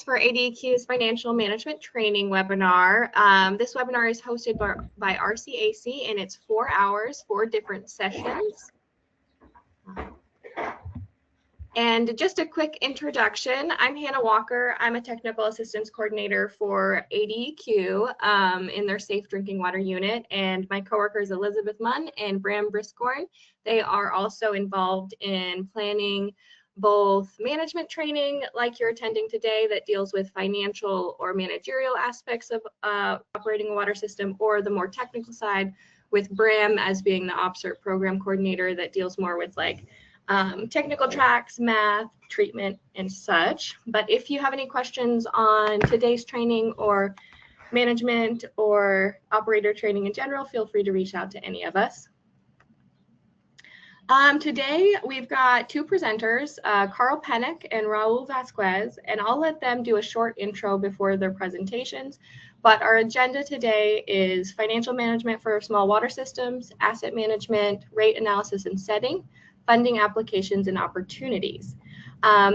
For ADEQ's Financial Management Training webinar. This webinar is hosted by RCAC, and it's 4 hours, 4 different sessions. And just a quick introduction, I'm Hannah Walker. I'm a Technical Assistance Coordinator for ADEQ in their Safe Drinking Water Unit, and my coworkers Elizabeth Munn and Bram Briscorn. They are also involved in planning both management training like you're attending today that deals with financial or managerial aspects of operating a water system, or the more technical side with Bram as being the OPSERT program coordinator that deals more with like technical tracks, math, treatment, and such. But if you have any questions on today's training or management or operator training in general, feel free to reach out to any of us. Today we've got 2 presenters, Carl Pennock and Raul Vasquez, and I'll let them do a short intro before their presentations. But our agenda today is financial management for small water systems, asset management, rate analysis and setting, funding applications and opportunities.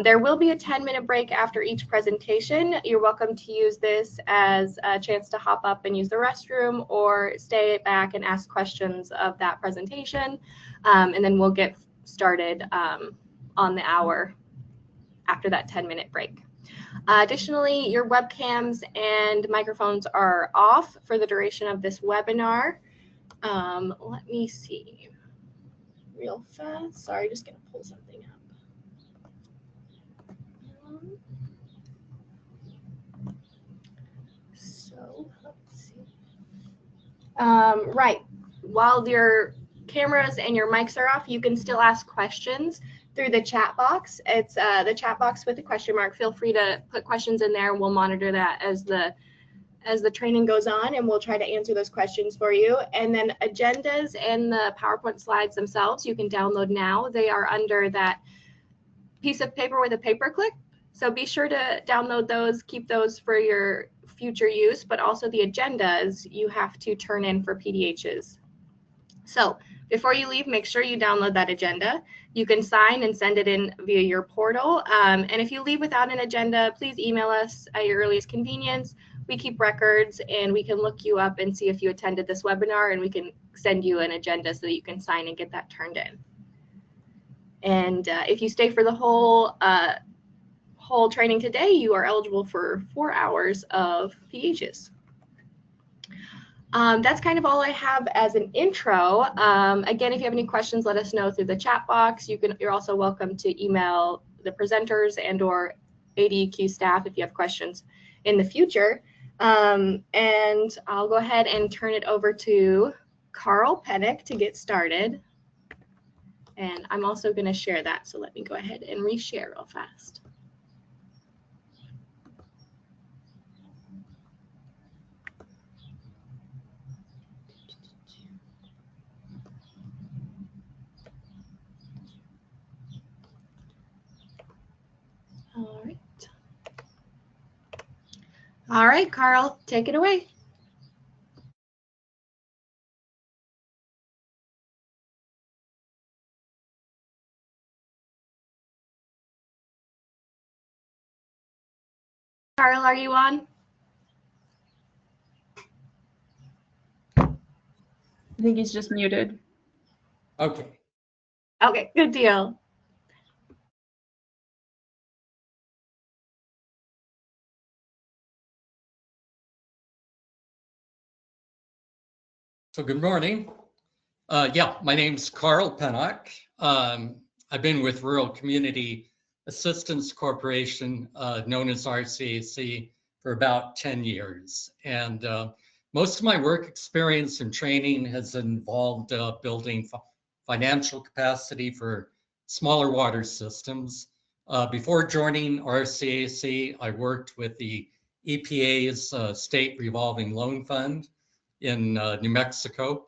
There will be a 10-minute break after each presentation. You're welcome to use this as a chance to hop up and use the restroom, or stay back and ask questions of that presentation. And then we'll get started on the hour after that 10-minute break. Additionally, your webcams and microphones are off for the duration of this webinar. Let me see real fast. Sorry, just gonna pull something up. So let's see. Right, while your cameras and your mics are off, you can still ask questions through the chat box. It's the chat box with the question mark. Feel free to put questions in there. We'll monitor that as the training goes on, and we'll try to answer those questions for you. And then agendas and the PowerPoint slides themselves, you can download now. They are under that piece of paper with a paperclip. So be sure to download those, keep those for your future use, but also the agendas you have to turn in for PDHs. So before you leave, make sure you download that agenda. You can sign and send it in via your portal. And if you leave without an agenda, please email us at your earliest convenience. We keep records, and we can look you up and see if you attended this webinar, and we can send you an agenda so that you can sign and get that turned in. And if you stay for the whole training today, you are eligible for 4 hours of PDHs. That's kind of all I have as an intro. Again, if you have any questions, let us know through the chat box. You're also welcome to email the presenters and or ADEQ staff if you have questions in the future. And I'll go ahead and turn it over to Carl Pennock to get started. And I'm also going to share that, so let me go ahead and reshare real fast. All right, Carl, take it away. Carl, are you on? I think he's just muted. Okay. Okay, good deal. So good morning. Yeah, my name's Carl Pennock. I've been with Rural Community Assistance Corporation, known as RCAC, for about 10 years. And most of my work experience and training has involved building financial capacity for smaller water systems. Before joining RCAC, I worked with the EPA's State Revolving Loan Fund in New Mexico,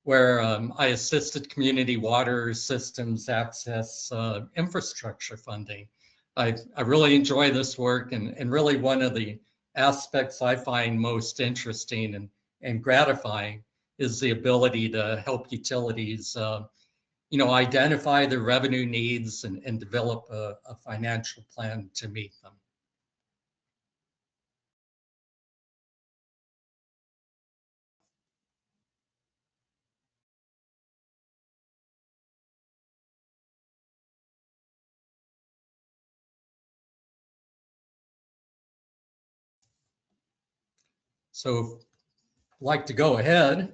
where I assisted community water systems access infrastructure funding. I really enjoy this work, and really one of the aspects I find most interesting and gratifying is the ability to help utilities identify their revenue needs and develop a financial plan to meet them. So I'd like to go ahead.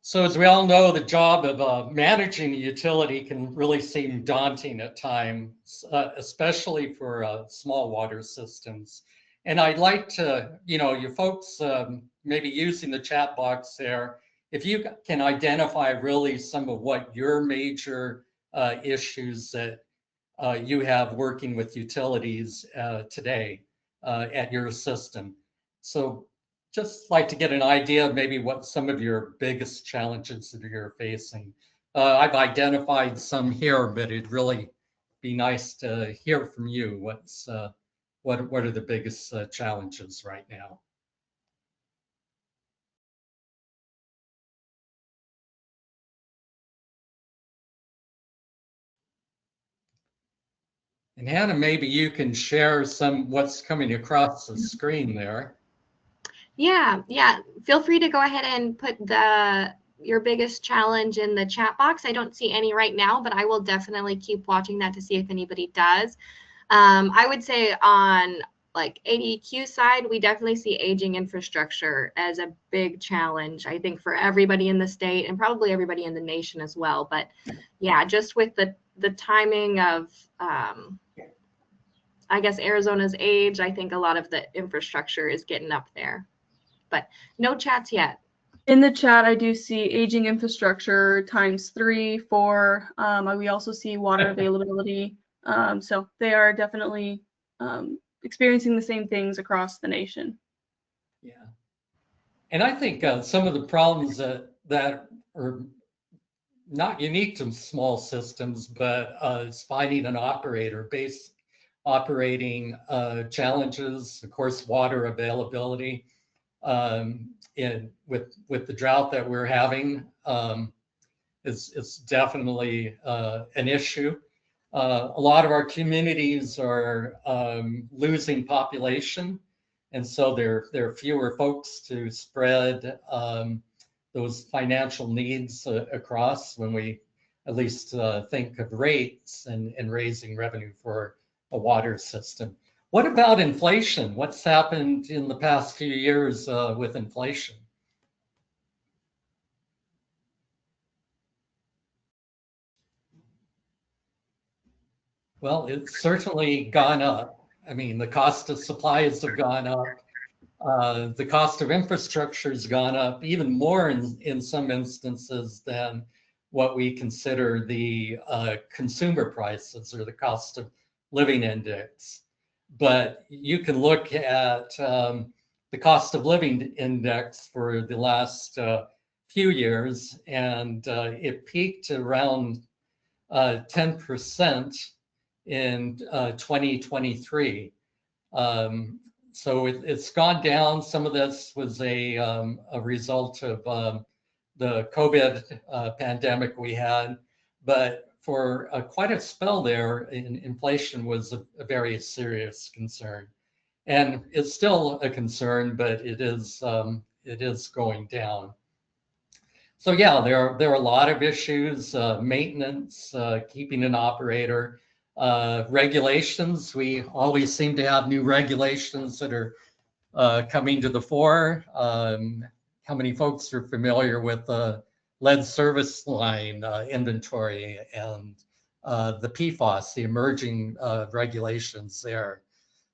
So as we all know, the job of managing a utility can really seem daunting at times, especially for small water systems. And I'd like to, you folks maybe using the chat box there, if you can identify really some of what your major issues that you have working with utilities today at your system. So just like to get an idea of maybe what some of your biggest challenges that you're facing. I've identified some here, but it'd really be nice to hear from you. What are the biggest challenges right now? And Hannah, maybe you can share what's coming across the screen there. Yeah. Feel free to go ahead and put your biggest challenge in the chat box. I don't see any right now, but I will definitely keep watching that to see if anybody does. I would say on like ADEQ side, we definitely see aging infrastructure as a big challenge, I think, for everybody in the state and probably everybody in the nation as well. But yeah, just with the timing of, I guess, Arizona's age, I think a lot of the infrastructure is getting up there. But no chats yet. In the chat, I do see aging infrastructure ×3, 4. We also see water availability. So they are definitely experiencing the same things across the nation. Yeah. And I think some of the problems that are not unique to small systems, but it's finding an operator, base operating challenges, of course, water availability. With the drought that we're having, is definitely an issue. A lot of our communities are losing population, and so there are fewer folks to spread those financial needs across when we at least think of rates and raising revenue for a water system. What about inflation? What's happened in the past few years with inflation? Well, it's certainly gone up. I mean, the cost of supplies have gone up. The cost of infrastructure has gone up even more in some instances than what we consider the consumer prices or the cost of living index. But you can look at the cost of living index for the last few years, and it peaked around 10% in 2023. So it's gone down. Some of this was a result of the COVID pandemic we had, but for quite a spell there, inflation was a very serious concern, and it's still a concern, but it is going down. So yeah, there are a lot of issues: maintenance, keeping an operator. Regulations, we always seem to have new regulations that are coming to the fore. How many folks are familiar with the lead service line inventory and the PFAS, the emerging regulations there?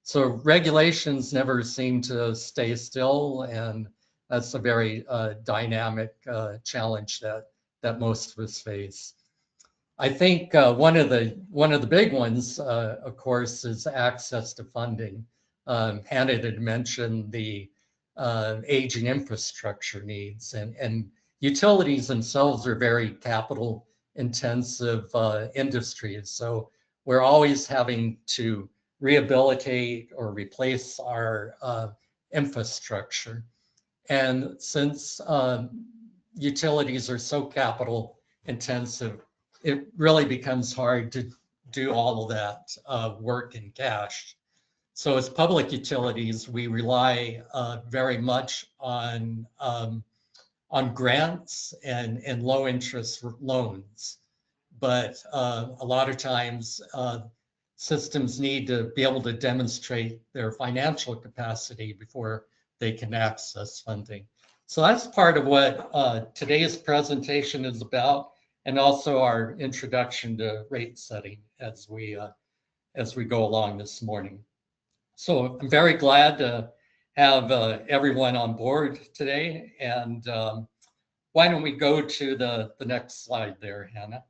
So regulations never seem to stay still, and that's a very dynamic challenge that most of us face. I think one of the big ones, of course, is access to funding. Hannah had mentioned the aging infrastructure needs, and utilities themselves are very capital intensive industries. So we're always having to rehabilitate or replace our infrastructure. And since utilities are so capital intensive, it really becomes hard to do all of that work in cash. So as public utilities, we rely very much on grants and low interest loans. But a lot of times systems need to be able to demonstrate their financial capacity before they can access funding. So that's part of what today's presentation is about, and also our introduction to rate setting as we go along this morning. So I'm very glad to have everyone on board today. And why don't we go to the next slide there, Hannah?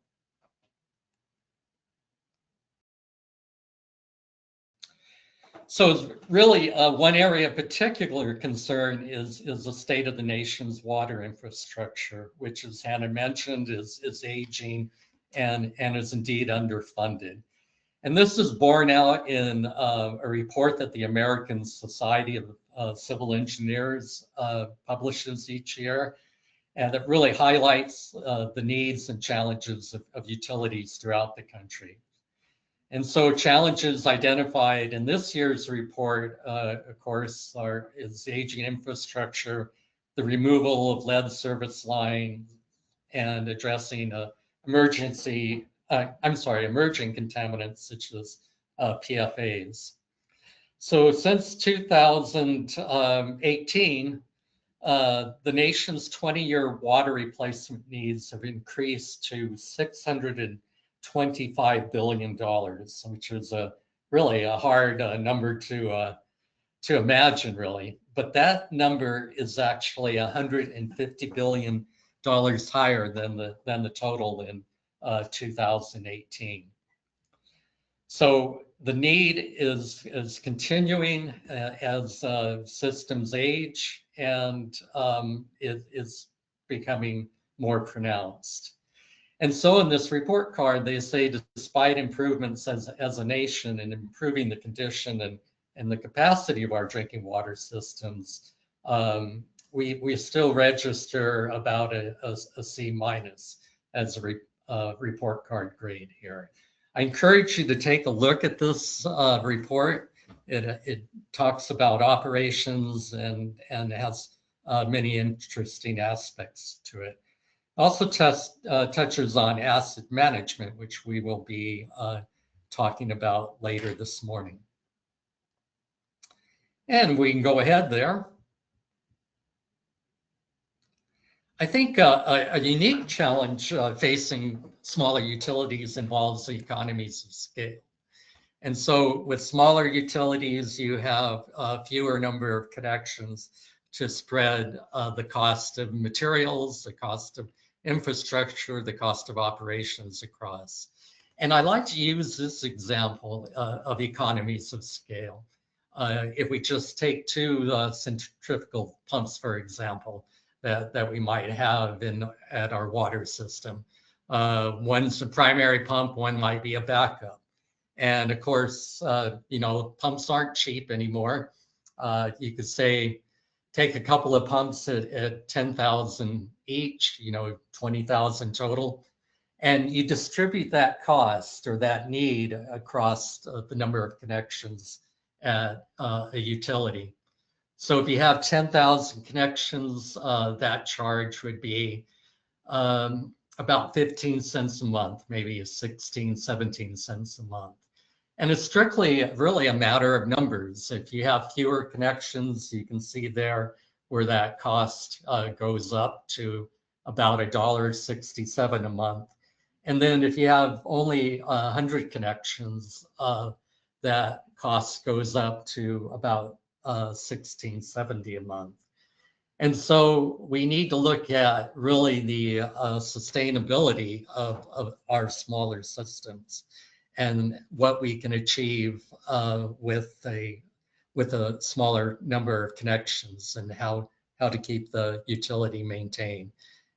So really one area of particular concern is the state of the nation's water infrastructure, which, as Hannah mentioned, is aging and is indeed underfunded. And this is borne out in a report that the American Society of Civil Engineers publishes each year, and it really highlights the needs and challenges of utilities throughout the country. And so challenges identified in this year's report, of course, is aging infrastructure, the removal of lead service lines, and addressing emerging contaminants such as PFAS. So since 2018, the nation's 20-year water replacement needs have increased to $625 billion, which is really a hard number to imagine, really. But that number is actually $150 billion higher than the total in 2018. So the need is continuing as systems age, and it is becoming more pronounced. And so in this report card, they say, despite improvements as a nation in improving the condition and the capacity of our drinking water systems, we still register about a C- as a report card grade here. I encourage you to take a look at this report. It talks about operations and has many interesting aspects to it. Also touches on asset management, which we will be talking about later this morning. And we can go ahead there. I think a unique challenge facing smaller utilities involves economies of scale. And so with smaller utilities, you have a fewer number of connections to spread the cost of materials, the cost of infrastructure, the cost of operations across. And I like to use this example of economies of scale. If we just take two centrifugal pumps, for example, that we might have at our water system. One's a primary pump, one might be a backup. And of course, pumps aren't cheap anymore. You could say, take a couple of pumps at 10,000 each, 20,000 total, and you distribute that cost or that need across the number of connections at a utility. So if you have 10,000 connections, that charge would be about 15 cents a month, maybe 16, 17 cents a month. And it's strictly really a matter of numbers. If you have fewer connections, you can see there where that cost goes up to about $1.67 a month. And then if you have only 100 connections, that cost goes up to about $16.70 a month. And so we need to look at really the sustainability of our smaller systems and what we can achieve with a smaller number of connections and how to keep the utility maintained.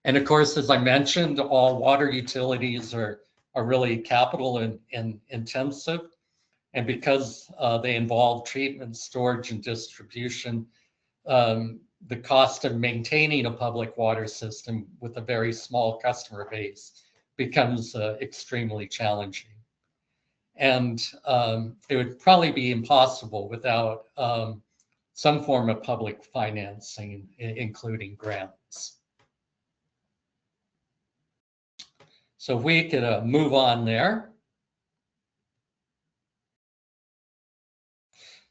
And of course, as I mentioned, all water utilities are really capital and intensive. And because they involve treatment, storage, and distribution, the cost of maintaining a public water system with a very small customer base becomes extremely challenging. And it would probably be impossible without some form of public financing, including grants. So if we could move on there.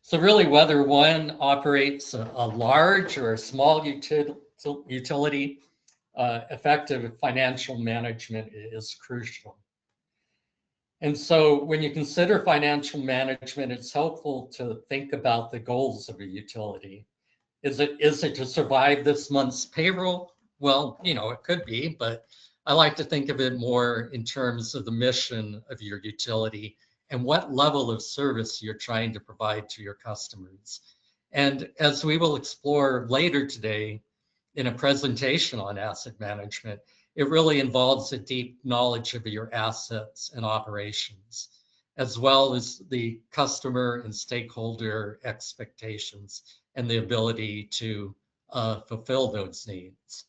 So really, whether one operates a large or a small utility, effective financial management is crucial. And so when you consider financial management, it's helpful to think about the goals of a utility. Is it to survive this month's payroll? Well, it could be, but I like to think of it more in terms of the mission of your utility and what level of service you're trying to provide to your customers. And as we will explore later today in a presentation on asset management, it really involves a deep knowledge of your assets and operations, as well as the customer and stakeholder expectations and the ability to fulfill those needs.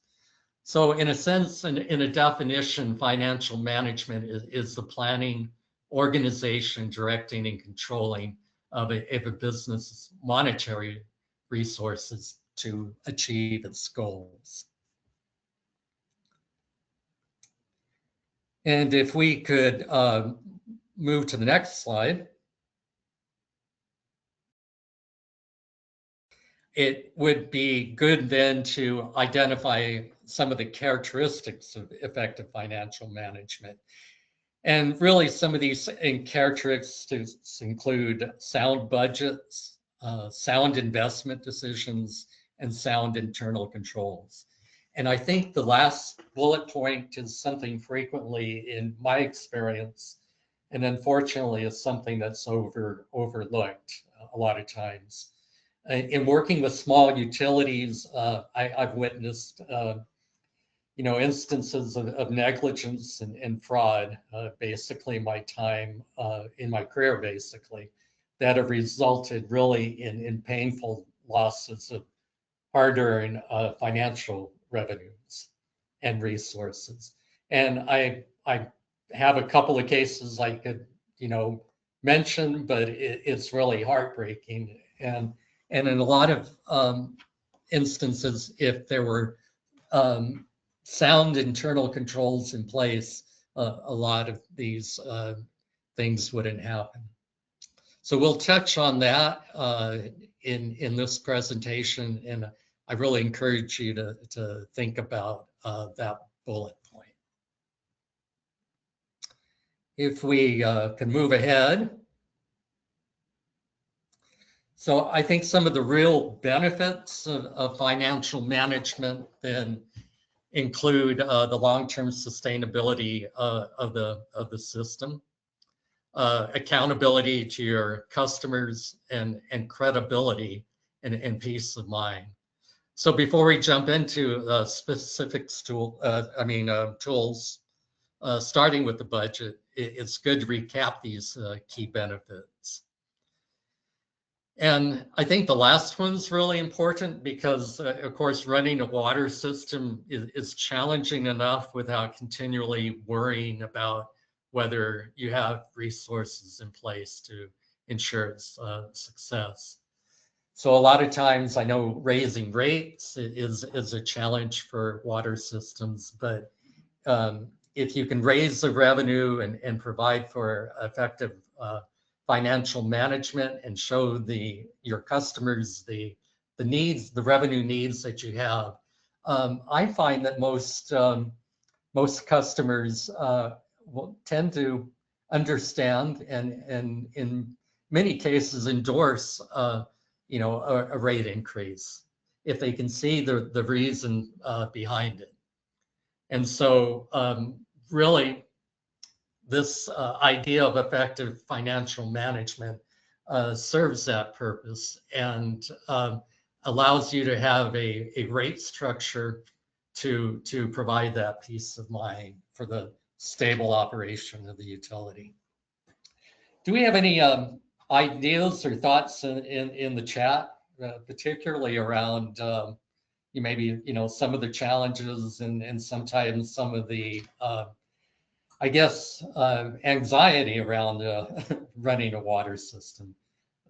So in a sense, in a definition, financial management is the planning, organization, directing, and controlling of a business's monetary resources to achieve its goals. And if we could move to the next slide. It would be good then to identify some of the characteristics of effective financial management. And really some of these characteristics include sound budgets, sound investment decisions, and sound internal controls. And I think the last bullet point is something frequently in my experience, and unfortunately is something that's overlooked a lot of times. In working with small utilities, I've witnessed instances of negligence and fraud, basically my time in my career, basically, that have resulted really in painful losses of hard-earned financial revenues and resources. And I have a couple of cases I could, mention, but it's really heartbreaking. And in a lot of instances, if there were sound internal controls in place, a lot of these things wouldn't happen. So we'll touch on that in this presentation, and I really encourage you to think about that bullet point. If we can move ahead. So I think some of the real benefits of financial management then include the long-term sustainability of the system, accountability to your customers, and credibility and peace of mind. So before we jump into specifics tools, starting with the budget, it's good to recap these key benefits. And I think the last one's really important because, of course, running a water system is challenging enough without continually worrying about whether you have resources in place to ensure its success. So a lot of times I know raising rates is a challenge for water systems, but if you can raise the revenue and provide for effective financial management and show your customers the needs, the revenue needs that you have, I find that most customers will tend to understand and in many cases endorse a rate increase if they can see the reason behind it. And so really this idea of effective financial management serves that purpose and allows you to have a rate structure to provide that peace of mind for the stable operation of the utility. Do we have any ideas or thoughts in the chat, particularly around maybe some of the challenges and sometimes some of the I guess, anxiety around running a water system.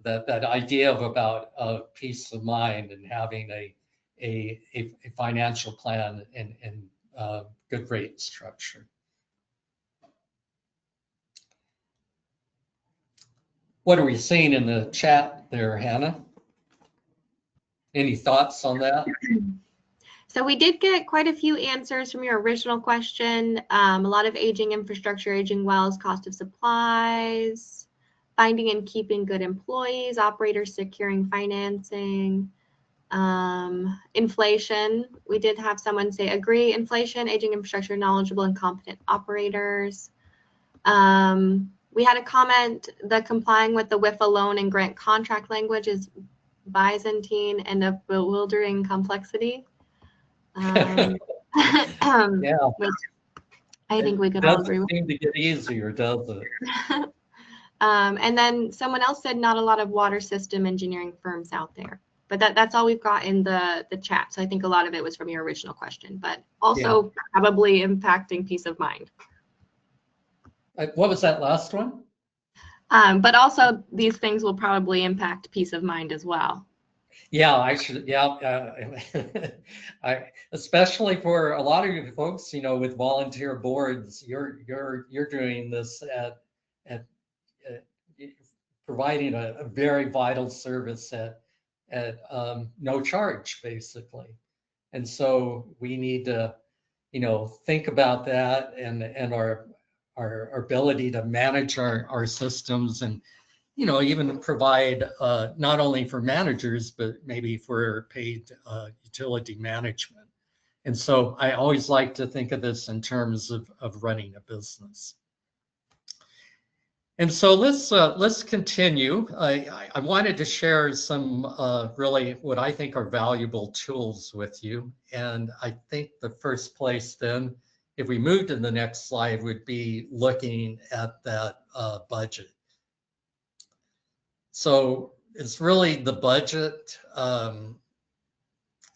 That idea of about peace of mind and having a financial plan and good rate structure. What are we seeing in the chat there, Hannah? Any thoughts on that? So we did get quite a few answers from your original question. A lot of aging infrastructure, aging wells, cost of supplies, finding and keeping good employees, operators securing financing, inflation. We did have someone say agree, inflation, aging infrastructure, knowledgeable and competent operators. We had a comment, the complying with the WIFA loan and grant contract language is Byzantine and of bewildering complexity. Yeah. Which I think we could all agree with. It doesn't seem to get easier, does it? And then someone else said not a lot of water system engineering firms out there. But that's all we've got in the chat. So I think a lot of it was from your original question, but also probably impacting peace of mind. What was that last one? But also these things will probably impact peace of mind as well. Yeah, I should. Yeah, especially for a lot of you folks, you know, with volunteer boards, you're doing this at providing a very vital service at no charge, basically. And so we need to, you know, think about that and our ability to manage our systems and, you know, even provide not only for managers, but maybe for paid utility management. And so I always like to think of this in terms of running a business. And so let's continue. I wanted to share some really what I think are valuable tools with you. And I think the first place then, if we move to the next slide, would be looking at that budget. So it's really the budget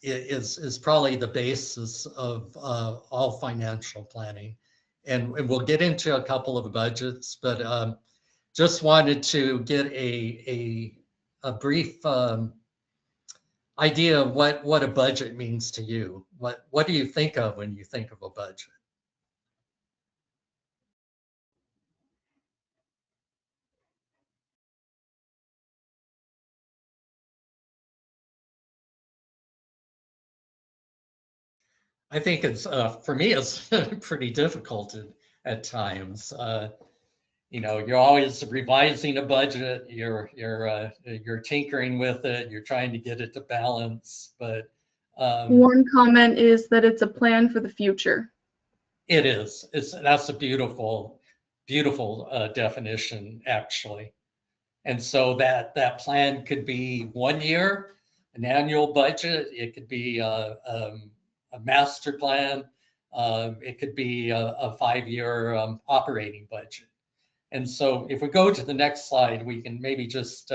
is probably the basis of all financial planning. And we'll get into a couple of budgets, but just wanted to get a brief idea of what a budget means to you. What do you think of when you think of a budget? I think it's for me it's pretty difficult at times. You know, you're always revising a budget. You're tinkering with it. You're trying to get it to balance. But one comment is that it's a plan for the future. It is. That's a beautiful definition, actually. And so that plan could be 1 year, an annual budget. It could be a master plan. It could be a 5-year operating budget. And so if we go to the next slide, we can maybe just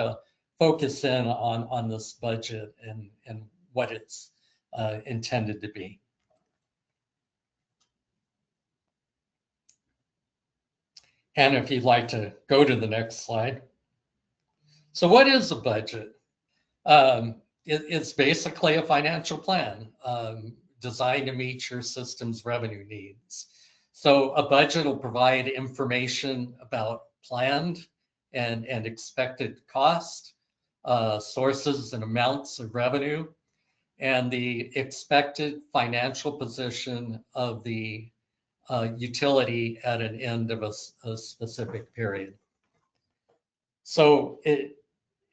focus in on this budget and what it's intended to be. And if you'd like to go to the next slide. So what is a budget? It's basically a financial plan designed to meet your system's revenue needs. So a budget will provide information about planned and expected cost, sources and amounts of revenue, and the expected financial position of the utility at an end of a specific period. So it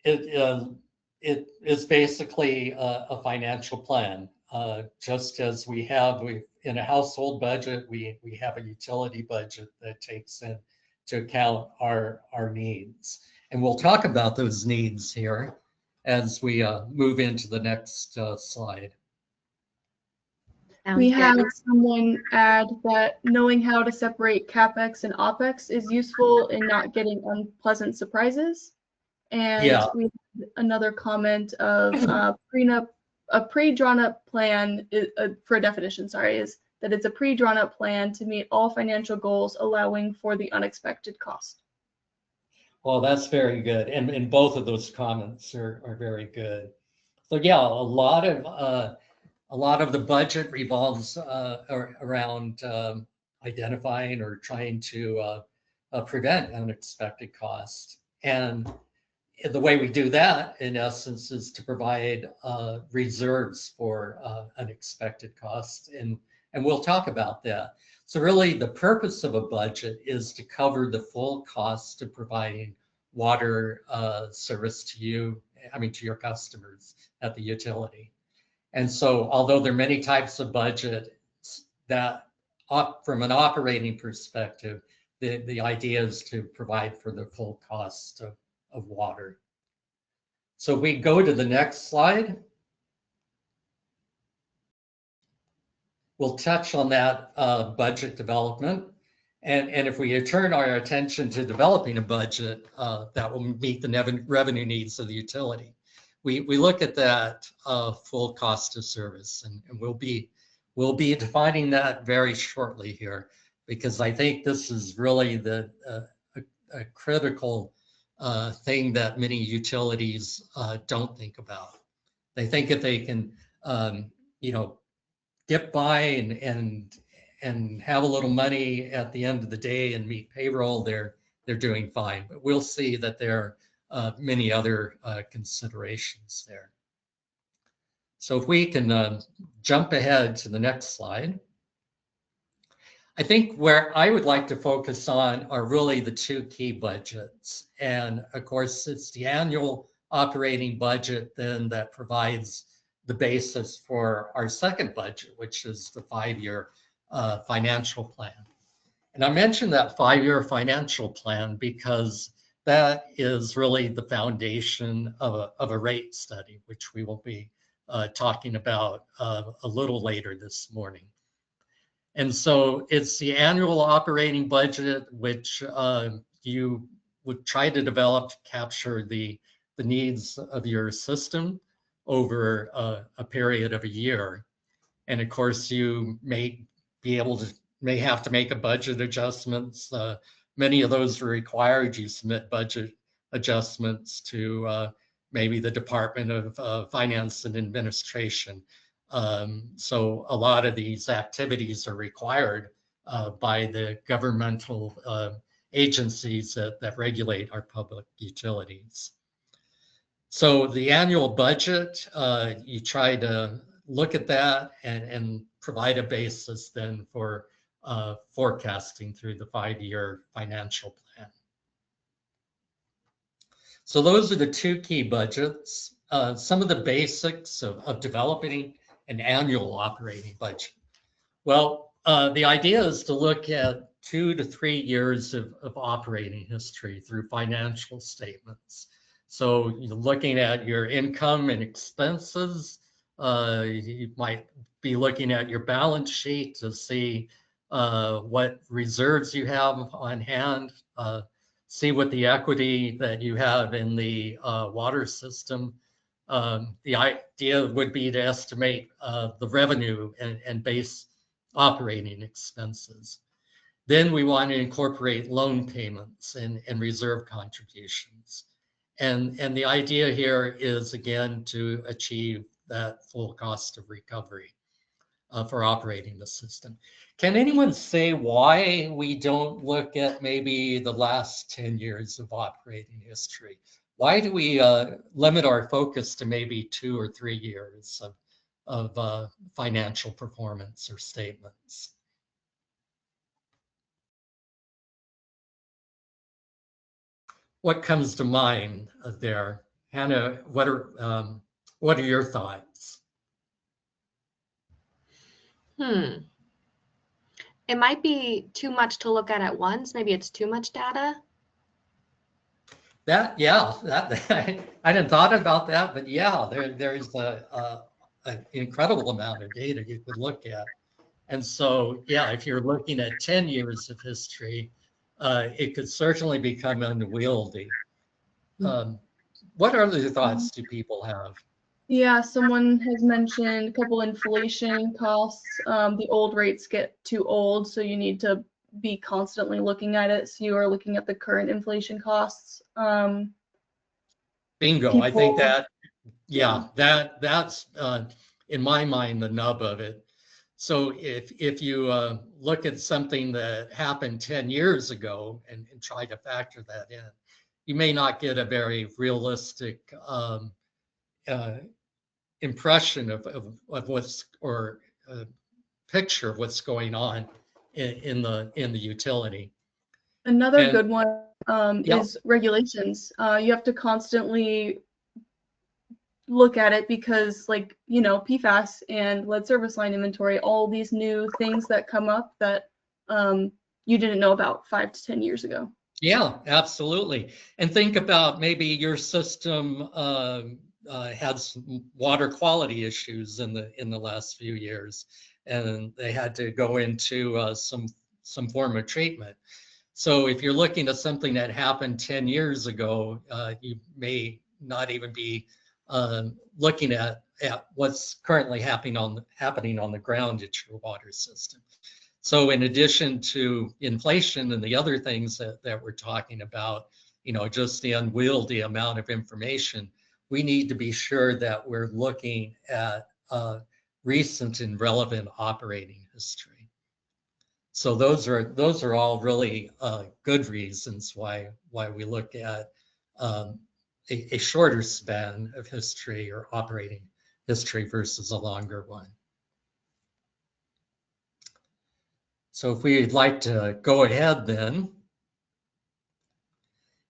is basically a financial plan. Just as we have in a household budget, we have a utility budget that takes into account our needs. And we'll talk about those needs here as we move into the next slide. We have someone add that knowing how to separate CapEx and OpEx is useful in not getting unpleasant surprises. And we have another comment of a pre-drawn up plan for a definition, is that it's a pre-drawn up plan to meet all financial goals, allowing for the unexpected cost. Well, that's very good. And both of those comments are very good. So yeah, a lot of the budget revolves around identifying or trying to prevent unexpected costs. And the way we do that, in essence, is to provide reserves for unexpected costs. And we'll talk about that. So really, the purpose of a budget is to cover the full cost of providing water service to you, to your customers at the utility. And so, although there are many types of budgets that, from an operating perspective, the idea is to provide for the full cost of water. So we go to the next slide. We'll touch on that budget development. And if we turn our attention to developing a budget that will meet the revenue needs of the utility, we look at that full cost of service, and we'll be defining that very shortly here, because I think this is really a critical thing that many utilities don't think about. They think if they can, get by and have a little money at the end of the day and meet payroll, they're doing fine. But we'll see that there are many other considerations there. So if we can jump ahead to the next slide. I think where I would like to focus on are really the two key budgets. And of course, it's the annual operating budget then that provides the basis for our second budget, which is the 5-year financial plan. And I mentioned that 5-year financial plan because that is really the foundation of a rate study, which we will be talking about a little later this morning. And so it's the annual operating budget, which you would try to develop to capture the needs of your system over a period of a year. And of course, you may have to make a budget adjustments. Many of those are required. You submit budget adjustments to maybe the Department of Finance and Administration. So a lot of these activities are required by the governmental agencies that regulate our public utilities. So the annual budget, you try to look at that and provide a basis then for forecasting through the 5-year financial plan. So those are the two key budgets. Some of the basics of developing an annual operating budget. Well, the idea is to look at 2 to 3 years of operating history through financial statements. So you're looking at your income and expenses. You might be looking at your balance sheet to see what reserves you have on hand, see what the equity that you have in the water system. The idea would be to estimate the revenue and base operating expenses. Then we want to incorporate loan payments and reserve contributions. And the idea here is, again, to achieve that full cost of recovery for operating the system. Can anyone say why we don't look at maybe the last 10 years of operating history? Why do we limit our focus to maybe 2 or 3 years of financial performance or statements? What comes to mind there? Hannah, what are your thoughts? It might be too much to look at once. Maybe it's too much data. I hadn't thought about that, but yeah, there's an incredible amount of data you could look at. And so, yeah, if you're looking at 10 years of history, it could certainly become unwieldy. What other thoughts do people have? Yeah, someone has mentioned a couple inflation costs. The old rates get too old, so you need to be constantly looking at it. So you are looking at the current inflation costs. Bingo. I think People, that, yeah, that's in my mind the nub of it. So if you look at something that happened 10 years ago and try to factor that in, you may not get a very realistic uh, impression of what's, or a picture of what's going on in the utility. another And good one yeah, is regulations. You have to constantly look at it because, like, you know, PFAS and lead service line inventory, all these new things that come up that you didn't know about 5 to 10 years ago. yeah, absolutely. And think about maybe your system had some water quality issues in the last few years, and they had to go into some form of treatment. So if you're looking at something that happened 10 years ago, you may not even be looking at what's currently happening on the ground at your water system. So in addition to inflation and the other things that we're talking about, you know, just the unwieldy amount of information, we need to be sure that we're looking at recent and relevant operating history. So those are all really good reasons why we look at a shorter span of history or operating history versus a longer one. So if we'd like to go ahead then,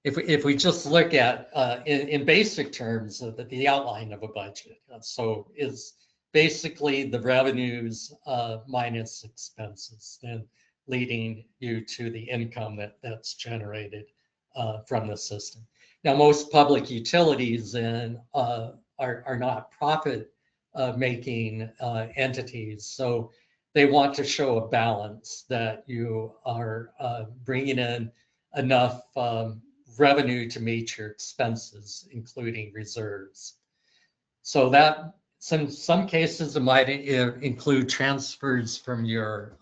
if we just look at in basic terms the outline of a budget, so is basically the revenues minus expenses, then leading you to the income that's generated from the system. Now, most public utilities then are not profit making entities, so they want to show a balance that you are bringing in enough revenue to meet your expenses, including reserves. So that some cases it might include transfers from your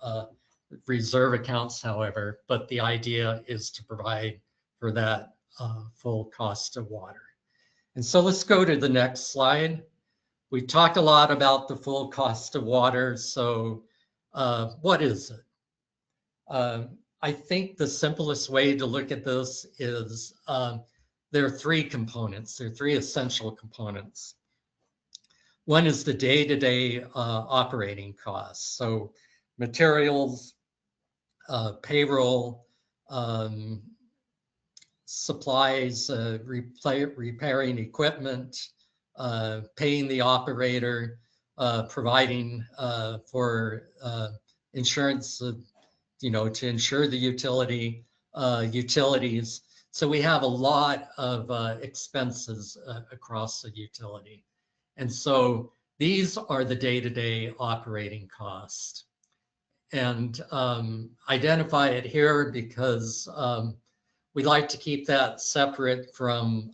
reserve accounts, however, but the idea is to provide for that full cost of water. And so let's go to the next slide. We talked a lot about the full cost of water. So what is it? I think the simplest way to look at this is there are three components. There are three essential components. One is the day-to-day operating costs. So materials, payroll, supplies, repairing equipment, paying the operator, providing for insurance, you know, to insure the utilities. So we have a lot of expenses across the utility. And so these are the day-to-day operating costs. And identify it here because we like to keep that separate from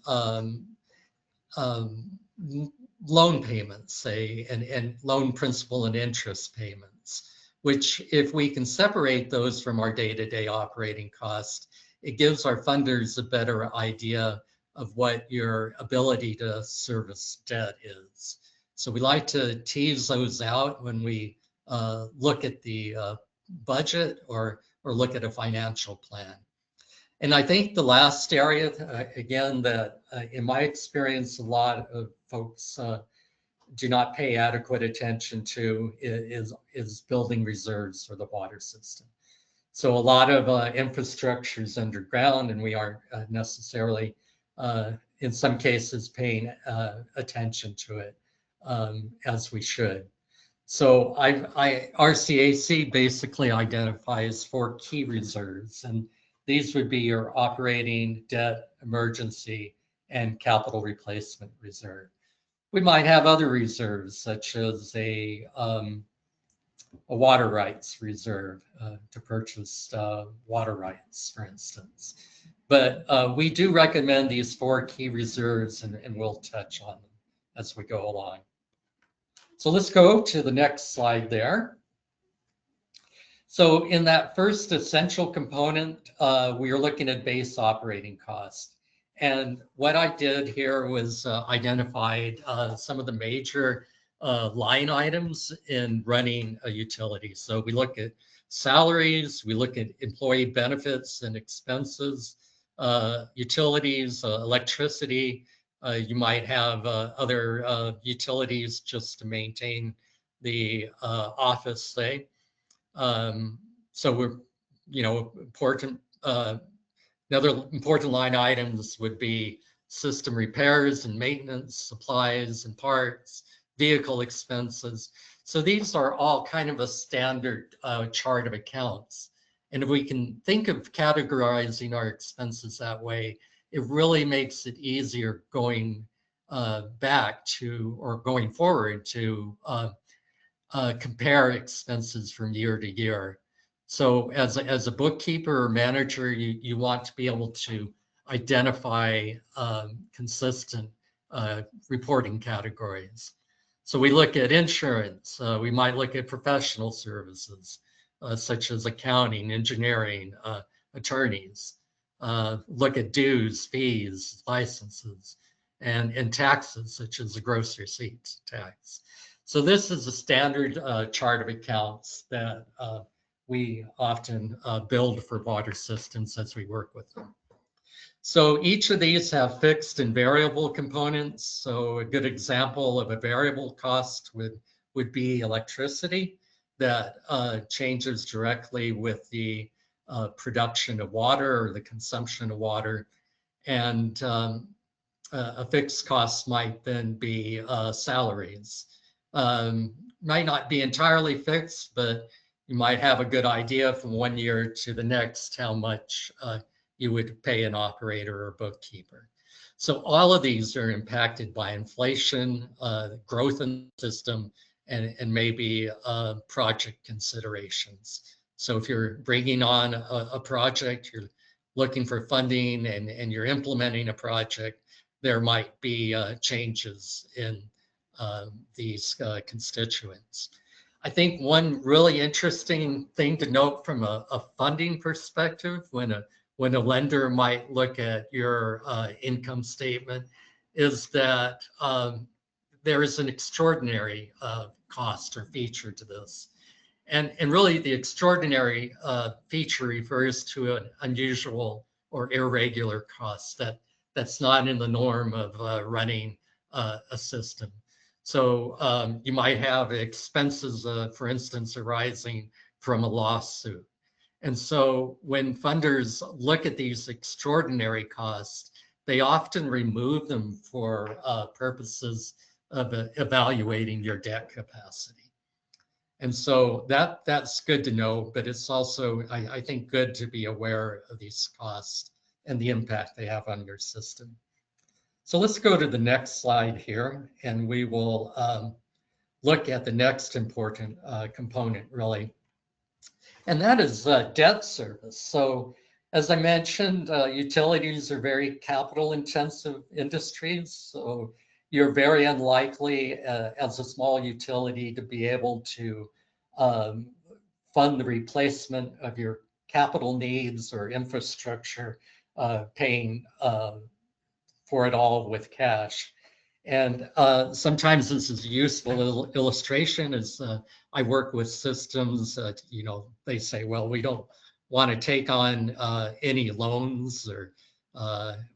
loan payments, say, and loan principal and interest payments, which if we can separate those from our day-to-day operating costs, it gives our funders a better idea of what your ability to service debt is. So we like to tease those out when we look at the budget or look at a financial plan. And I think the last area, again, that in my experience, a lot of folks do not pay adequate attention to is building reserves for the water system. So a lot of infrastructure is underground, and we aren't necessarily, in some cases, paying attention to it as we should. So RCAC basically identifies 4 key reserves, and these would be your operating, debt, emergency, and capital replacement reserve. We might have other reserves, such as a water rights reserve to purchase water rights, for instance. But we do recommend these 4 key reserves, and we'll touch on them as we go along. So let's go to the next slide there. So in that first essential component, we are looking at base operating cost. And what I did here was identified some of the major line items in running a utility. So we look at salaries, we look at employee benefits and expenses, utilities, electricity. You might have other utilities just to maintain the office, say. So we're, important, another important line items would be system repairs and maintenance, supplies and parts, vehicle expenses. So these are all kind of a standard chart of accounts. And if we can think of categorizing our expenses that way, it really makes it easier going back to, or going forward to compare expenses from year to year. So as a bookkeeper or manager, you want to be able to identify consistent reporting categories. So we look at insurance, we might look at professional services, such as accounting, engineering, attorneys, look at dues, fees, licenses, and taxes, such as the gross receipts tax. So this is a standard chart of accounts that we often build for water systems as we work with them. So each of these have fixed and variable components. So a good example of a variable cost would be electricity that changes directly with the production of water or the consumption of water. And a fixed cost might then be salaries. Might not be entirely fixed, but you might have a good idea from one year to the next how much you would pay an operator or bookkeeper. So all of these are impacted by inflation, growth in the system, and maybe project considerations. So if you're bringing on a project, you're looking for funding and you're implementing a project, there might be changes in these constituents. I think one really interesting thing to note from a funding perspective when a lender might look at your income statement is that there is an extraordinary cost or feature to this. And really the extraordinary feature refers to an unusual or irregular cost that's not in the norm of running a system. So you might have expenses, for instance, arising from a lawsuit. And so when funders look at these extraordinary costs, they often remove them for purposes of evaluating your debt capacity. And so that's good to know, but it's also, I think, good to be aware of these costs and the impact they have on your system. So let's go to the next slide here, and we will look at the next important component, really. And that is debt service. So as I mentioned, utilities are very capital intensive industries. So you're very unlikely as a small utility to be able to fund the replacement of your capital needs or infrastructure, paying for it all with cash. And sometimes this is a useful illustration as I work with systems, they say, well, we don't want to take on any loans, or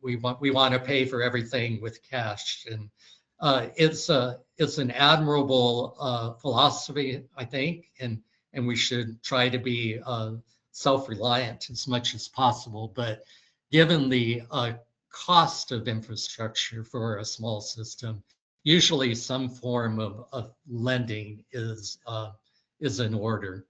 we want to pay for everything with cash. And it's an admirable philosophy, I think, and we should try to be self-reliant as much as possible. But given the cost of infrastructure for a small system, usually some form of lending is in order.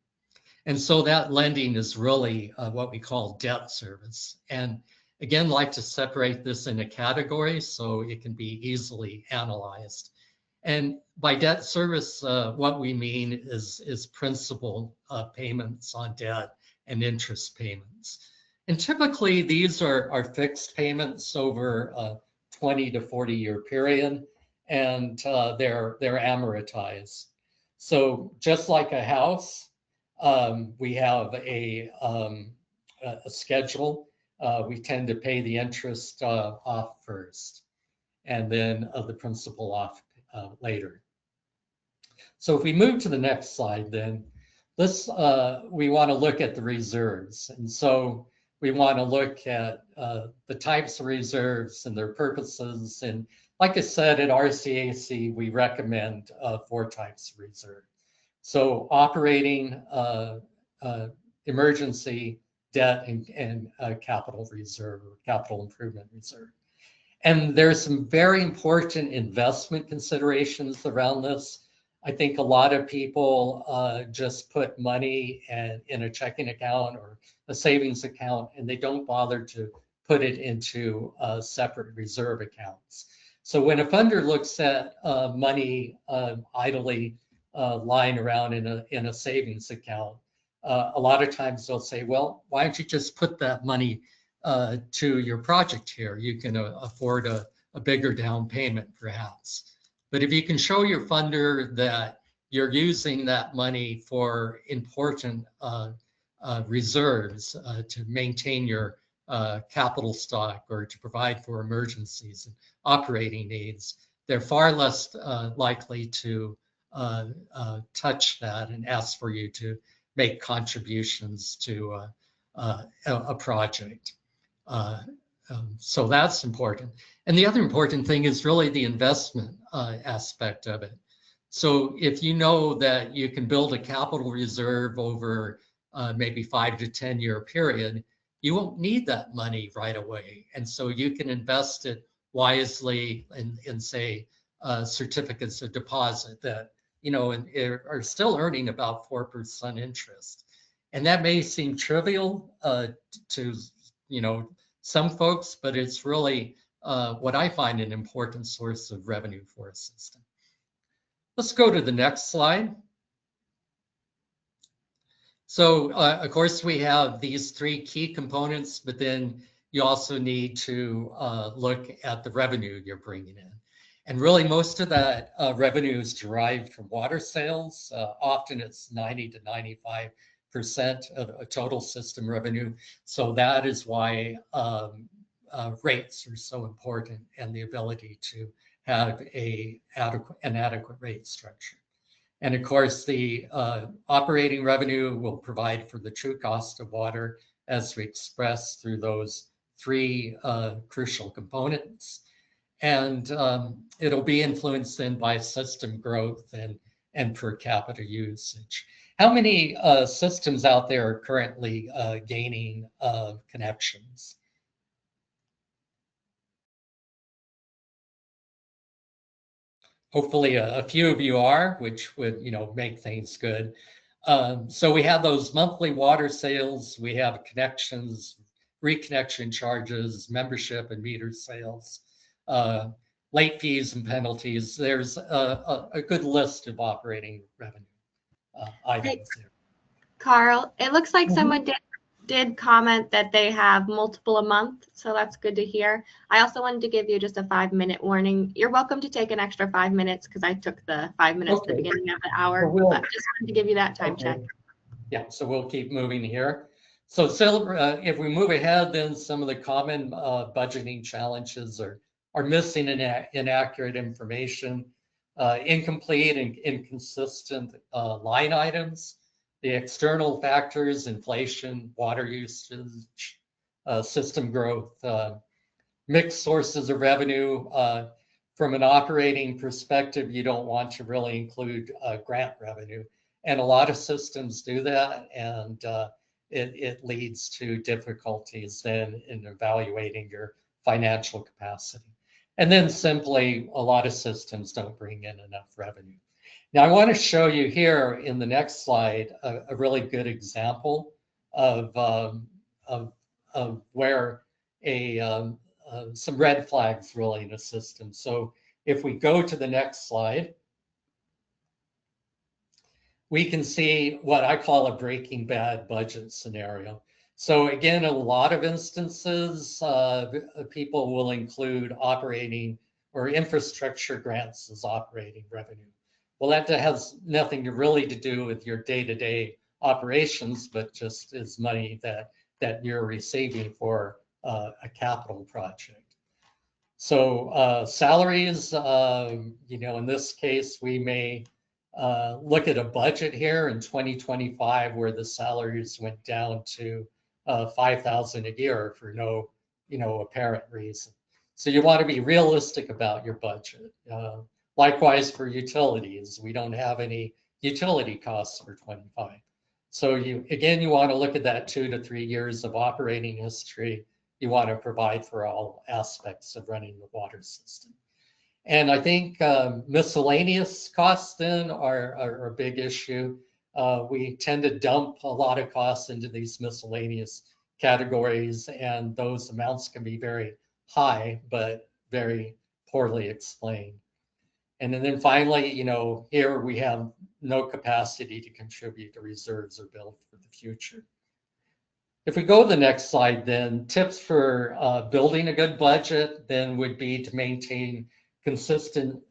And so that lending is really what we call debt service. And again, like to separate this into categories so it can be easily analyzed. And by debt service, what we mean is principal payments on debt and interest payments. And typically these are fixed payments over a 20 to 40 year period. and they're amortized. So just like a house, we have a schedule. We tend to pay the interest off first, and then the principal off later. So if we move to the next slide, then we want to look at the reserves. And so we want to look at the types of reserves and their purposes. And like I said, at RCAC, we recommend 4 types of reserve. So operating, emergency, debt, and capital reserve, or capital improvement reserve. And there's some very important investment considerations around this. I think a lot of people just put money in a checking account or a savings account, and they don't bother to put it into separate reserve accounts. So when a funder looks at money idly lying around in a savings account, a lot of times they'll say, well, why don't you just put that money to your project here? You can afford a bigger down payment perhaps. But if you can show your funder that you're using that money for important reserves to maintain your capital stock or to provide for emergencies and operating needs, they're far less likely to touch that and ask for you to make contributions to a project. So that's important. And the other important thing is really the investment aspect of it. So if you know that you can build a capital reserve over maybe 5 to 10 year period, you won't need that money right away. And so you can invest it wisely in say, certificates of deposit that, are still earning about 4% interest. And that may seem trivial to, some folks, but it's really what I find an important source of revenue for a system. Let's go to the next slide. So of course we have these 3 key components, but then you also need to look at the revenue you're bringing in. And really most of that revenue is derived from water sales. Often it's 90 to 95% of total system revenue. So that is why rates are so important, and the ability to have an adequate rate structure. And of course, the operating revenue will provide for the true cost of water as we express through those 3 crucial components. And it'll be influenced then by system growth and per capita usage. How many systems out there are currently gaining connections? Hopefully a few of you are, which would make things good. So we have those monthly water sales, we have connections, reconnection charges, membership and meter sales, late fees and penalties. There's a good list of operating revenue items there. Carl, it looks like someone did comment that they have multiple a month, so that's good to hear. I also wanted to give you just a 5-minute warning. You're welcome to take an extra 5 minutes because I took the 5 minutes at the beginning of the hour, but just wanted to give you that time check. Yeah, so we'll keep moving here. So if we move ahead, then some of the common budgeting challenges are missing inaccurate information, incomplete and inconsistent line items, the external factors, inflation, water usage, system growth, mixed sources of revenue. From an operating perspective, you don't want to really include grant revenue. And a lot of systems do that, and it leads to difficulties then in evaluating your financial capacity. And then simply, a lot of systems don't bring in enough revenue. Now, I want to show you here in the next slide a really good example of where some red flags really in a system. So if we go to the next slide, we can see what I call a Breaking Bad budget scenario. So again, in a lot of instances, people will include operating or infrastructure grants as operating revenue. Well, that has nothing really to do with your day-to-day operations, but just is money that you're receiving for a capital project. So salaries, in this case, we may look at a budget here in 2025 where the salaries went down to $5,000 a year for no, apparent reason. So you want to be realistic about your budget. Likewise for utilities, we don't have any utility costs for 25. So you want to look at that 2 to 3 years of operating history. You want to provide for all aspects of running the water system. And I think miscellaneous costs then are a big issue. We tend to dump a lot of costs into these miscellaneous categories, and those amounts can be very high, but very poorly explained. And then finally, here we have no capacity to contribute to reserves or build for the future. If we go to the next slide, then tips for building a good budget then would be to maintain consistent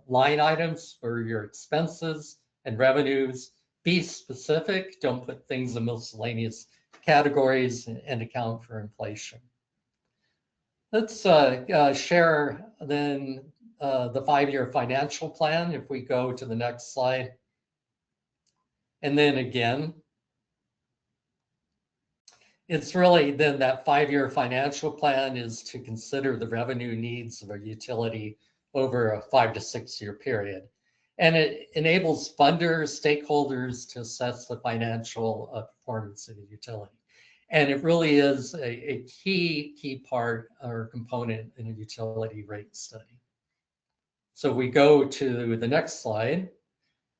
line items for your expenses and revenues. Be specific, don't put things in miscellaneous categories and account for inflation. Let's share then the 5-year financial plan if we go to the next slide. And then again, it's really then that 5-year financial plan is to consider the revenue needs of a utility over a 5 to 6 year period. And it enables funders, stakeholders to assess the financial performance of the utility. And it really is a key part or component in a utility rate study. So we go to the next slide.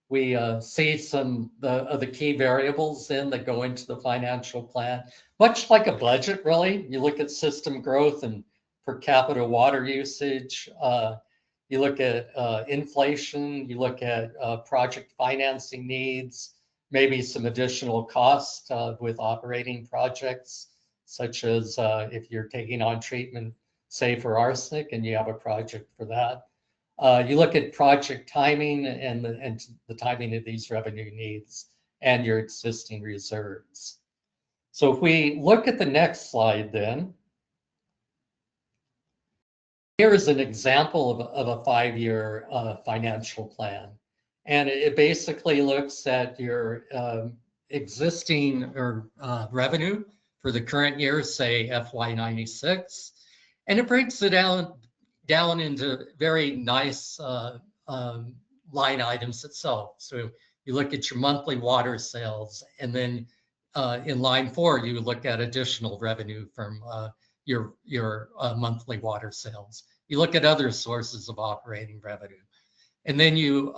We see some of the key variables then that go into the financial plan. Much like a budget, really. You look at system growth and per capita water usage. You look at inflation. You look at project financing needs, maybe some additional cost with operating projects, such as if you're taking on treatment, say for arsenic, and you have a project for that. You look at project timing and the timing of these revenue needs and your existing reserves. So if we look at the next slide then, here's an example of a 5-year financial plan. And it basically looks at your existing revenue for the current year, say FY96, and it breaks it down into very nice line items itself. So you look at your monthly water sales, and then in line 4, you look at additional revenue from your monthly water sales. You look at other sources of operating revenue, and then you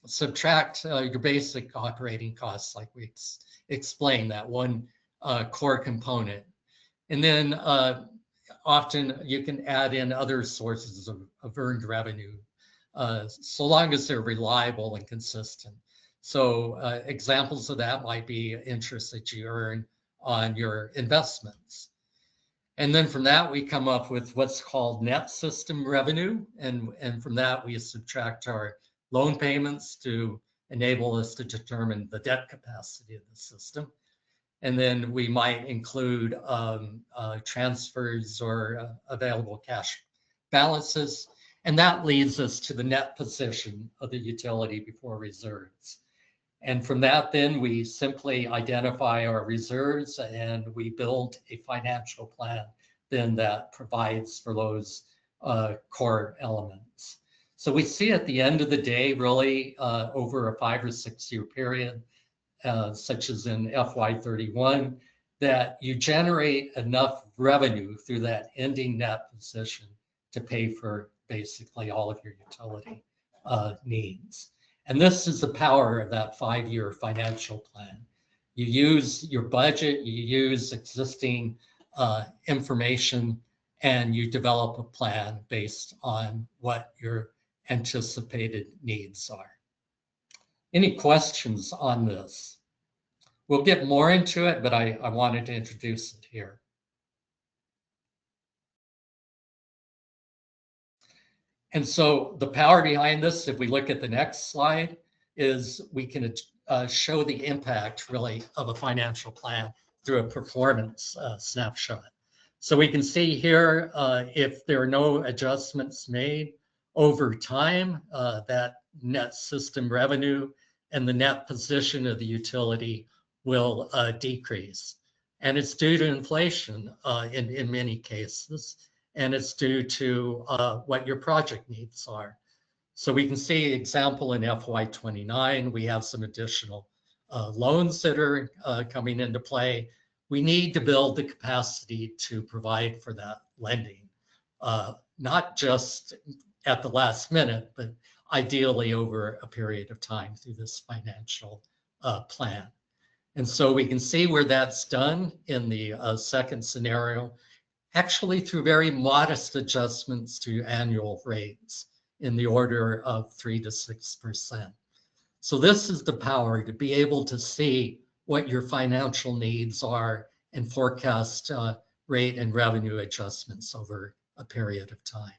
subtract your basic operating costs, like we explained, that one core component. And then often you can add in other sources of earned revenue, so long as they're reliable and consistent. So examples of that might be interest that you earn on your investments. And then from that, we come up with what's called net system revenue. And from that, we subtract our loan payments to enable us to determine the debt capacity of the system. And then we might include transfers or available cash balances. And that leads us to the net position of the utility before reserves. And from that, then we simply identify our reserves and we build a financial plan then that provides for those core elements. So we see at the end of the day, really over a 5 or 6 year period, such as in FY31, that you generate enough revenue through that ending net position to pay for basically all of your utility needs. And this is the power of that 5-year financial plan. You use your budget, you use existing information, and you develop a plan based on what your anticipated needs are. Any questions on this? We'll get more into it, but I wanted to introduce it here. And so the power behind this, if we look at the next slide, is we can show the impact really of a financial plan through a performance snapshot. So we can see here, if there are no adjustments made over time, that net system revenue and the net position of the utility will decrease. And it's due to inflation in many cases, and it's due to what your project needs are. So we can see example in FY29, we have some additional loans that are coming into play. We need to build the capacity to provide for that lending, not just at the last minute, but ideally over a period of time through this financial plan. And so we can see where that's done in the second scenario, actually through very modest adjustments to annual rates in the order of 3 to 6%. So this is the power to be able to see what your financial needs are and forecast rate and revenue adjustments over a period of time.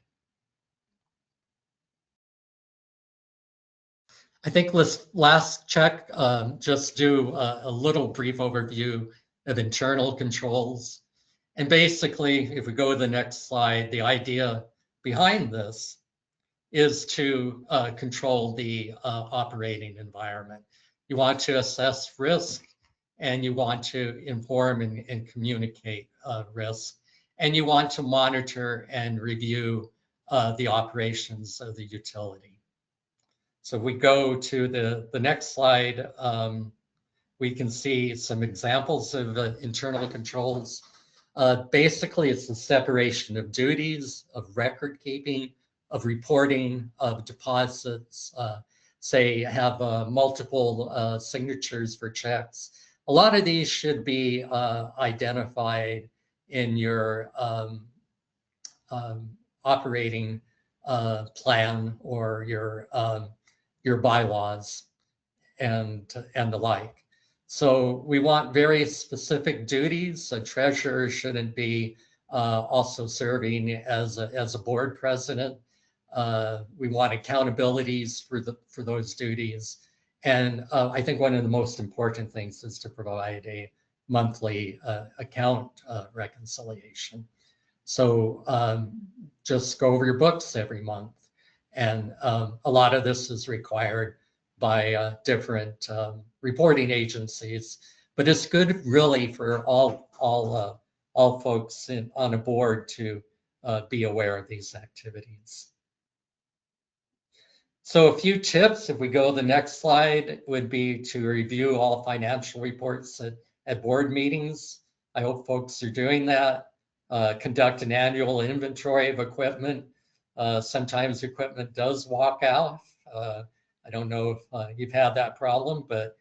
I think let's last check, just do a little brief overview of internal controls. And basically, if we go to the next slide, the idea behind this is to control the operating environment. You want to assess risk, and you want to inform and communicate risk, and you want to monitor and review the operations of the utility. So if we go to the next slide, we can see some examples of internal controls. Basically, it's the separation of duties, of record keeping, of reporting, of deposits, say have multiple signatures for checks. A lot of these should be identified in your operating plan or your bylaws and the like. So we want very specific duties. A treasurer shouldn't be also serving as a board president. We want accountabilities for those duties. And I think one of the most important things is to provide a monthly account reconciliation. So just go over your books every month. And a lot of this is required by different reporting agencies, but it's good really for all folks on a board to be aware of these activities. So a few tips, if we go to the next slide, would be to review all financial reports at board meetings. I hope folks are doing that. Conduct an annual inventory of equipment. Sometimes equipment does walk out. I don't know if you've had that problem, but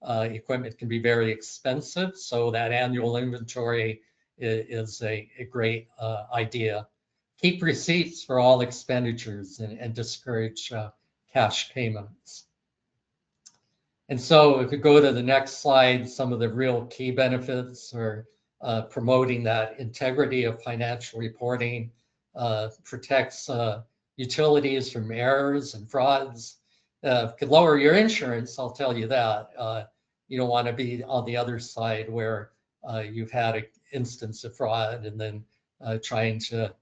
equipment can be very expensive. So that annual inventory is a great idea. Keep receipts for all expenditures and discourage cash payments. And so if we go to the next slide, some of the real key benefits are promoting that integrity of financial reporting, protects utilities from errors and frauds. Could lower your insurance, I'll tell you that. You don't want to be on the other side where you've had an instance of fraud and then trying to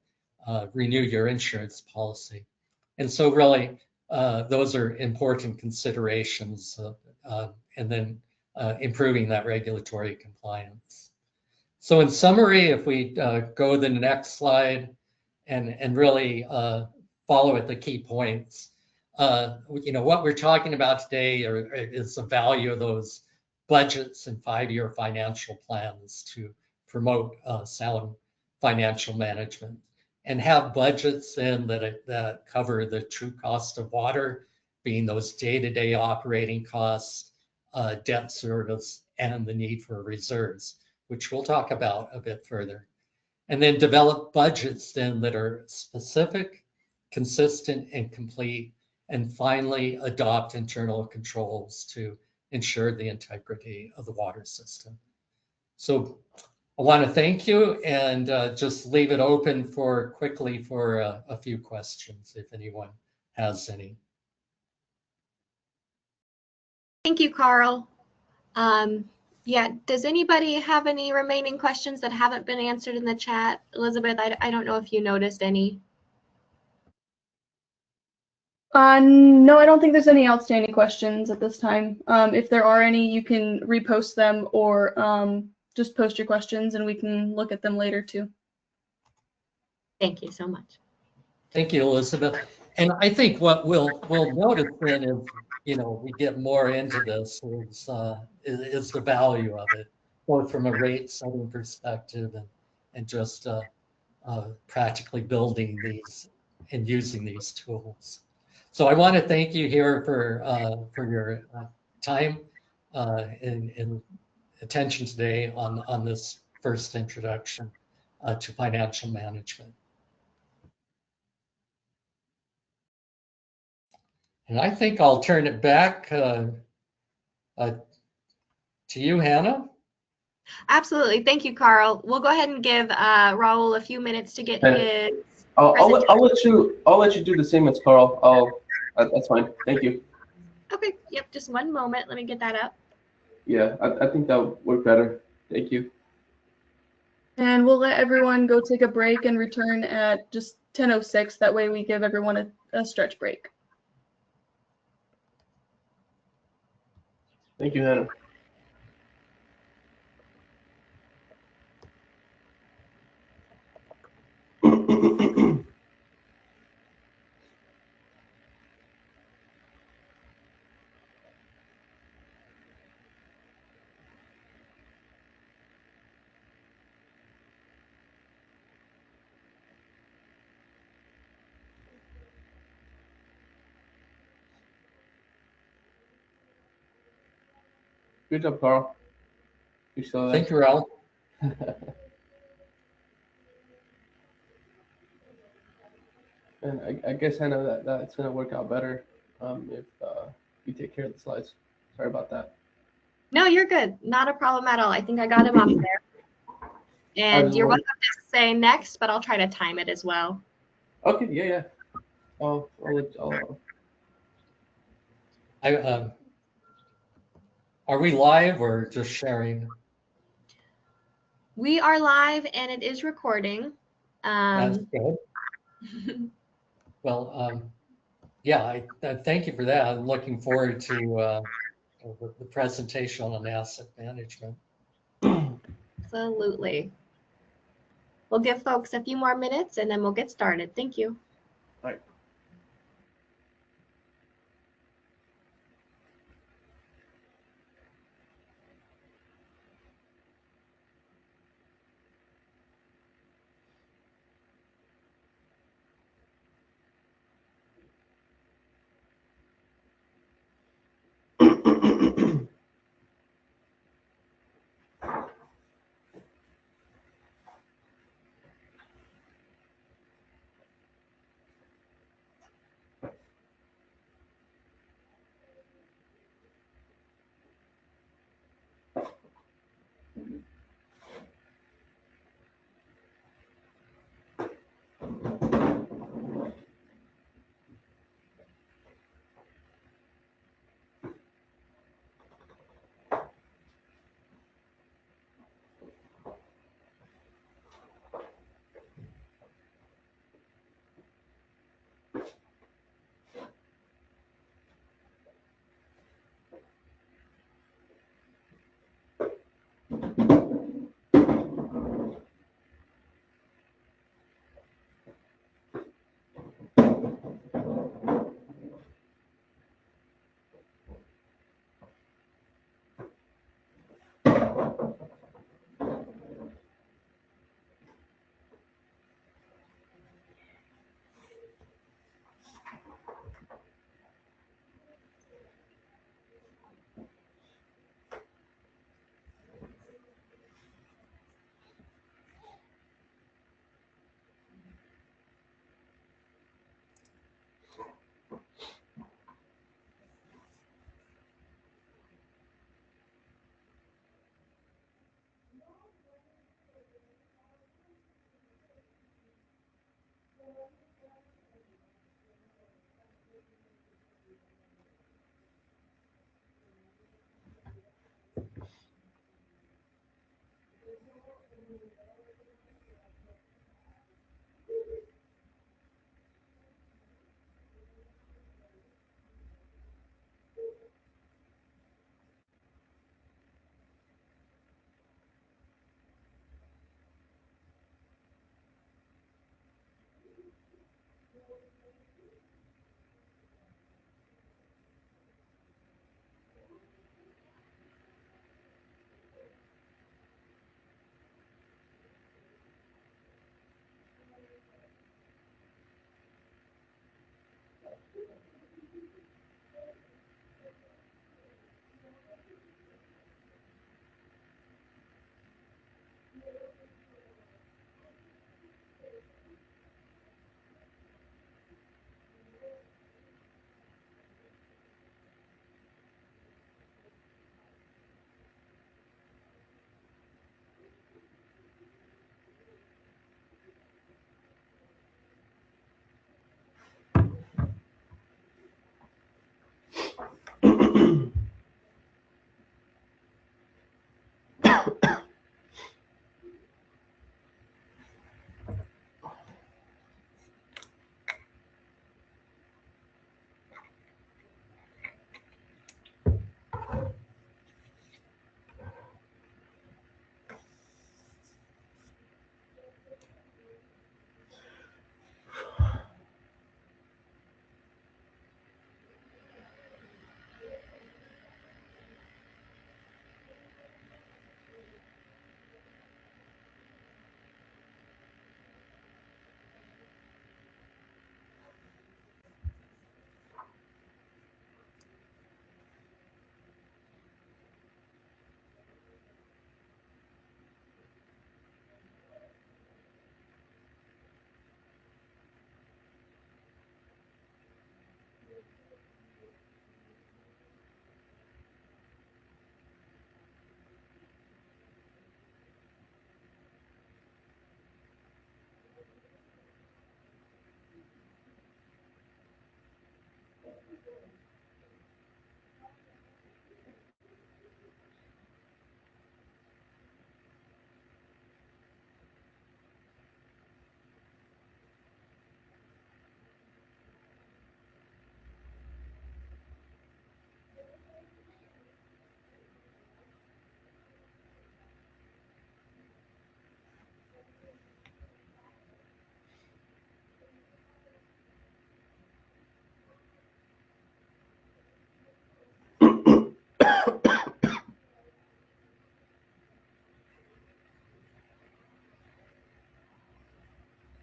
renew your insurance policy. And so really, those are important considerations, and then improving that regulatory compliance. So in summary, if we go to the next slide and really follow at the key points, what we're talking about today is the value of those budgets and 5-year financial plans to promote sound financial management, and have budgets in that cover the true cost of water, being those day-to-day operating costs, debt service, and the need for reserves, which we'll talk about a bit further. And then develop budgets then that are specific, consistent, and complete. And finally, adopt internal controls to ensure the integrity of the water system. So I want to thank you and just leave it open quickly for a few questions if anyone has any. Thank you, Carl. Yeah, does anybody have any remaining questions that haven't been answered in the chat? Elizabeth, I don't know if you noticed any. No, I don't think there's any outstanding questions at this time. If there are any, you can repost them or just post your questions and we can look at them later too. Thank you so much. Thank you, Elizabeth. And I think what we'll notice then is, we get more into this is the value of it, both from a rate setting perspective and just practically building these and using these tools. So I want to thank you here for your time and attention today on this first introduction to financial management. And I think I'll turn it back to you, Hannah. Absolutely. Thank you, Carl. We'll go ahead and give Raul a few minutes to get his. I'll let you do the same as Carl. That's fine. Thank you. Okay. Yep. Just one moment. Let me get that up. Yeah, I think that would work better. Thank you. And we'll let everyone go take a break and return at just 10:06. That way we give everyone a stretch break. Thank you, Hannah. Good job, Carl. You still there? Thank you, Raul. And I guess, Hannah, that's going to work out better if you take care of the slides. Sorry about that. No, you're good. Not a problem at all. I think I got him up there. And you're welcome to say next, but I'll try to time it as well. Okay, yeah. I'll Are we live or just sharing? We are live and it is recording. That's good. Well, yeah, I thank you for that. I'm looking forward to the presentation on asset management. Absolutely. We'll give folks a few more minutes and then we'll get started. Thank you. All right.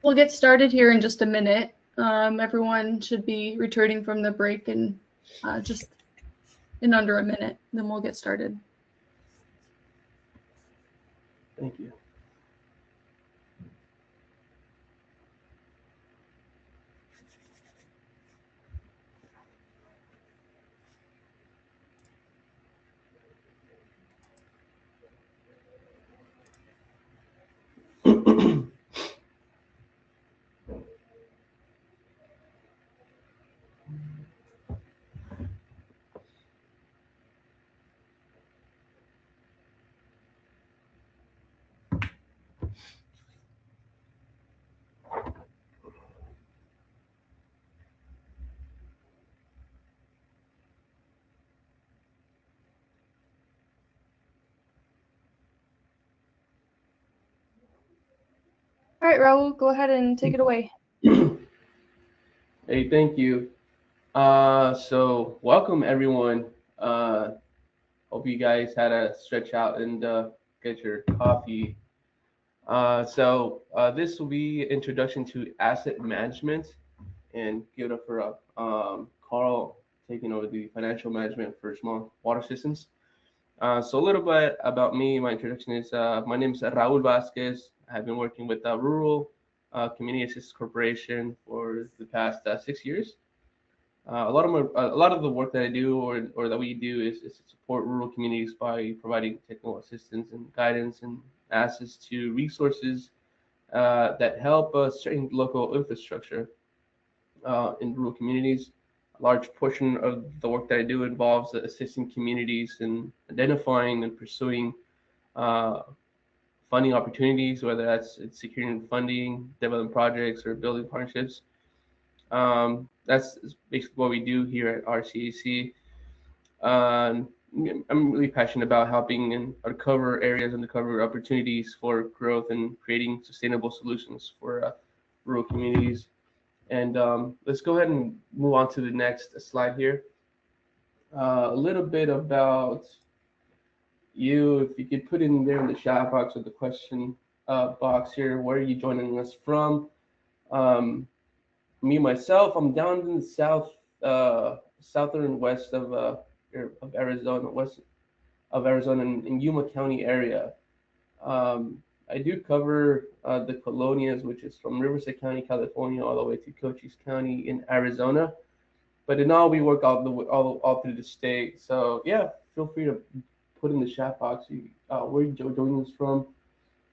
We'll get started here in just a minute. Everyone should be returning from the break in just in under a minute. Then we'll get started. Thank you. All right, Raul, go ahead and take it away. Hey, thank you. So welcome everyone. Hope you guys had a stretch out and get your coffee. This will be introduction to asset management, and give it up for Carl taking over the financial management for small water systems. So a little bit about me. My introduction is my name is Raul Vasquez. I've been working with Rural Community Assistance Corporation for the past 6 years. A lot of the work that I do or that we do is to support rural communities by providing technical assistance and guidance and access to resources that help strengthen local infrastructure in rural communities. A large portion of the work that I do involves assisting communities in identifying and pursuing funding opportunities, whether that's securing funding, developing projects, or building partnerships. That's basically what we do here at RCAC. I'm really passionate about helping and uncover opportunities for growth and creating sustainable solutions for rural communities. And let's go ahead and move on to the next slide here. A little bit about you, if you could put in there in the chat box or the question box here, where are you joining us from? Me myself, I'm down in the southern west of Arizona, west of Arizona in Yuma County area. I do cover the colonias, which is from Riverside County, California, all the way to Cochise County in Arizona. But in all, we work all through the state. So yeah, feel free to put in the chat box where you're joining us from.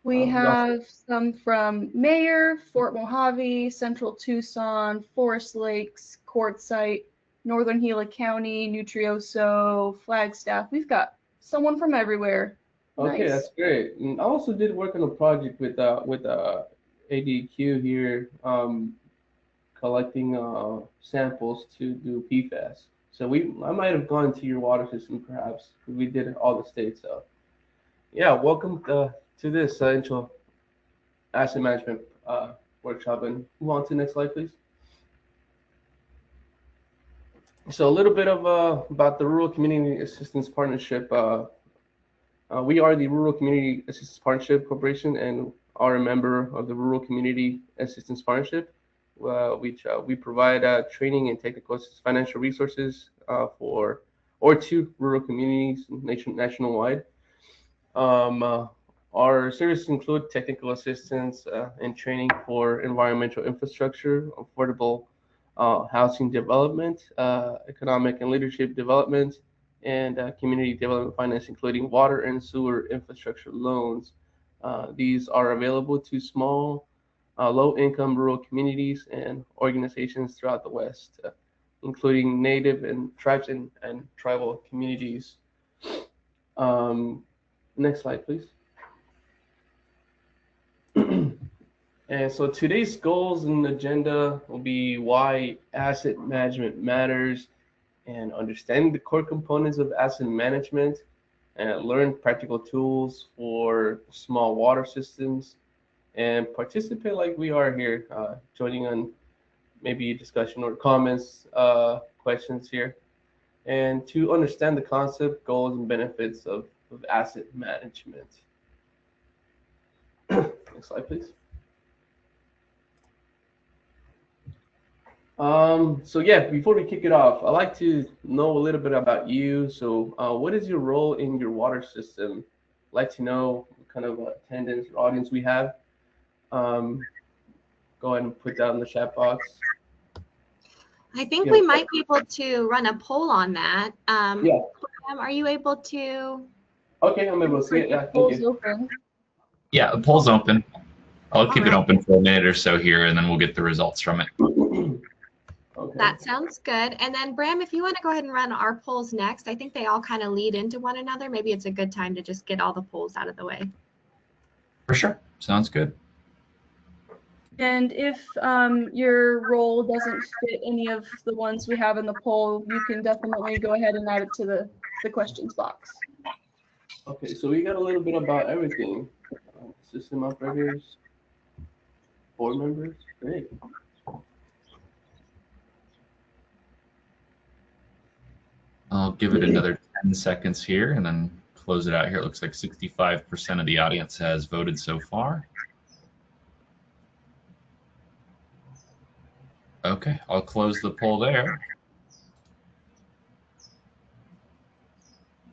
We have some from Mayer, Fort Mojave, Central Tucson, Forest Lakes, Quartzsite, Northern Gila County, Nutrioso, Flagstaff. We've got someone from everywhere. Okay, Nice. That's great. And I also did work on a project with ADEQ here, collecting samples to do PFAS. So I might have gone to your water system perhaps, because we did all the states. So yeah, welcome to this intro asset management workshop. And move on to the next slide, please. So a little bit of about the Rural Community Assistance Partnership. We are the Rural Community Assistance Partnership Corporation and are a member of the Rural Community Assistance Partnership, which we provide training and technical financial resources to rural communities nationwide. Our services include technical assistance and training for environmental infrastructure, affordable housing development, economic and leadership development, and community development finance, including water and sewer infrastructure loans. These are available to small, low-income rural communities and organizations throughout the West. including native and tribes and tribal communities. Next slide, please. And so today's goals and agenda will be why asset management matters, and understanding the core components of asset management, and learn practical tools for small water systems, and participate like we are here, joining on maybe discussion or comments, questions here, and to understand the concept, goals, and benefits of asset management. Next slide, please. So yeah, before we kick it off, I'd like to know a little bit about you. So what is your role in your water system? I'd like to know what kind of attendance or audience we have. Go ahead and put that in the chat box. I think we might be able to run a poll on that. Yeah. Are you able to? Okay, I'm able to see it. Yeah, thank Polls you. open. Yeah, the poll's open. I'll keep it Alright. open for a minute or so here, and then we'll get the results from it. Okay. That sounds good. And then Bram, if you want to go ahead and run our polls next, I think they all kind of lead into one another. Maybe it's a good time to just get all the polls out of the way. For sure. Sounds good. And if your role doesn't fit any of the ones we have in the poll, you can definitely go ahead and add it to the questions box. Okay, so we got a little bit about everything. System operators, board members, great. I'll give it another 10 seconds here and then close it out here. It looks like 65% of the audience has voted so far. Okay, I'll close the poll there.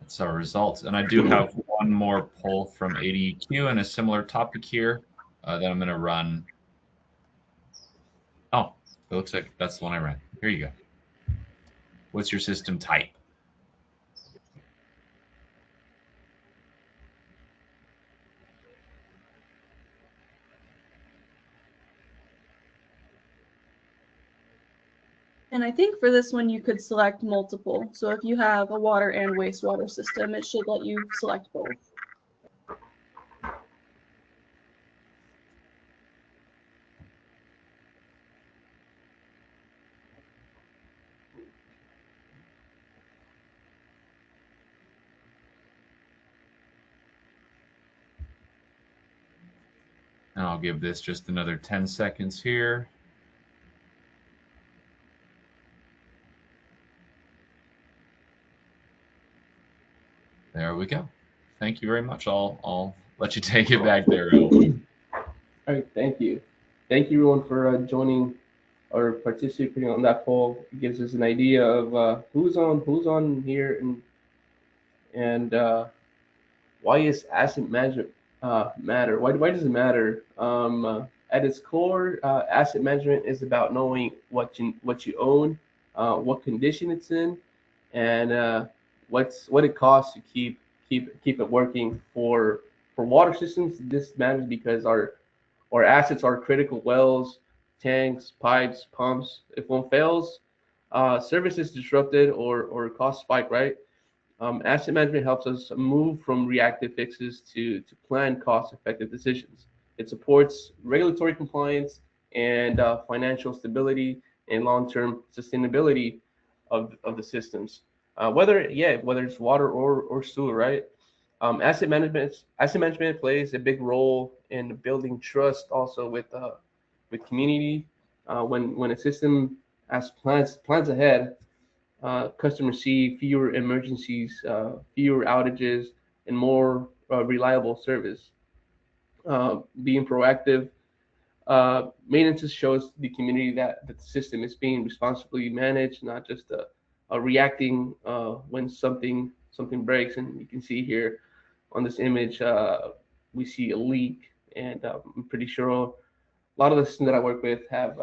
That's our results. And I do have one more poll from ADEQ and a similar topic here that I'm going to run. Oh, it looks like that's the one I ran. Here you go. What's your system type? And I think for this one, you could select multiple. So if you have a water and wastewater system, it should let you select both. And I'll give this just another 10 seconds here. There we go. Thank you very much. I'll let you take it back there, Earl. All right, thank you. Thank you everyone for joining or participating on that poll. It gives us an idea of who's on here and why is asset management matter? Why does it matter? At its core, asset management is about knowing what you own, what condition it's in, and what it costs to keep it working. For water systems, this matters because our assets are critical: wells, tanks, pipes, pumps. If one fails, service is disrupted or costs spike, right? Asset management helps us move from reactive fixes to planned cost-effective decisions. It supports regulatory compliance and financial stability and long-term sustainability of the systems. Whether it's water or sewer, right? Asset management plays a big role in building trust also with community. When a system has plans ahead, customers see fewer emergencies, fewer outages, and more reliable service. Being proactive, maintenance shows the community that the system is being responsibly managed, not just reacting when something breaks. And you can see here on this image, we see a leak, and I'm pretty sure a lot of the systems that I work with have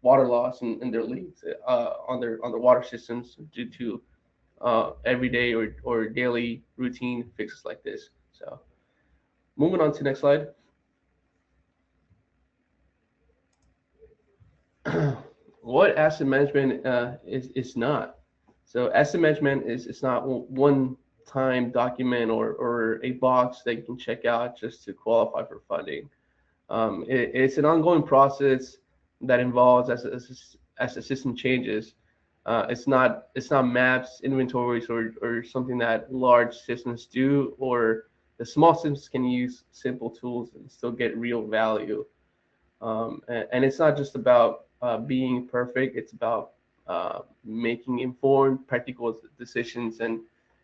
water loss in their leaks on their water systems due to everyday or daily routine fixes like this. So moving on to the next slide. what asset management is not. So asset management is not one time document or a box that you can check out just to qualify for funding. It's an ongoing process that involves as the system changes. It's not maps, inventories, or something that large systems do, or the small systems can use simple tools and still get real value. And it's not just about being perfect. It's about making informed, practical decisions and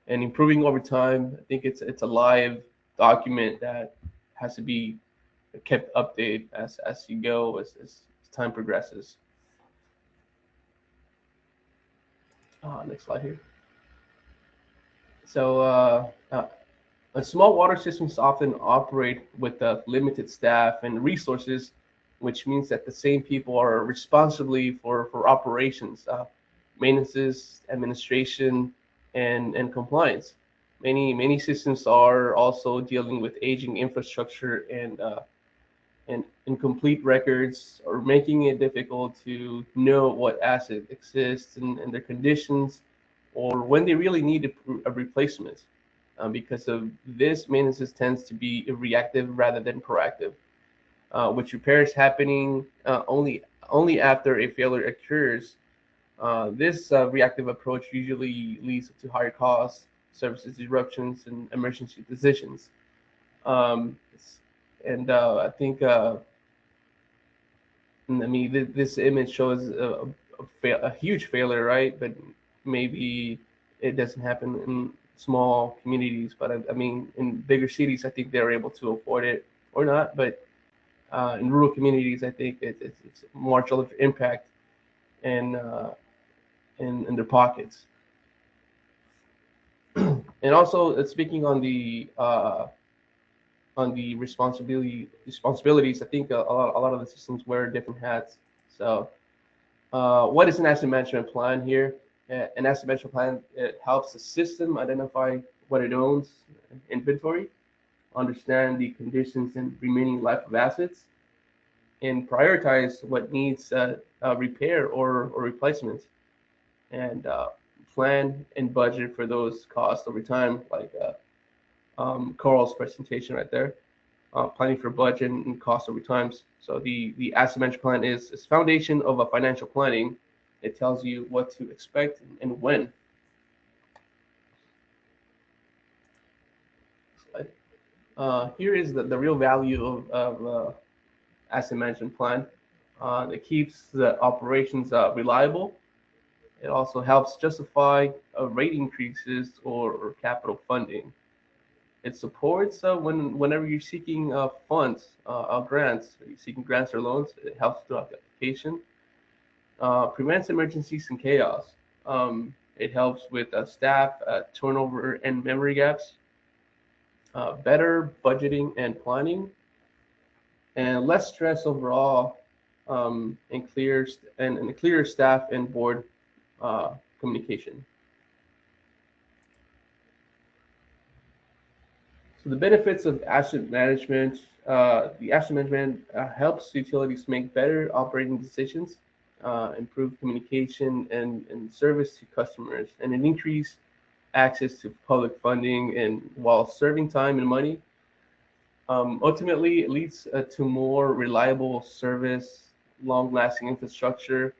improving over time. I think it's a live document that has to be kept updated as you go, as time progresses. Next slide here. So small water systems often operate with limited staff and resources, which means that the same people are responsibly for operations, maintenance, administration, and compliance. Many systems are also dealing with aging infrastructure and incomplete records, or making it difficult to know what asset exists and their conditions, or when they really need a replacement. Because of this, maintenance tends to be reactive rather than proactive, with repairs happening only after a failure occurs. This reactive approach usually leads to higher costs, services disruptions, and emergency decisions. I think, this image shows a huge failure, right? But maybe it doesn't happen in small communities. But I mean, in bigger cities, I think they're able to afford it or not. But in rural communities, I think it's marginal impact in their pockets. And also, speaking on the responsibilities, I think a lot of the systems wear different hats. So what is an asset management plan here? An asset management plan, it helps the system identify what it owns, inventory, understand the conditions and remaining life of assets, and prioritize what needs repair or replacement, and plan and budget for those costs over time, like Carl's presentation right there, planning for budget and cost over time. So the asset management plan is foundation of a financial planning. It tells you what to expect and when. Here is the real value of asset management plan. It keeps the operations reliable. It also helps justify rate increases or capital funding. It supports whenever you're seeking funds, grants, you're seeking grants or loans. It helps throughout the application. Prevents emergencies and chaos. It helps with staff turnover and memory gaps. Better budgeting and planning, and less stress overall, and clear staff and board communication. So the benefits of asset management: the asset management helps utilities make better operating decisions, improve communication and service to customers, and an increase access to public funding, and while saving time and money. Ultimately, it leads to more reliable service, long-lasting infrastructure,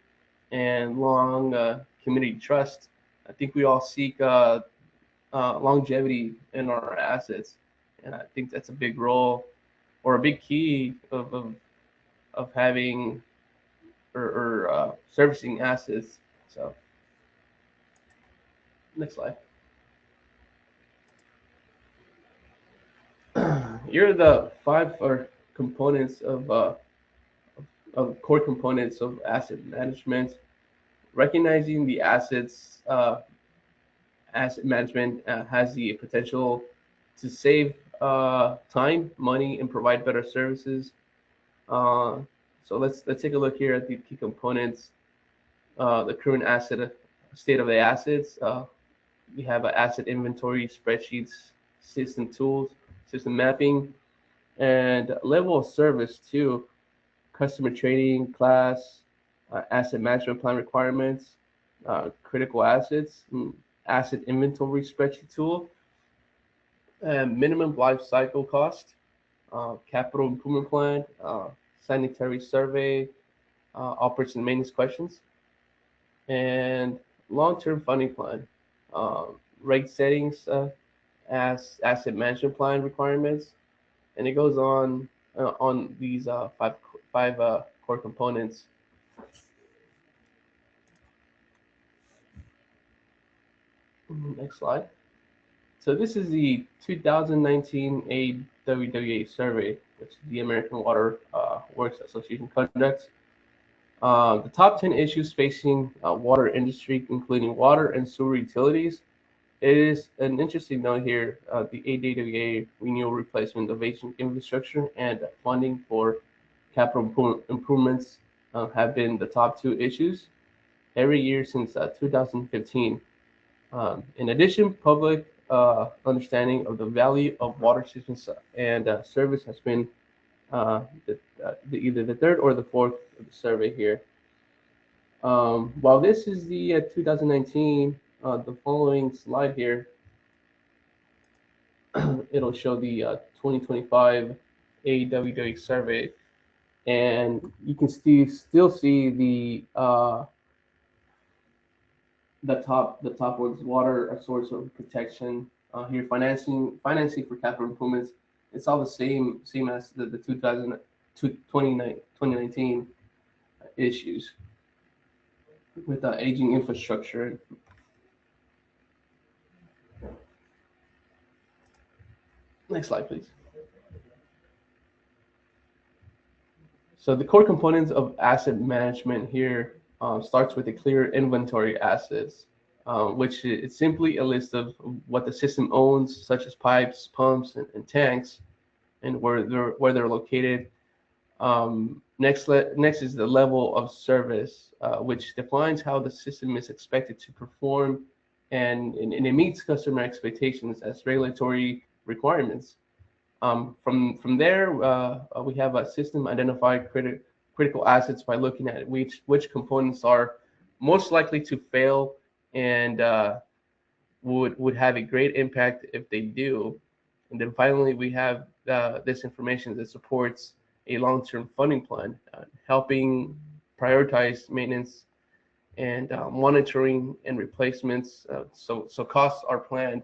and long community trust. I think we all seek longevity in our assets, and I think that's a big role or a big key of having or servicing assets. So, next slide. Here are the five components of core components of asset management. Recognizing the assets, asset management has the potential to save time, money, and provide better services. So let's take a look here at the key components. The current asset state of the assets. We have an asset inventory, spreadsheets, system tools, system mapping, and level of service too. Customer training, class, asset management plan requirements, critical assets, asset inventory spreadsheet tool, minimum life cycle cost, capital improvement plan, sanitary survey, operation and maintenance questions, and long-term funding plan, rate settings as asset management plan requirements, and it goes on these five core components. Next slide. So this is the 2019 AWWA survey, which the American Water Works Association conducts. The top 10 issues facing water industry, including water and sewer utilities. It is an interesting note here, the ADEQ renewal replacement of aging infrastructure and funding for capital improvements have been the top two issues every year since 2015. In addition, public understanding of the value of water systems and service has been either the third or the fourth of the survey here. While this is the 2019, the following slide here, it'll show the 2025 AWW survey, and you can still see the top ones: water, a source of protection. Here, financing for capital improvements. It's all the same as the 2019 issues with aging infrastructure. Next slide, please. So the core components of asset management here starts with a clear inventory assets, which is simply a list of what the system owns, such as pipes, pumps, and tanks, and where they're located. Next is the level of service, which defines how the system is expected to perform, and it meets customer expectations as regulatory requirements. From there, we have a system identify critical assets by looking at which components are most likely to fail and would have a great impact if they do. And then finally, we have this information that supports a long-term funding plan, helping prioritize maintenance and monitoring and replacements, so costs are planned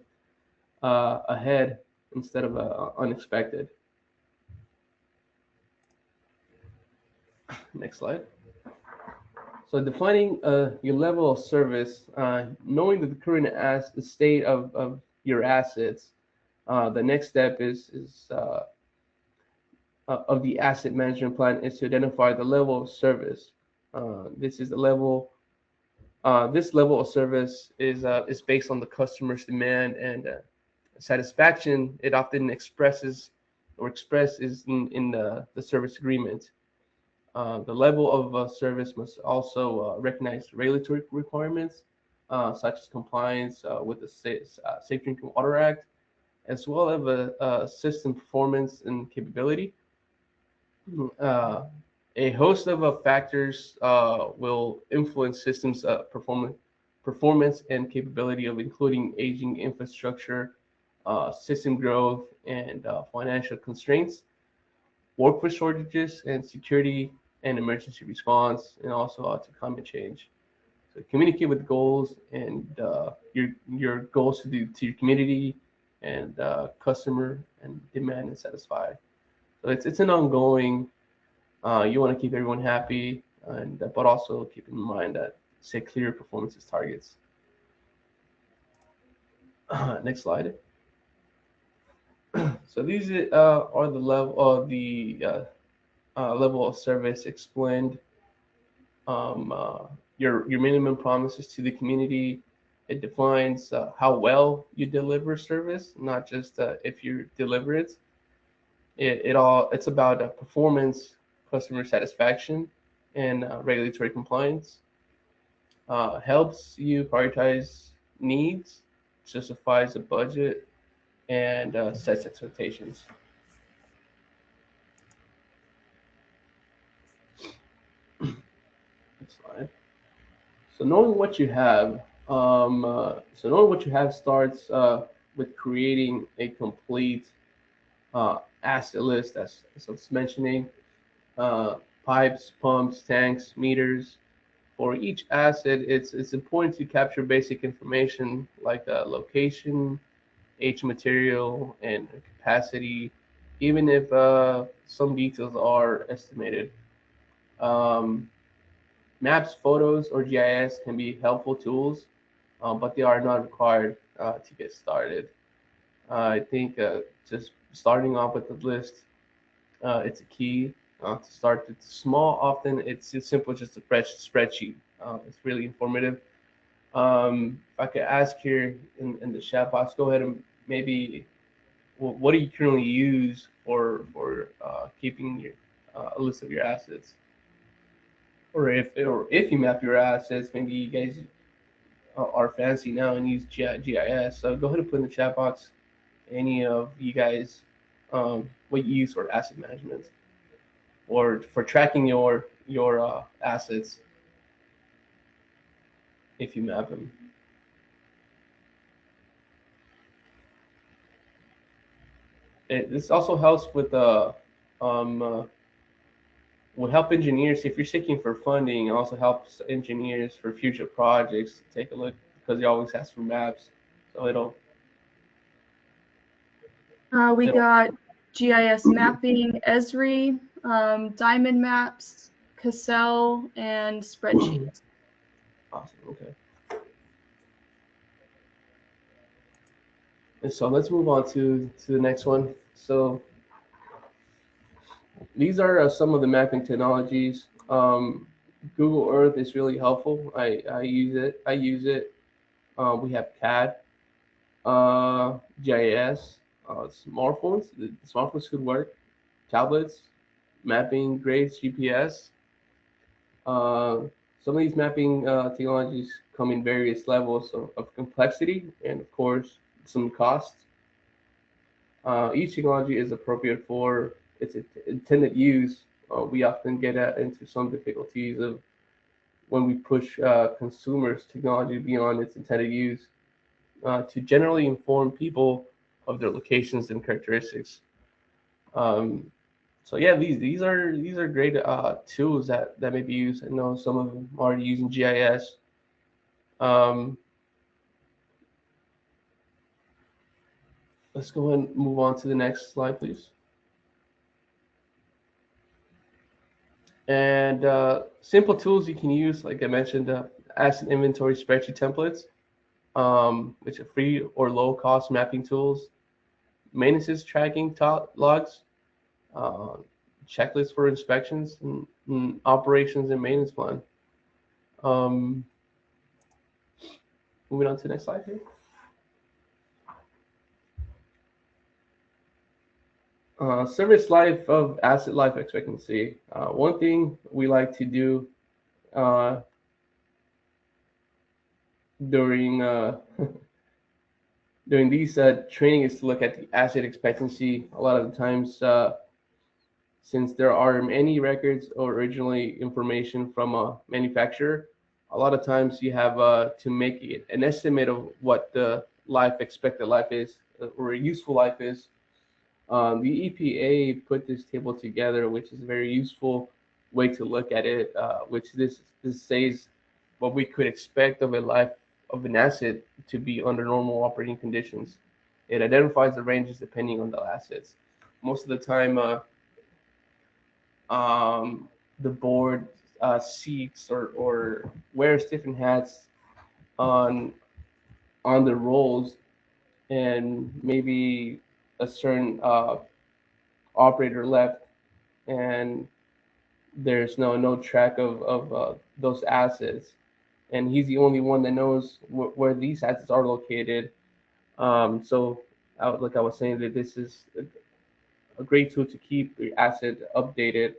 ahead instead of unexpected. Next slide. So defining your level of service, knowing the current state of your assets, the next step is of the asset management plan is to identify the level of service. This is the level. This level of service is based on the customer's demand and satisfaction. It often expresses in the service agreement. The level of service must also recognize regulatory requirements, such as compliance with the Safe Drinking Water Act, as well as system performance and capability. A host of factors will influence systems performance and capability of including aging infrastructure, system growth, and financial constraints, workforce shortages, and security and emergency response, and also to climate change. So communicate with goals and your goals to your community and customer and demand and satisfy. So it's an ongoing. You want to keep everyone happy, and but also keep in mind that set clear performance targets. Next slide. So these are the level of service explained. Your minimum promises to the community. It defines how well you deliver service, not just if you deliver it. It's about performance, customer satisfaction, and regulatory compliance. Helps you prioritize needs, justifies a budget, and sets expectations. Next slide. So knowing what you have, starts with creating a complete asset list, as I was mentioning, uh, pipes, pumps, tanks, meters. For each asset, it's important to capture basic information like location, age material, and capacity, even if some details are estimated. Um, Maps, photos, or GIS can be helpful tools, but they are not required to get started. I think just starting off with the list, it's a key to start. It's small. Often it's simple, just a fresh spreadsheet. It's really informative. If I could ask here in the chat box, go ahead and maybe, what do you currently use for keeping your a list of your assets? Or if you map your assets, maybe you guys are fancy now and use GIS. So go ahead and put in the chat box any of you guys what you use for asset management or for tracking your assets if you map them. This also helps with will help engineers if you're seeking for funding. It also helps engineers for future projects to take a look because they always ask for maps, so We got GIS mapping, Esri, diamond maps, Cassell, and spreadsheets. Awesome. Okay. And so let's move on to the next one. So these are some of the mapping technologies. Google Earth is really helpful. I use it. We have CAD, GIS, smartphones. The smartphones could work. Tablets, mapping, grades, GPS. Some of these mapping technologies come in various levels of complexity and, of course, some cost. Each technology is appropriate for its intended use. We often get into some difficulties of when we push consumers' technology beyond its intended use to generally inform people of their locations and characteristics. So yeah, these are great tools that may be used. I know some of them are using GIS. Let's go ahead and move on to the next slide, please. And simple tools you can use, like I mentioned, asset inventory spreadsheet templates, which are free or low cost mapping tools, maintenance tracking logs, checklists for inspections, and operations and maintenance plan. Moving on to the next slide here. Service life of asset life expectancy. One thing we like to do during during these training is to look at the asset expectancy. A lot of the times, since there are many records or originally information from a manufacturer, a lot of times you have to make an estimate of what the expected life is or a useful life is. The EPA put this table together, which is a very useful way to look at it, which this says what we could expect of a life of an asset to be under normal operating conditions. It identifies the ranges depending on the assets. Most of the time, the board seeks or wears different hats on the roles, and maybe a certain operator left, and there's no track of those assets, and he's the only one that knows where these assets are located. So, like I was saying, that this is a great tool to keep your asset updated,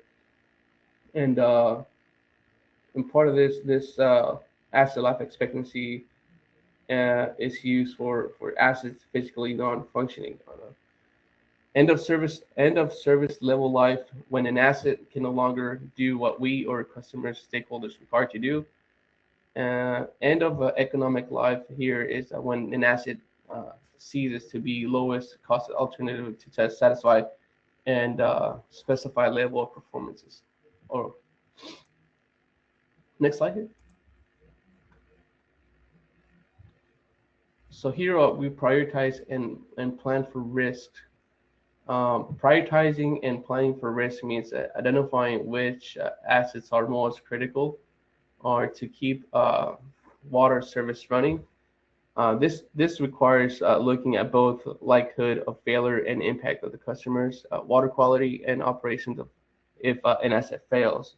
and part of this asset life expectancy is used for assets physically non-functioning. End of service level life, when an asset can no longer do what we or customers stakeholders require to do. End of economic life here is when an asset ceases to be lowest cost alternative to satisfy and specified level of performances. Or next slide here. So here we prioritize and plan for risk. Prioritizing and planning for risk means identifying which assets are most critical or to keep water service running. This requires looking at both likelihood of failure and impact of the customers, water quality, and operations of if an asset fails.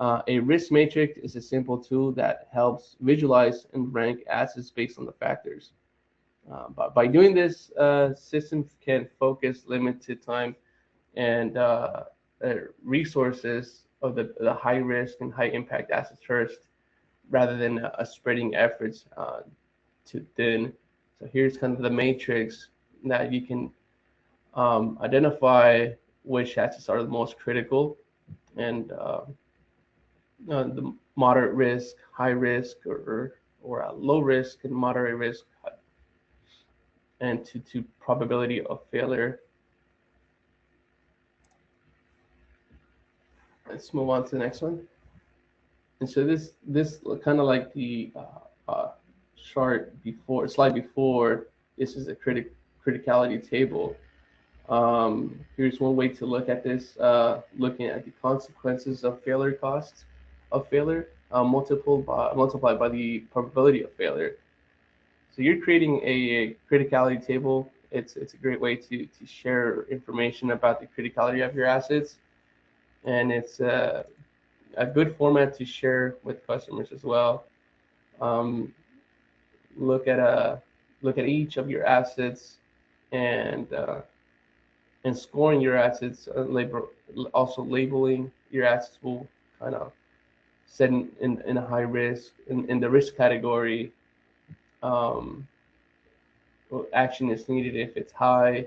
A risk matrix is a simple tool that helps visualize and rank assets based on the factors. But by doing this, systems can focus limited time and resources of the high risk and high impact assets first, rather than spreading efforts too thin. So here's kind of the matrix that you can identify which assets are the most critical, and the moderate risk, high risk, or low risk and moderate risk, and to probability of failure. Let's move on to the next one. And so this kind of like the slide before, this is a criticality table. Here's one way to look at this, looking at the consequences of failure costs of failure multiplied by the probability of failure. So you're creating a criticality table. It's a great way to share information about the criticality of your assets, and it's a good format to share with customers as well. Look at each of your assets and scoring your assets. Also labeling your assets will kind of set in a high risk in the risk category. Action is needed if it's high.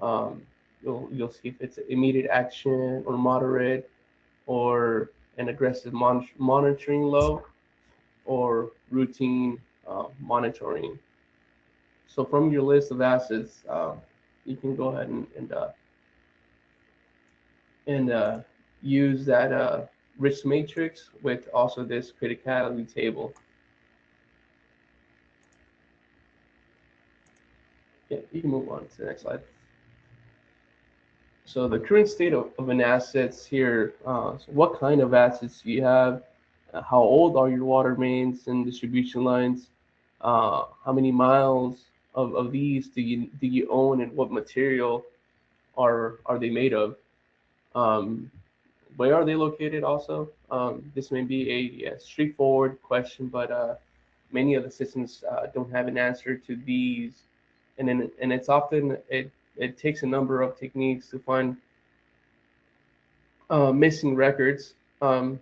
You'll see if it's immediate action or moderate, or an aggressive monitoring low, or routine monitoring. So from your list of assets, you can go ahead and use that risk matrix with also this criticality table. Yeah, you can move on to the next slide. So the current state of an assets here, so what kind of assets do you have? How old are your water mains and distribution lines? How many miles of these do you own, and what material are they made of? Where are they located also? This may be a straightforward question, but many of the systems don't have an answer to these. And it's often, it takes a number of techniques to find missing records. To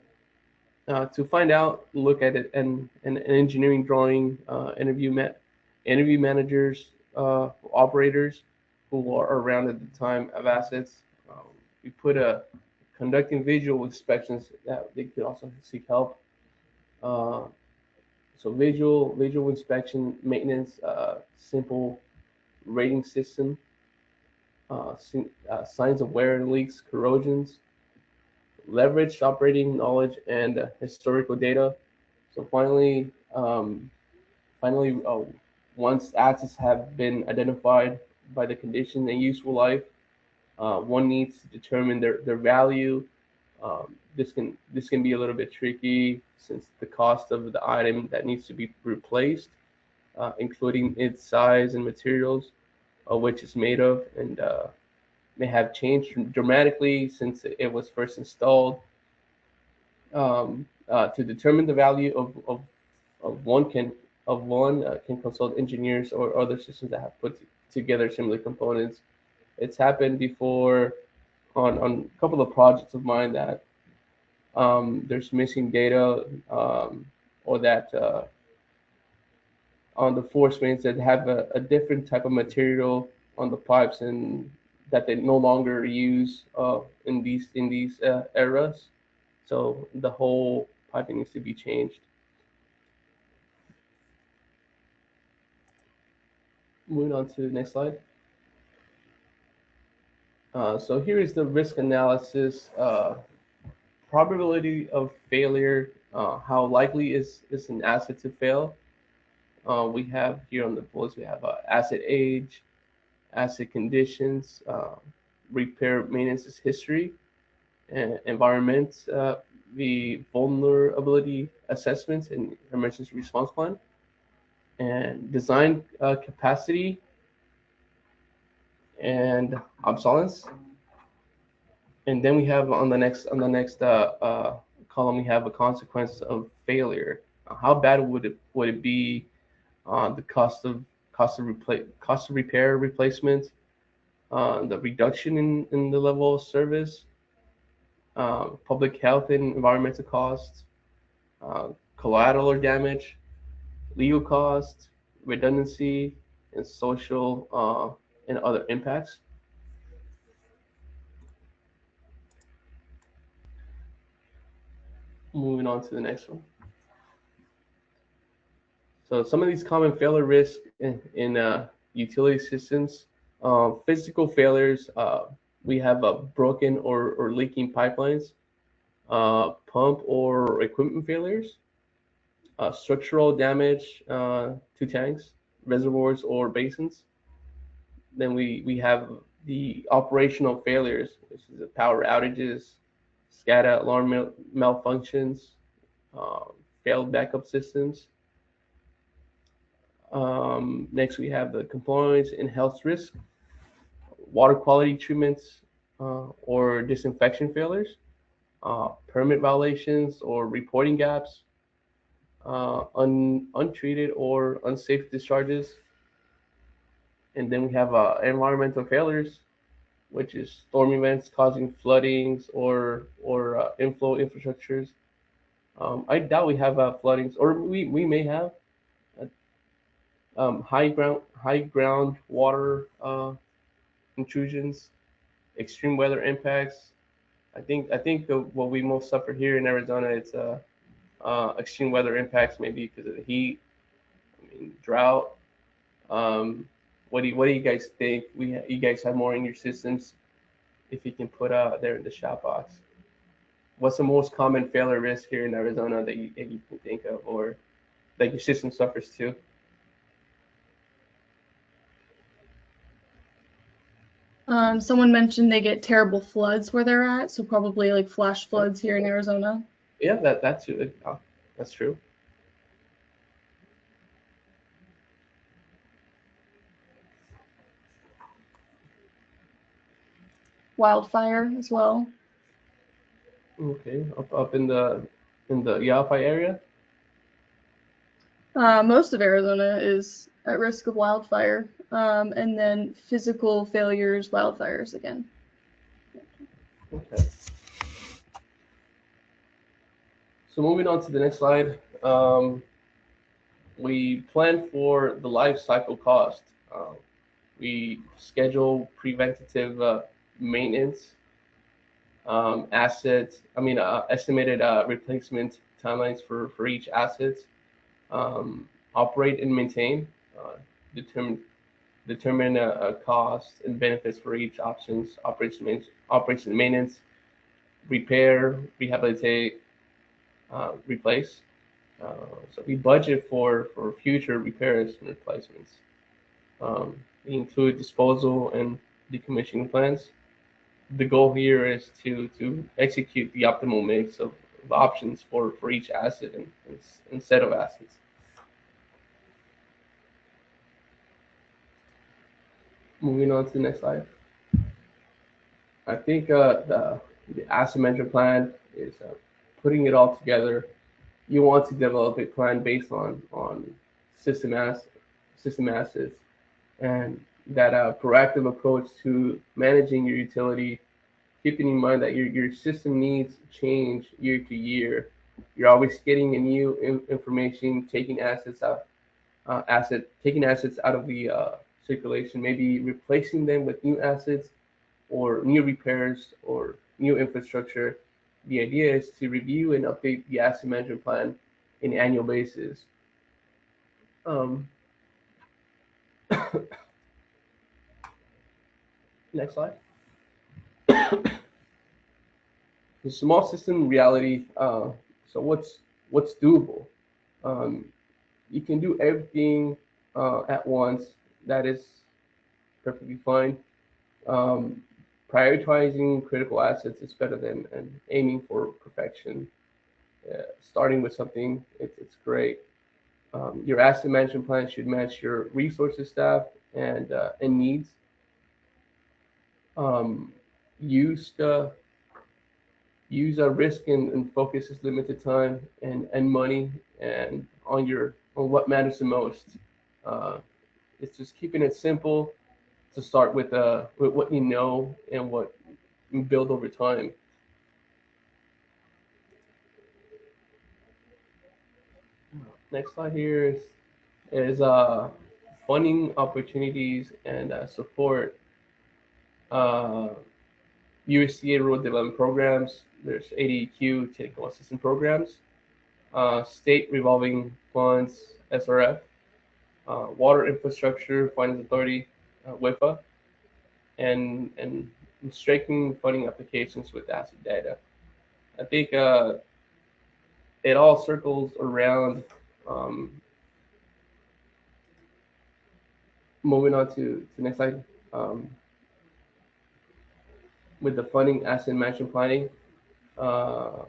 find out, look at it and an engineering drawing, interview managers, operators who are around at the time of assets. We put conducting visual inspections that they could also seek help. So visual inspection, maintenance, simple rating system, signs of wear and leaks, corrosions, leveraged operating knowledge and historical data. So finally, once assets have been identified by the condition and useful life, one needs to determine their value. This can be a little bit tricky since the cost of the item that needs to be replaced, including its size and materials which it's made of, and may have changed dramatically since it was first installed. To determine the value of one can consult engineers or other systems that have put together similar components. It's happened before on a couple of projects of mine that there's missing data, or that on the force mains that have a different type of material on the pipes, and that they no longer use in these eras. So the whole piping needs to be changed. Moving on to the next slide. So here is the risk analysis. Probability of failure. How likely is an asset to fail? We have here on the bullets, we have asset age, asset conditions, repair maintenance history, and environment, the vulnerability assessments and emergency response plan, and design capacity and obsolescence. And then we have on the next column, we have a consequence of failure. How bad would it be? The cost of repair replacement, the reduction in the level of service, public health and environmental costs, collateral or damage, legal costs, redundancy, and social and other impacts. Moving on to the next one. So some of these common failure risks in utility systems, physical failures, we have broken or leaking pipelines, pump or equipment failures, structural damage to tanks, reservoirs, or basins. Then we have the operational failures, which is the power outages, SCADA alarm malfunctions, failed backup systems. Next, we have the compliance and health risk, water quality treatments or disinfection failures, permit violations or reporting gaps, untreated or unsafe discharges. And then we have environmental failures, which is storm events causing floodings or inflow infrastructures. I doubt we have floodings, or we may have high ground water intrusions, extreme weather impacts. I think what we most suffer here in Arizona, it's extreme weather impacts, maybe because of the heat, drought. What do you guys think? You guys have more in your systems. If you can put there in the chat box, what's the most common failure risk here in Arizona that you can think of, or that your system suffers too? Someone mentioned they get terrible floods where they're at, so probably like flash floods here in Arizona. Yeah, that's true. Wildfire as well. Okay, up in the Yavapai area. Most of Arizona is at risk of wildfire, and then physical failures, wildfires again. Okay. So moving on to the next slide, we plan for the life cycle cost. We schedule preventative maintenance, estimated replacement timelines for each asset. Operate and maintain, determine cost and benefits for each options, operation and maintenance, repair, rehabilitate, replace. So we budget for future repairs and replacements. We include disposal and decommissioning plans. The goal here is to execute the optimal mix of options for each asset and set of assets. Moving on to the next slide. I think the asset management plan is putting it all together. You want to develop a plan based on system assets, and that proactive approach to managing your utility, keeping in mind that your system needs change year to year. You're always getting a new information, taking assets out of the circulation, maybe replacing them with new assets, or new repairs or new infrastructure. The idea is to review and update the asset management plan in annual basis. Next slide. The small system reality. So what's doable? You can do everything at once. That is perfectly fine. Prioritizing critical assets is better than aiming for perfection. Starting with something, it's great. Your asset management plan should match your resources, staff, and needs. Use a risk and focus is limited time and money and on what matters the most. It's just keeping it simple to start with what you know and what you build over time. Next slide here is funding opportunities and support. USDA Rural Development Programs. There's ADEQ Technical Assistance Programs, State Revolving Funds (SRF), Water Infrastructure Finance Authority (WIFA), and striking funding applications with asset data. I think it all circles around. Moving on to the next slide. With the funding asset management planning. So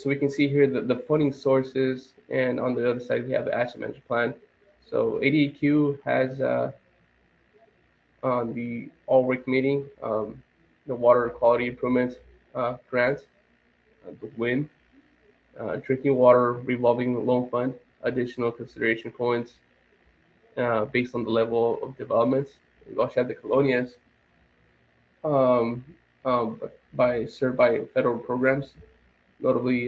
we can see here the funding sources, and on the other side we have the asset management plan. So ADEQ has on the all-work meeting, the water quality improvement grant, the WIN, drinking water revolving loan fund, additional consideration points based on the level of development. We also have the colonias served by federal programs, notably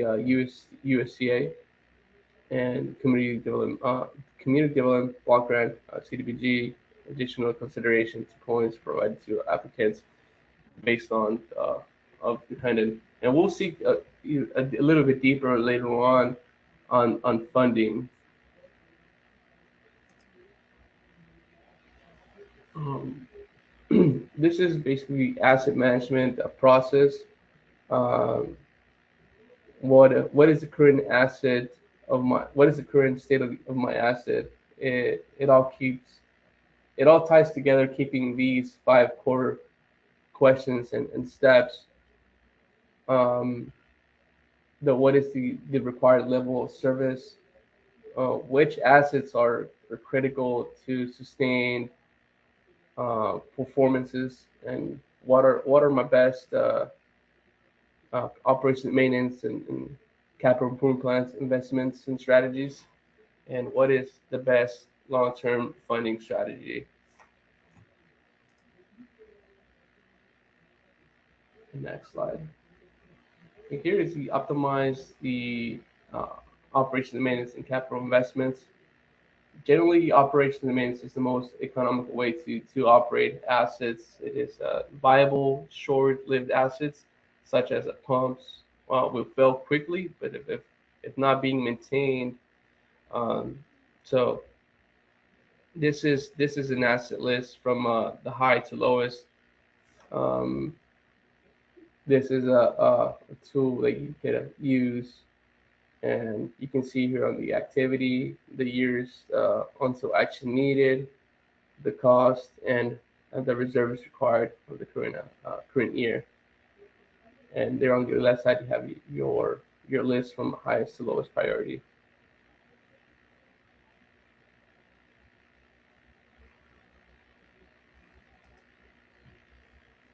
USCA and community development block grant, CDBG, additional consideration points provided to applicants based on of dependent. And we'll see a little bit deeper later on funding. This is basically asset management process. What is the current asset of what is the current state of my asset? It all ties together, keeping these 5 core questions and steps. What is the required level of service? Which assets are critical to sustain performances, and what are my best operation maintenance and capital improvement plans, investments and strategies, and what is the best long-term funding strategy. Next slide. And here is the optimize the operation and maintenance and capital investments. Generally, operation and maintenance is the most economical way to operate assets. It is viable, short-lived assets, such as pumps, will fail quickly, but if not being maintained. So this is an asset list from the high to lowest. This is a tool that you can use. And you can see here on the activity, the years until action needed, the cost, and the reserves required for the current year. And there on your left side, you have your list from highest to lowest priority.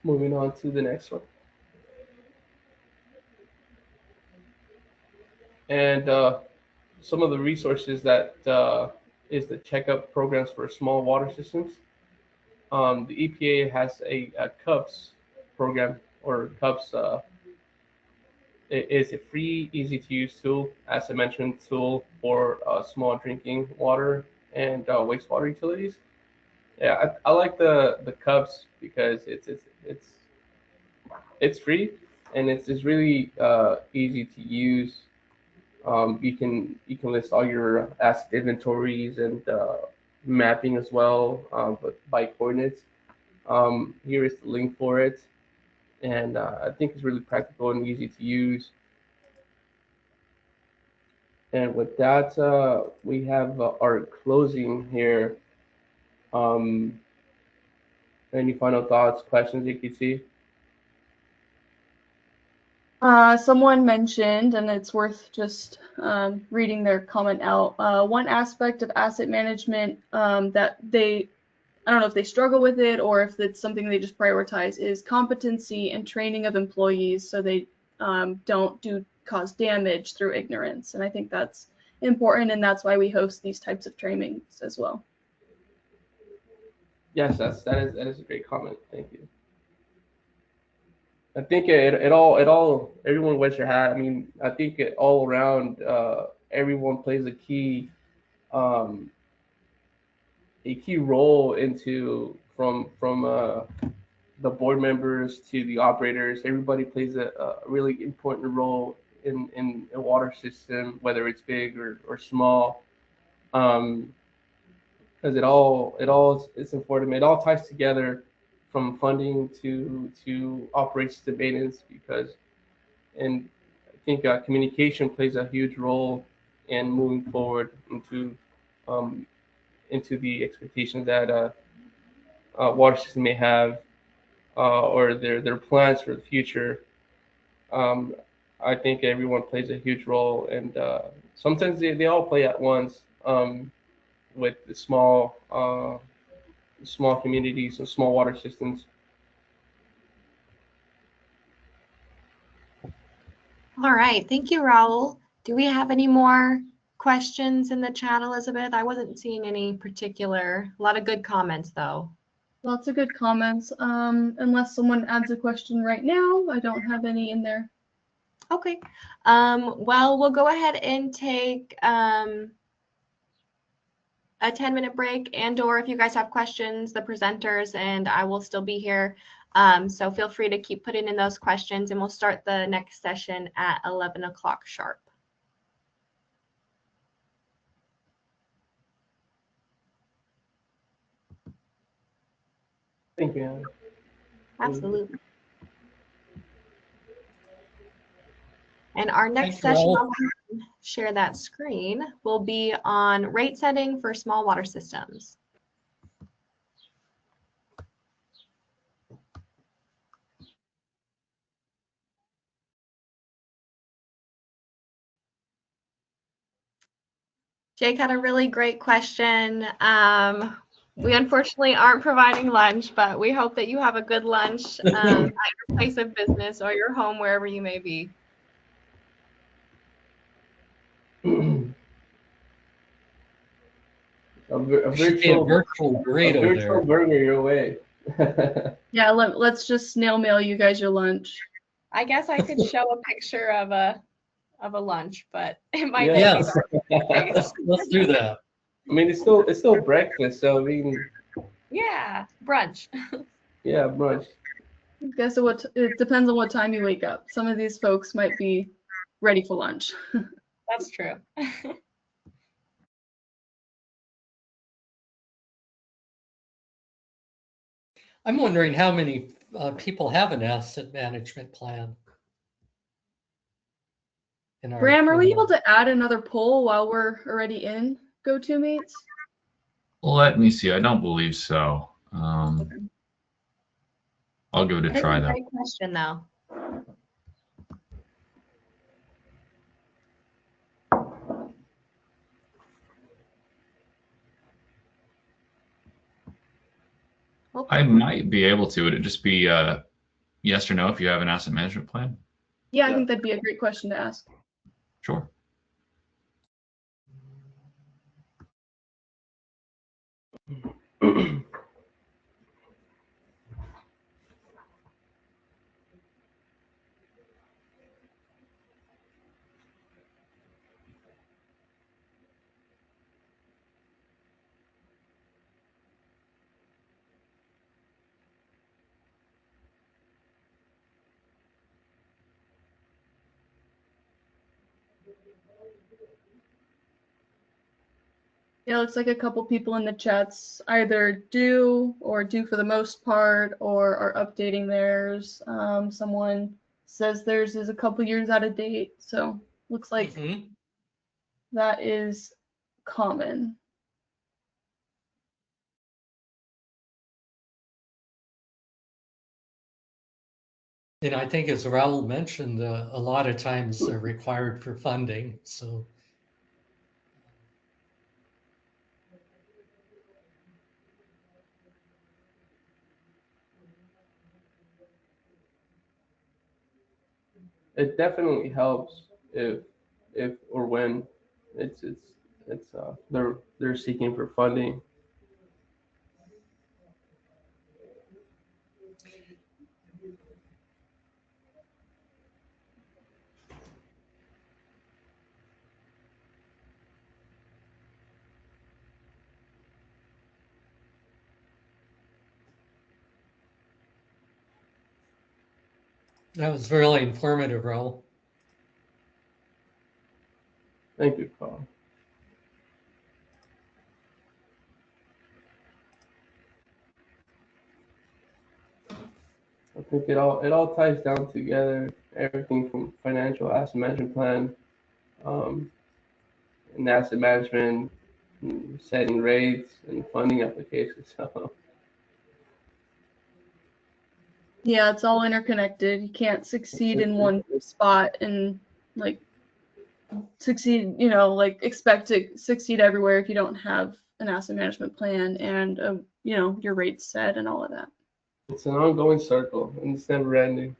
Moving on to the next one. And some of the resources that is the checkup programs for small water systems. The EPA has a CUPS program, or CUPS is a free, easy to use tool, asset management tool for small drinking water and wastewater utilities. Yeah, I like the cups because it's free and it's really easy to use. You can list all your asset inventories and mapping as well, but by coordinates. Here is the link for it, and I think it's really practical and easy to use. And with that, we have our closing here. Um, any final thoughts, questions you could see? Someone mentioned, and it's worth just reading their comment out. One aspect of asset management that I don't know if they struggle with it or if it's something they just prioritize, is competency and training of employees so they don't cause damage through ignorance. And I think that's important, and that's why we host these types of trainings as well. Yes, that is a great comment. Thank you. I think it all everyone wears their hat. I mean, I think it all around everyone plays um, a key role into from the board members to the operators. Everybody plays a really important role in a water system, whether it's big or small. Um, because it's important. It all ties together from funding to operations to maintenance because and I think communication plays a huge role in moving forward um, into the expectations that water system may have or their plans for the future. Um, I think everyone plays a huge role, and sometimes they all play at once with the small communities and small water systems. All right, thank you, Raul. Do we have any more questions in the chat, Elizabeth? I wasn't seeing any particular, a lot of good comments though. Lots of good comments. Unless someone adds a question right now, I don't have any in there. Okay, well, we'll go ahead and take a 10-minute break, and/or if you guys have questions, the presenters and I will still be here. So feel free to keep putting in those questions, and we'll start the next session at 11 o'clock sharp. Thank you, Anna. Absolutely. And our next Thank you session, all. I'll share that screen, will be on rate setting for small water systems. Jake had a really great question. We unfortunately aren't providing lunch, but we hope that you have a good lunch at your place of business or your home, wherever you may be. A Should be a virtual a burrito virtual there. burger your way. Yeah, let's just snail mail you guys your lunch. I guess I could show a picture of a lunch, but it might Yeah. not be Yes, let's do that. I mean, it's still breakfast, so I mean, Yeah, brunch. yeah, brunch. I guess it depends on what time you wake up. Some of these folks might be ready for lunch. That's true. I'm wondering how many people have an asset management plan. Graham, are we able to add another poll while we're already in GoToMeets? Let me see. I don't believe so. I'll give it a That's try a though. great question, though. I might be able to. Would it just be yes or no if you have an asset management plan? Yeah, I think that'd be a great question to ask. Sure. Yeah, looks like a couple people in the chats either do or do for the most part or are updating theirs. Someone says theirs is a couple years out of date, so looks like Mhm. that is common. And I think as Raul mentioned, a lot of times they're required for funding. So It definitely helps if or when it's they're seeking for funding. that was really informative, Raul. Thank you, Carl. I think it all ties down together. Everything from financial asset management plan, um, and asset management, setting rates, and funding applications. So Yeah, it's all interconnected. You can't succeed in one spot and like succeed, like expect to succeed everywhere if you don't have an asset management plan and your rates set and all of that. it's an ongoing circle, and it's never ending.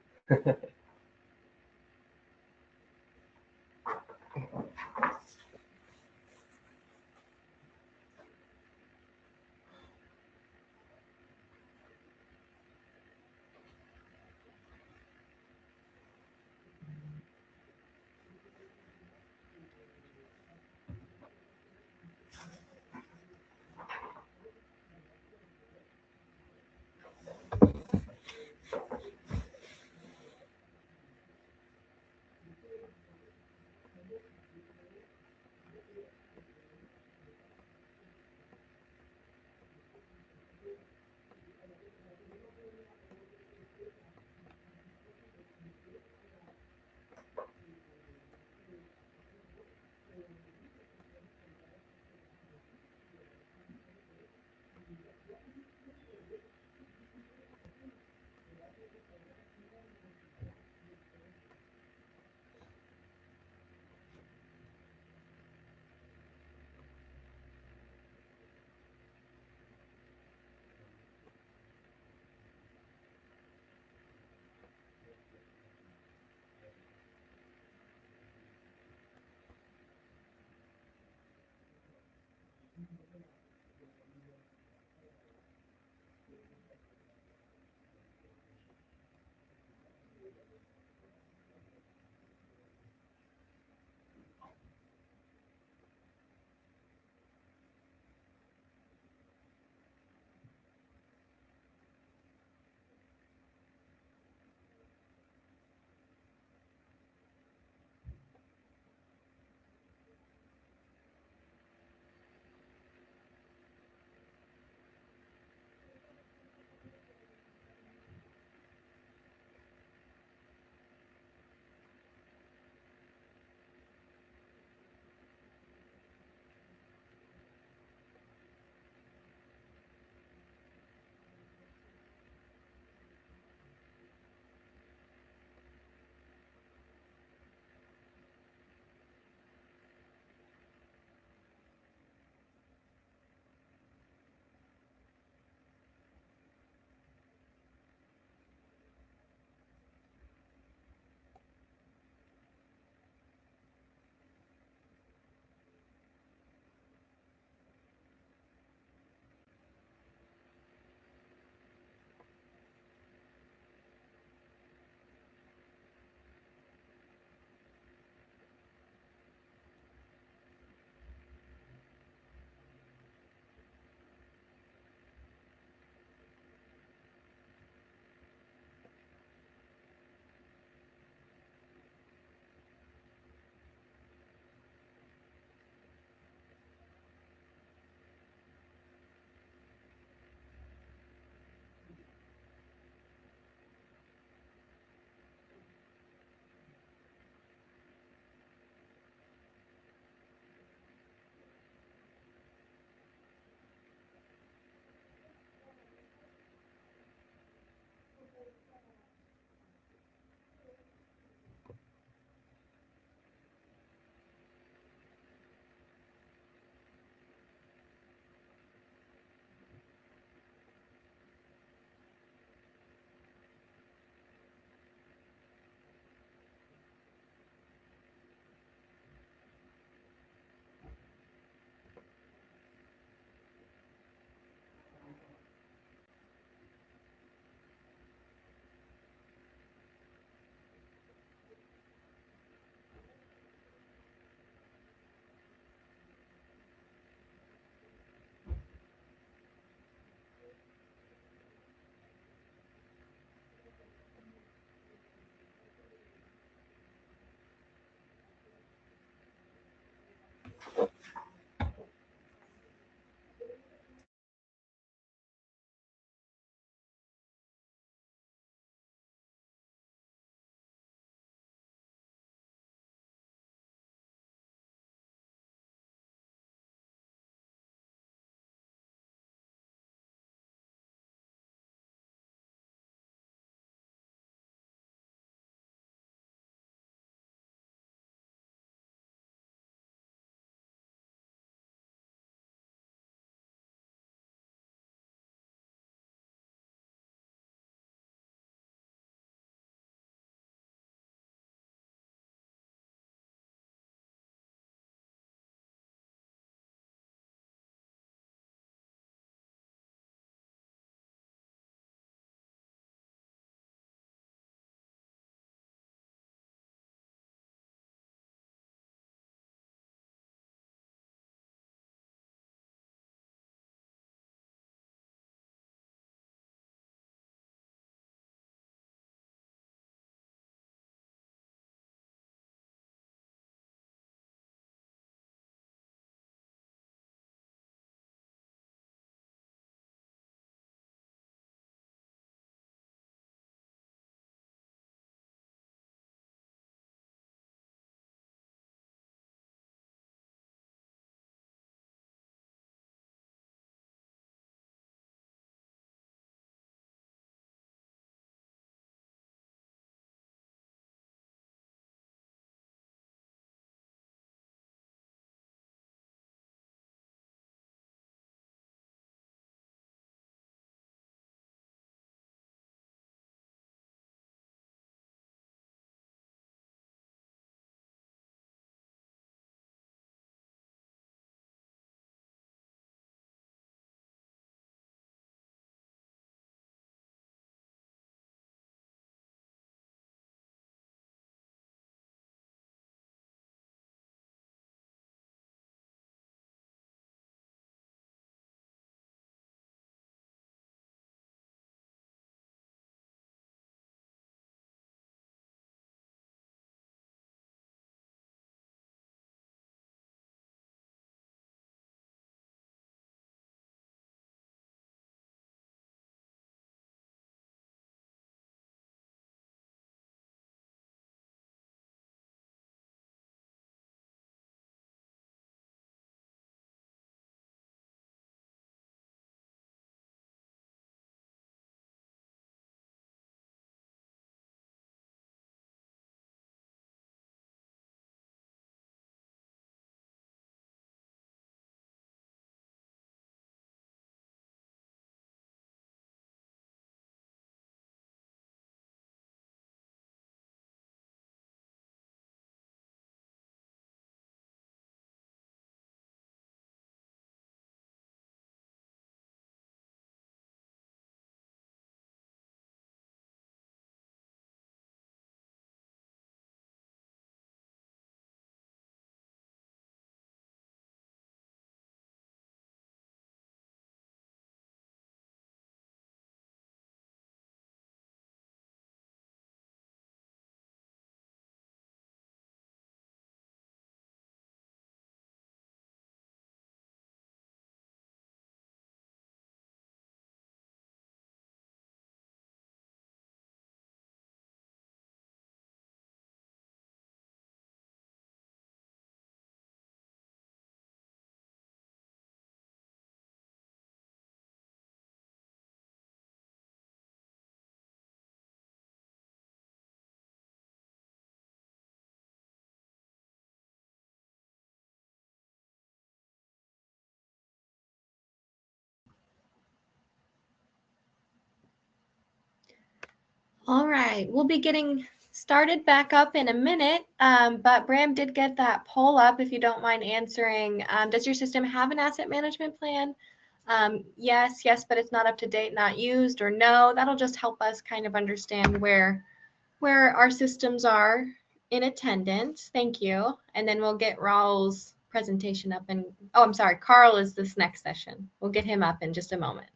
All right, we'll be getting started back up in a minute, but Bram did get that poll up if you don't mind answering. Does your system have an asset management plan? Yes, yes, but it's not up to date, not used, or no. That'll just help us kind of understand where our systems are in attendance. Thank you. And then we'll get Raul's presentation up and, oh, I'm sorry, Carl is this next session. We'll get him up in just a moment.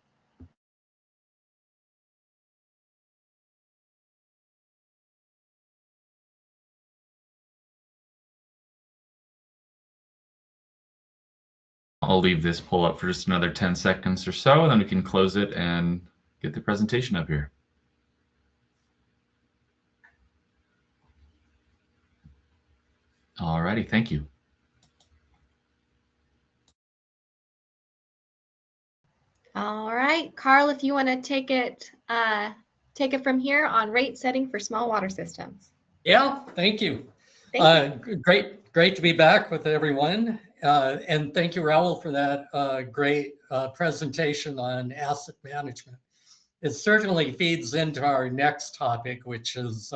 I'll leave this poll up for just another 10 seconds or so, and then we can close it and get the presentation up here. All righty, thank you. All right, Carl, if you want to take it from here on rate setting for small water systems. Yeah, thank you. Thank you. Great to be back with everyone. And thank you, Raul, for that great presentation on asset management. It certainly feeds into our next topic, which is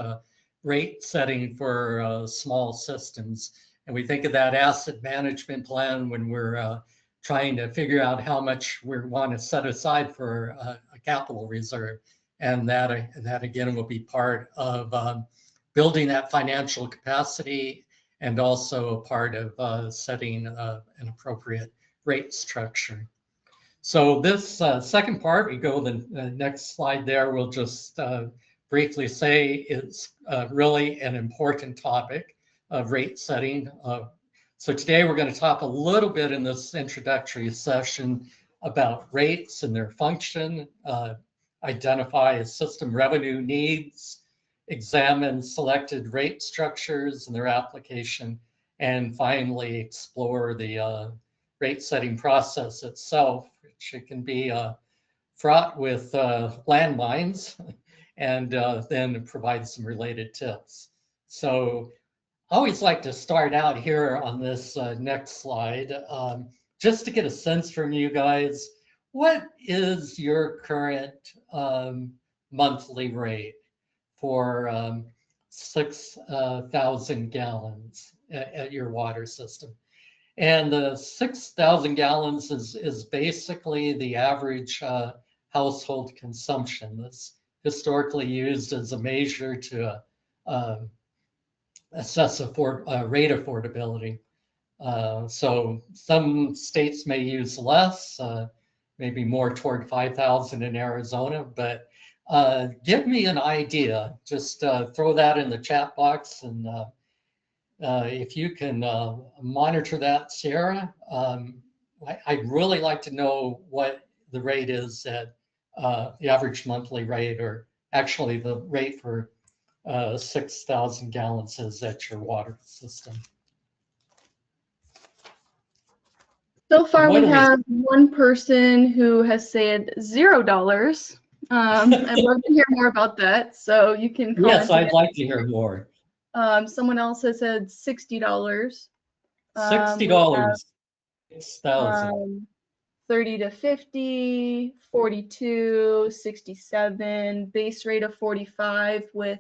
rate setting for small systems. And we think of that asset management plan when we're trying to figure out how much we want to set aside for a capital reserve. And that again will be part of building that financial capacity and also a part of setting an appropriate rate structure. So this second part, we go to the next slide there, we'll just briefly say it's really an important topic of rate setting. So today we're going to talk a little bit in this introductory session about rates and their function, identify system revenue needs, examine selected rate structures and their application, and finally explore the rate setting process itself, which it can be fraught with landmines, and then provide some related tips. So I always like to start out here on this next slide, just to get a sense from you guys, what is your current monthly rate for 6,000 gallons at your water system? And the 6,000 gallons is basically the average household consumption that's historically used as a measure to assess rate affordability. So some states may use less, maybe more toward 5,000 in Arizona, but give me an idea. Just throw that in the chat box, and if you can monitor that, Sarah. I'd really like to know what the rate is at the average monthly rate, or actually the rate for 6,000 gallons is at your water system. So far, we have one person who has said $0. I'd love to hear more about that. So you can comment. Yes, I'd like to hear more. Someone else has said $60. $60. 6,000. 30 to 50, 42, 67, base rate of 45 with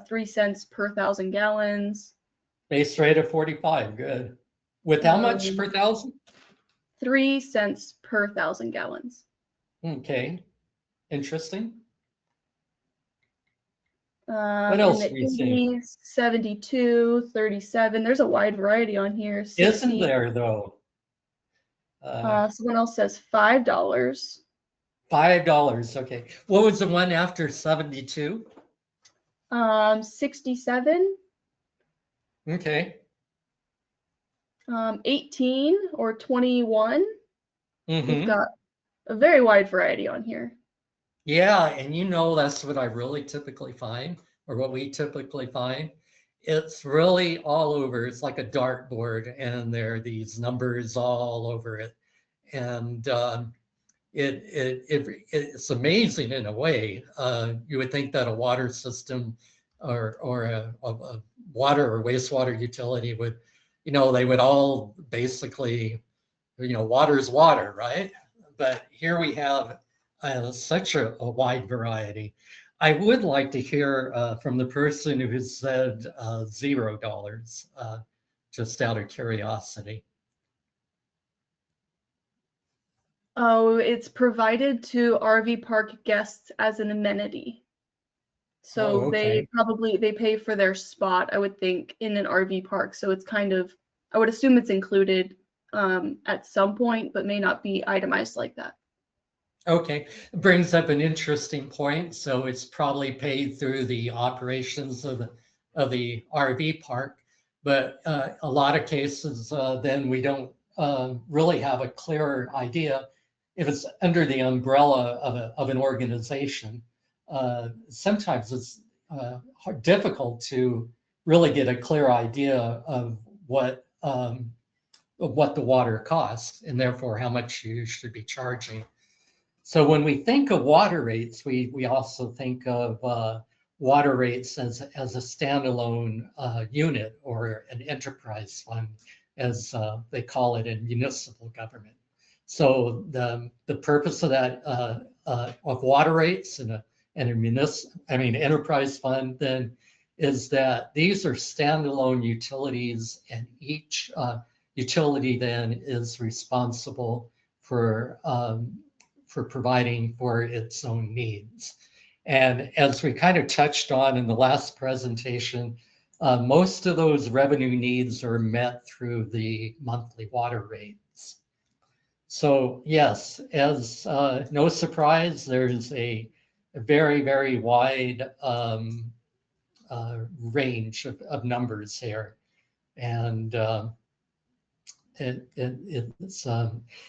3 cents per 1,000 gallons. Base rate of 45, good. With how much per 1,000? 3 cents per 1,000 gallons. Okay, interesting. What else in are we the seeing? 80s, 72, 37. There's a wide variety on here. 60. Isn't there though? Someone else says $5. $5, okay. What was the one after 72? 67. Okay. 18 or 21. Mm-hmm. We've got a very wide variety on here. Yeah, and you know that's what I really typically find, or what we typically find. It's really all over. It's like a dartboard, and there are these numbers all over it, and it's amazing in a way. You would think that a water system or a water or wastewater utility would, they would all basically, water is water, right? But here we have such a wide variety. I would like to hear from the person who said $0, just out of curiosity. Oh, it's provided to RV park guests as an amenity. So okay. they pay for their spot, I would think, in an RV park. So it's kind of, I would assume it's included at some point, but may not be itemized like that. Okay, it brings up an interesting point. So it's probably paid through the operations of the RV park, but a lot of cases then we don't really have a clearer idea if it's under the umbrella of an organization. Sometimes it's difficult to really get a clear idea of what the water costs and therefore how much you should be charging. So when we think of water rates, we also think of water rates as a standalone unit or an enterprise fund, as they call it in municipal government. So the purpose of that of water rates and enterprise fund then is that these are standalone utilities, and each utility then is responsible for providing for its own needs. And as we kind of touched on in the last presentation, most of those revenue needs are met through the monthly water rates. So yes, as no surprise, there's a very, very wide range of numbers here. And it's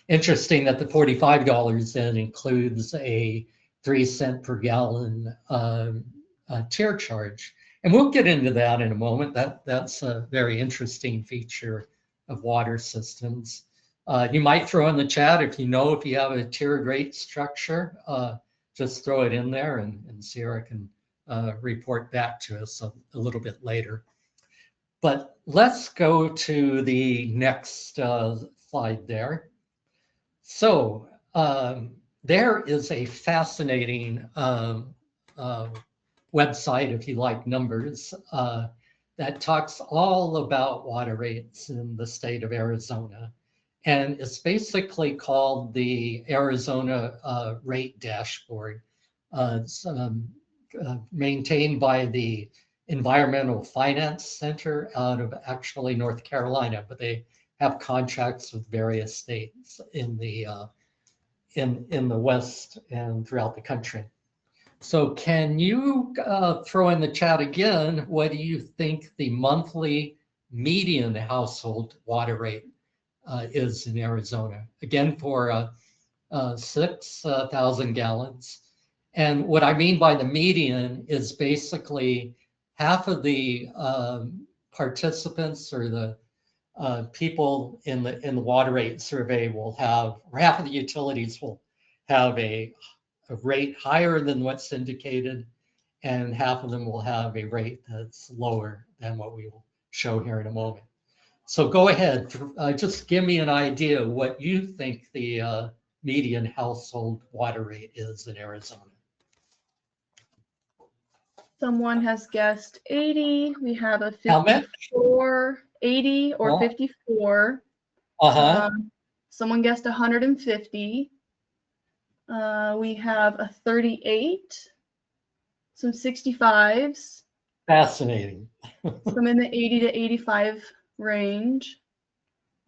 interesting that the $45 then includes a 3 cent per gallon tier charge. And we'll get into that in a moment. That's a very interesting feature of water systems. You might throw in the chat if you have a tiered rate structure, just throw it in there and Sierra can report back to us a little bit later. But let's go to the next slide there. So there is a fascinating website, if you like numbers, that talks all about water rates in the state of Arizona. And it's basically called the Arizona Rate Dashboard. It's maintained by the Environmental Finance Center out of actually North Carolina, but they have contracts with various states in the West and throughout the country. So can you throw in the chat again, what do you think the monthly median household water rate is in Arizona? Again, for 6,000 gallons. And what I mean by the median is basically half of the participants or the people in the water rate survey will have, or half of the utilities will have a rate higher than what's indicated, and half of them will have a rate that's lower than what we will show here in a moment. So go ahead, just give me an idea what you think the median household water rate is in Arizona. Someone has guessed 80. We have a How much? 54, 80 or 54. Someone guessed 150. We have a 38, some 65s. Fascinating. Some in the 80 to 85 range.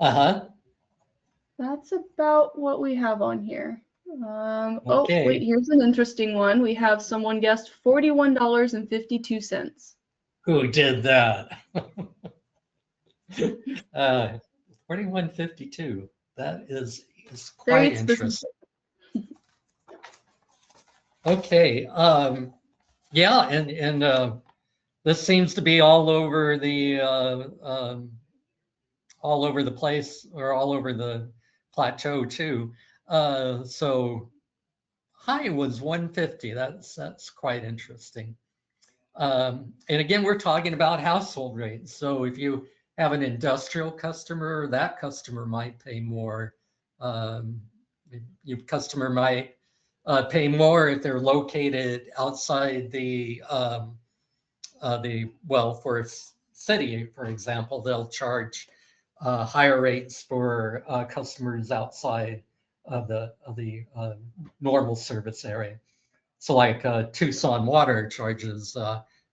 That's about what we have on here. Okay. Oh, wait, here's an interesting one. We have someone guessed $41.52. Who did that? 41.52. That is quite interesting. Okay. Yeah, and this seems to be all over the place, or all over the plateau too. So high was 150. That's quite interesting. And again, we're talking about household rates. So if you have an industrial customer, that customer might pay more. Your customer might pay more if they're located outside for a city, for example, they'll charge higher rates for customers outside of the normal service area. So like Tucson Water charges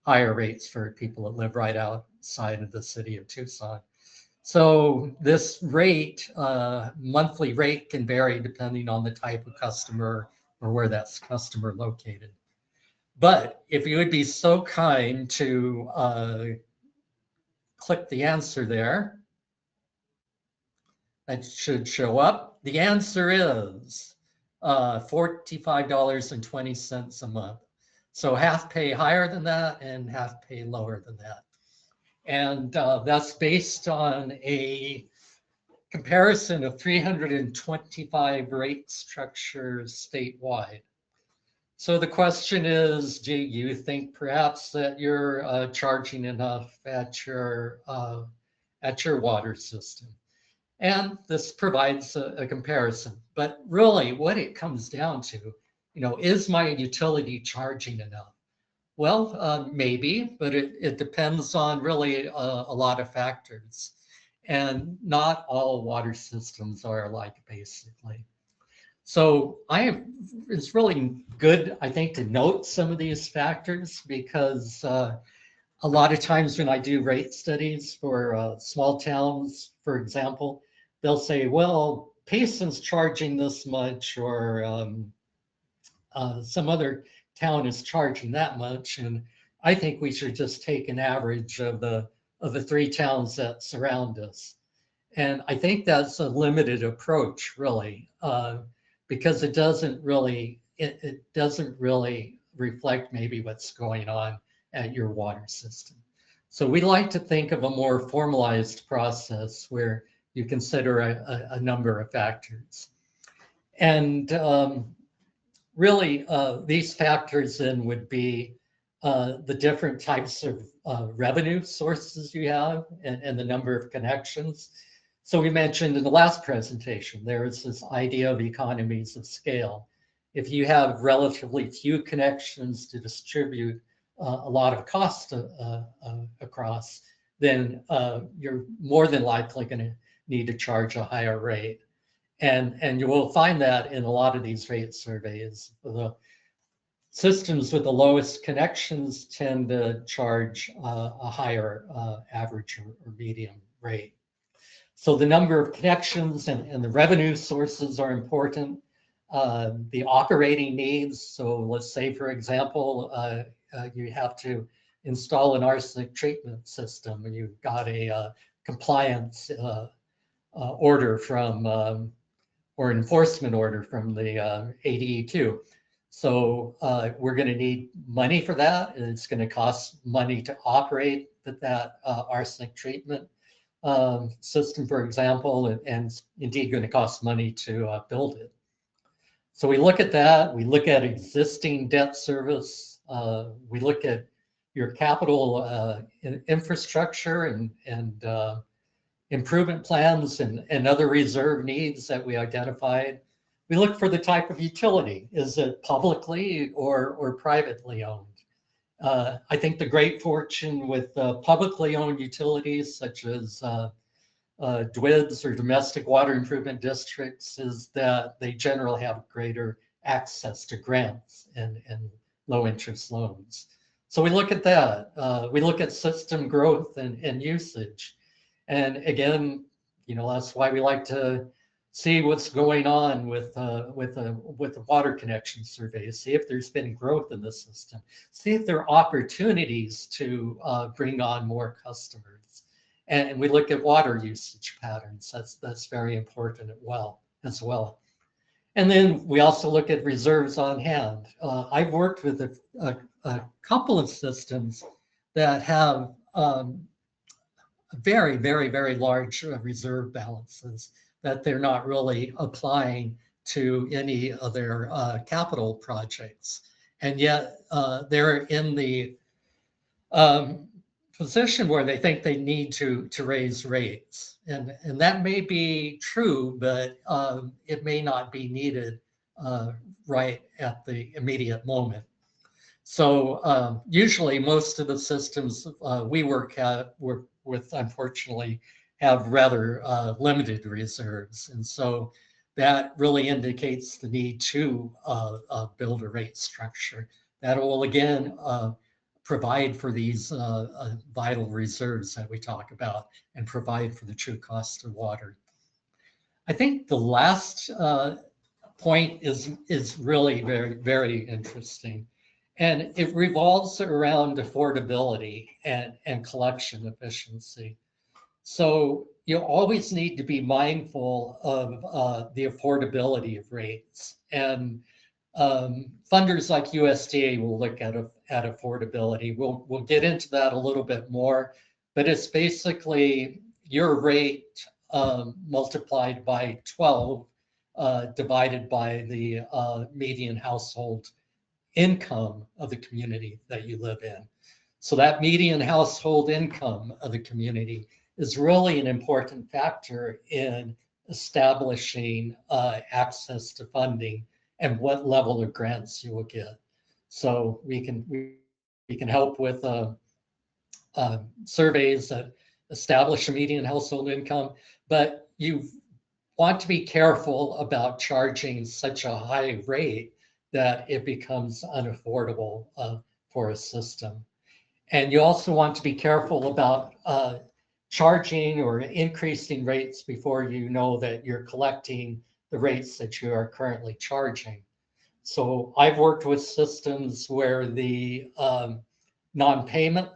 higher rates for people that live right outside of the city of Tucson. So this rate, monthly rate, can vary depending on the type of customer or where that customer located. But if you would be so kind to click the answer there, that should show up? The answer is $45.20 a month. So half pay higher than that and half pay lower than that. And that's based on a comparison of 325 rate structures statewide. So the question is, do you think perhaps that you're charging enough at your water system? And this provides a comparison. But really, what it comes down to, is my utility charging enough? Well, maybe, but it depends on really a lot of factors. And not all water systems are alike, basically. So it's really good, I think, to note some of these factors because a lot of times when I do rate studies for small towns, for example, they'll say, well, Payson's charging this much, or some other town is charging that much. And I think we should just take an average of the 3 towns that surround us. And I think that's a limited approach, really, because it doesn't really reflect maybe what's going on at your water system. So we like to think of a more formalized process where you consider a number of factors. And really, these factors then would be the different types of revenue sources you have and the number of connections. So we mentioned in the last presentation, there is this idea of economies of scale. If you have relatively few connections to distribute a lot of cost across, then you're more than likely going to need to charge a higher rate. And you will find that in a lot of these rate surveys. The systems with the lowest connections tend to charge a higher average or median rate. So the number of connections and the revenue sources are important. The operating needs, so let's say, for example, you have to install an arsenic treatment system and you've got a compliance order from, or enforcement order from the ADEQ. So we're going to need money for that, and it's going to cost money to operate that arsenic treatment system, for example, and indeed going to cost money to build it. So we look at that. We look at existing debt service. We look at your capital infrastructure and improvement plans and other reserve needs that we identified. We look for the type of utility. Is it publicly or privately owned? I think the great fortune with publicly owned utilities such as DWIDs or domestic water improvement districts is that they generally have greater access to grants and low interest loans. So we look at that. We look at system growth and usage. And again, that's why we like to see what's going on with the water connection survey, see if there's been growth in the system, see if there are opportunities to bring on more customers. And we look at water usage patterns. That's very important as well. And then we also look at reserves on hand. I've worked with a couple of systems that have very, very, very large reserve balances that they're not really applying to any of their capital projects. And yet they're in the position where they think they need to raise rates. And that may be true, but it may not be needed right at the immediate moment. So usually most of the systems we work with, unfortunately, have rather limited reserves. And so that really indicates the need to build a rate structure that will, again, provide for these vital reserves that we talk about and provide for the true cost of water. I think the last point is really very, very interesting. And it revolves around affordability and collection efficiency. So you always need to be mindful of the affordability of rates. And funders like USDA will look at affordability. We'll get into that a little bit more, but it's basically your rate multiplied by 12 divided by the median household income of the community that you live in. So that median household income of the community is really an important factor in establishing access to funding and what level of grants you will get. So we can help with surveys that establish a median household income, but you want to be careful about charging such a high rate that it becomes unaffordable for a system. And you also want to be careful about charging or increasing rates before you know that you're collecting the rates that you are currently charging. So I've worked with systems where the non-payment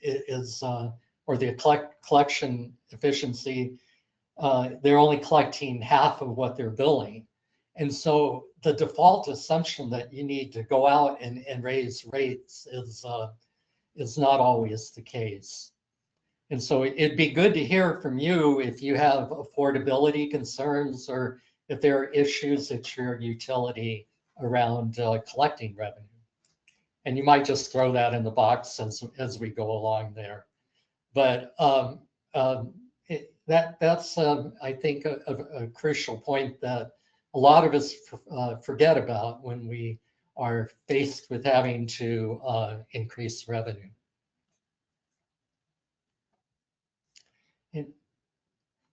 is, or the collection efficiency, they're only collecting half of what they're billing. And so the default assumption that you need to go out and raise rates is not always the case. And so it'd be good to hear from you if you have affordability concerns or if there are issues at your utility around collecting revenue. And you might just throw that in the box as we go along there. But that's I think a crucial point that a lot of us forget about when we are faced with having to increase revenue.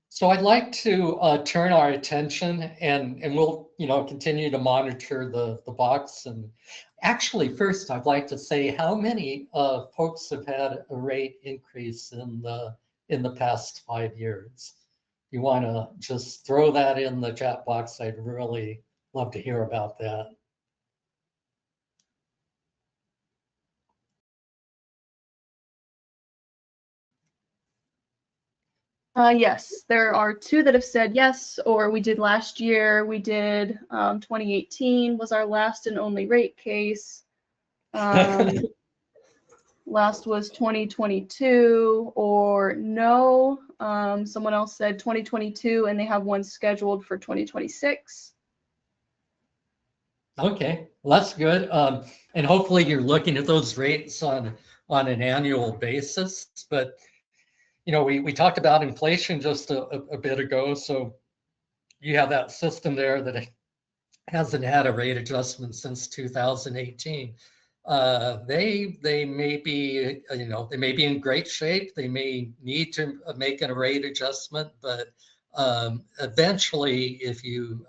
So I'd like to turn our attention, and we'll continue to monitor the box. And actually, first, I'd like to say how many folks have had a rate increase in the past 5 years. If you want to just throw that in the chat box, I'd really love to hear about that. Yes, there are 2 that have said yes, or we did last year. We did 2018 was our last and only rate case. Last was 2022 or no. Someone else said 2022 and they have one scheduled for 2026. Okay, well, that's good. And hopefully you're looking at those rates on an annual basis. But we talked about inflation just a bit ago. So you have that system there that hasn't had a rate adjustment since 2018. They may be, they may be in great shape. They may need to make a rate adjustment, but eventually, if you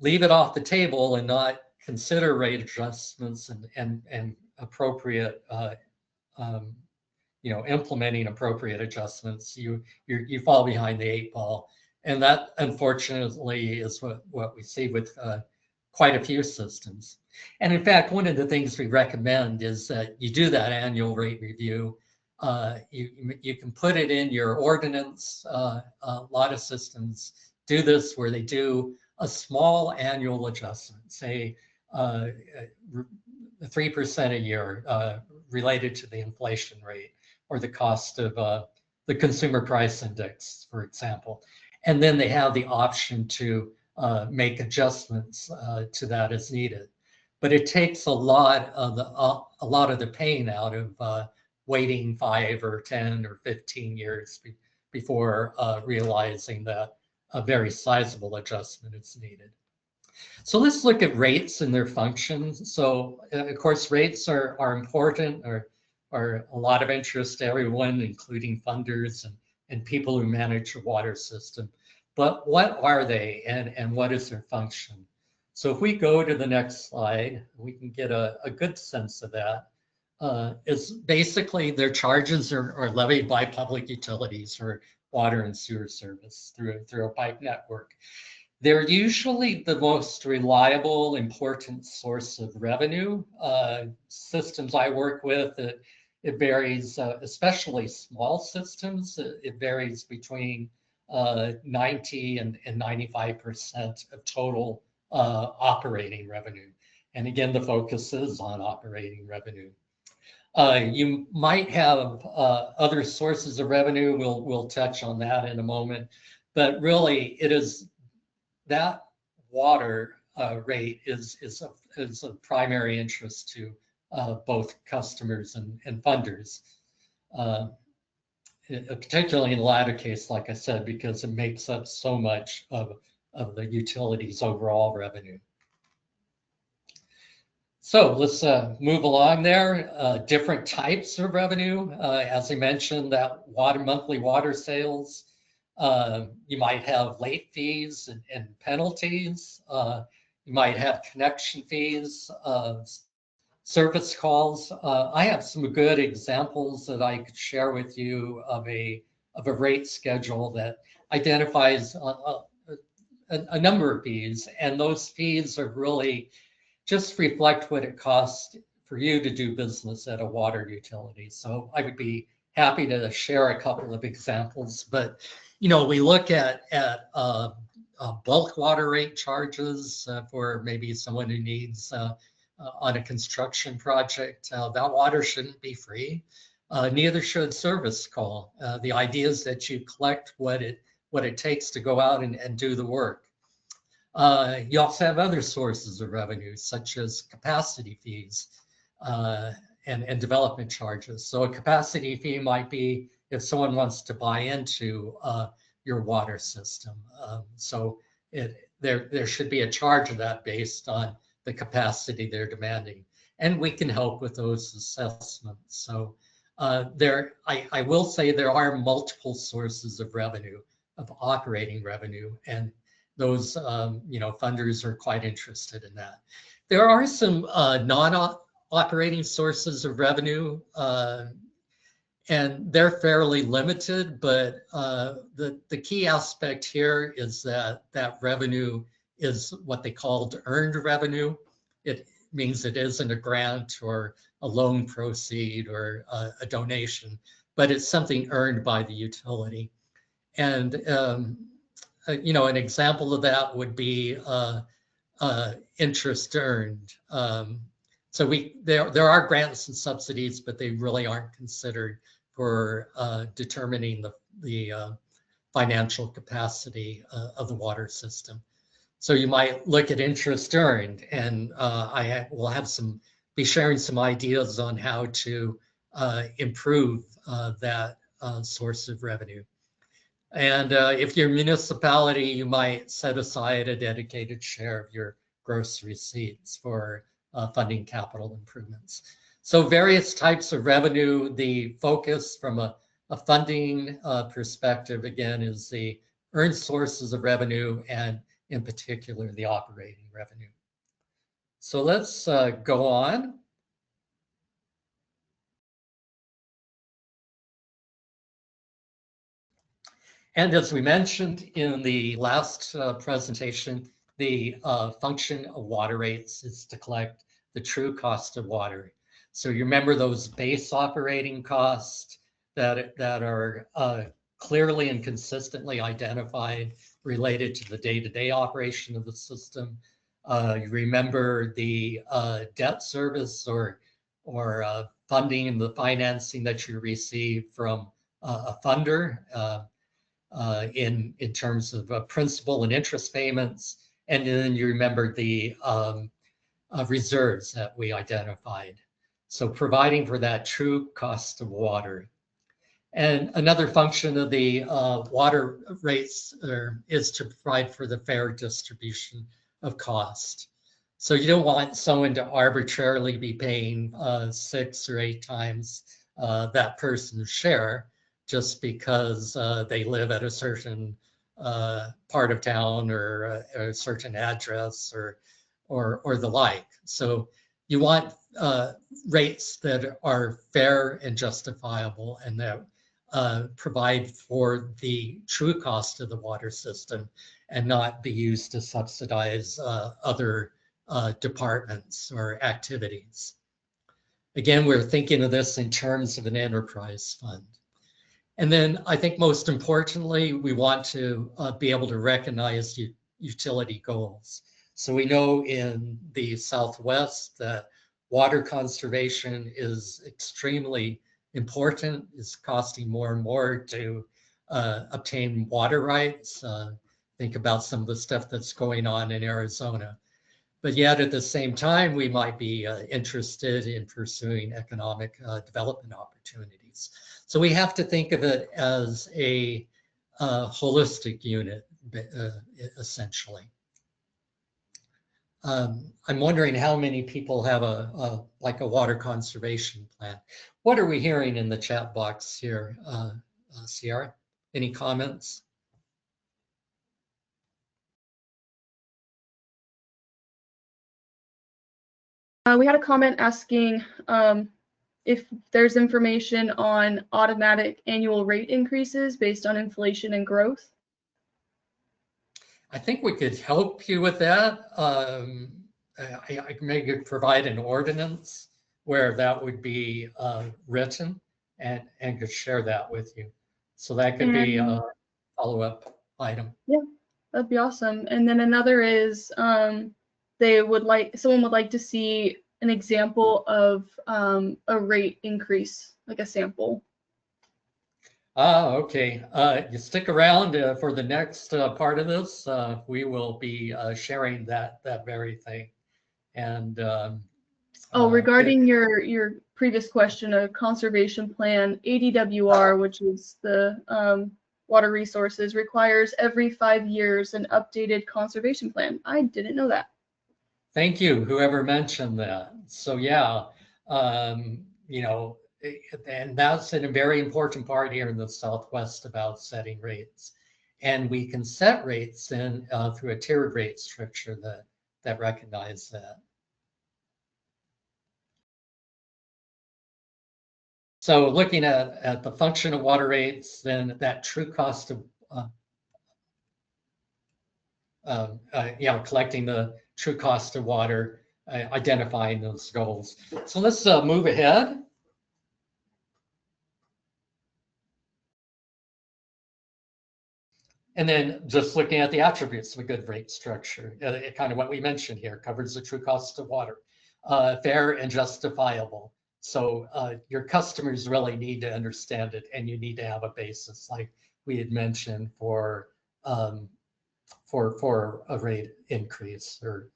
leave it off the table and not consider rate adjustments and appropriate, implementing appropriate adjustments, you fall behind the 8 ball. And that, unfortunately, is what we see with quite a few systems. And in fact, one of the things we recommend is that you do that annual rate review. You can put it in your ordinance. A lot of systems do this where they do a small annual adjustment, say 3% a year related to the inflation rate or the cost of the consumer price index, for example. And then they have the option to make adjustments to that as needed. But it takes a lot of the pain out of waiting 5 or 10 or 15 years before realizing that a very sizable adjustment is needed. So let's look at rates and their functions. So of course, rates are important, are a lot of interest to everyone, including funders and people who manage a water system. But what are they and what is their function? So if we go to the next slide, we can get a good sense of that. It's basically their charges are levied by public utilities or water and sewer service through a pipe network. They're usually the most reliable, important source of revenue. Systems I work with that it varies, especially small systems. It varies between 90 and 95% of total operating revenue. And again, the focus is on operating revenue. You might have other sources of revenue. We'll touch on that in a moment. But really, it is that water rate is of primary interest to both customers and funders, particularly in the latter case, like I said, because it makes up so much of the utility's overall revenue. So let's move along there. Different types of revenue. As I mentioned, that monthly water sales. You might have late fees and penalties. You might have connection fees, service calls. I have some good examples that I could share with you of a rate schedule that identifies a number of fees, and those fees are really just reflect what it costs for you to do business at a water utility. So I would be happy to share a couple of examples, but we look at bulk water rate charges for maybe someone who needs on a construction project. That water shouldn't be free. Neither should service call. The idea is that you collect what it takes to go out and do the work. You also have other sources of revenue, such as capacity fees and development charges. So a capacity fee might be if someone wants to buy into your water system. So there should be a charge of that based on the capacity they're demanding. And we can help with those assessments. So I will say there are multiple sources of revenue, of operating revenue, and those funders are quite interested in that. There are some non-operating sources of revenue, and they're fairly limited, but the key aspect here is that revenue is what they called earned revenue. It means it isn't a grant or a loan proceed or a donation, but it's something earned by the utility. And an example of that would be interest earned. So there are grants and subsidies, but they really aren't considered for determining the financial capacity of the water system. So you might look at interest earned, and I will be sharing some ideas on how to improve that source of revenue. And if you're a municipality, you might set aside a dedicated share of your gross receipts for funding capital improvements. So various types of revenue. The focus from a funding perspective, again, is the earned sources of revenue, and in particular, the operating revenue. So let's go on. And as we mentioned in the last presentation, the function of water rates is to collect the true cost of water. So you remember those base operating costs that are clearly and consistently identified related to the day-to-day operation of the system. You remember the debt service or funding and the financing that you receive from a funder. In terms of principal and interest payments. And then you remember the reserves that we identified. So providing for that true cost of water. And another function of the water rates is to provide for the fair distribution of cost. So you don't want someone to arbitrarily be paying 6 or 8 times that person's share, just because they live at a certain part of town or a certain address or the like. So you want rates that are fair and justifiable and that provide for the true cost of the water system and not be used to subsidize other departments or activities. Again, we're thinking of this in terms of an enterprise fund. And then I think most importantly, we want to be able to recognize utility goals. So we know in the Southwest that water conservation is extremely important. It's costing more and more to obtain water rights. Think about some of the stuff that's going on in Arizona. But yet at the same time, we might be interested in pursuing economic development opportunities. So we have to think of it as a holistic unit, essentially. I'm wondering how many people have like a water conservation plan. What are we hearing in the chat box here, Sierra? Any comments? We had a comment asking if there's information on automatic annual rate increases based on inflation and growth. I think we could help you with that. I can maybe provide an ordinance where that would be written and could share that with you. So that could be a follow-up item. Yeah, that'd be awesome. And then another is someone would like to see an example of a rate increase, like a sample. Okay. You stick around for the next part of this. We will be sharing that very thing. And regarding your previous question, a conservation plan, ADWR, which is the water resources, requires every 5 years an updated conservation plan. I didn't know that. Thank you, whoever mentioned that. So yeah, you know, and that's a very important part here in the Southwest about setting rates. And we can set rates in through a tiered rate structure that recognize that. So looking at the function of water rates, then that true cost of collecting the true cost of water, identifying those goals. So let's move ahead. And then just looking at the attributes of a good rate structure, kind of what we mentioned here, covers the true cost of water, fair and justifiable. So your customers really need to understand it, and you need to have a basis, like we had mentioned, for a rate increase or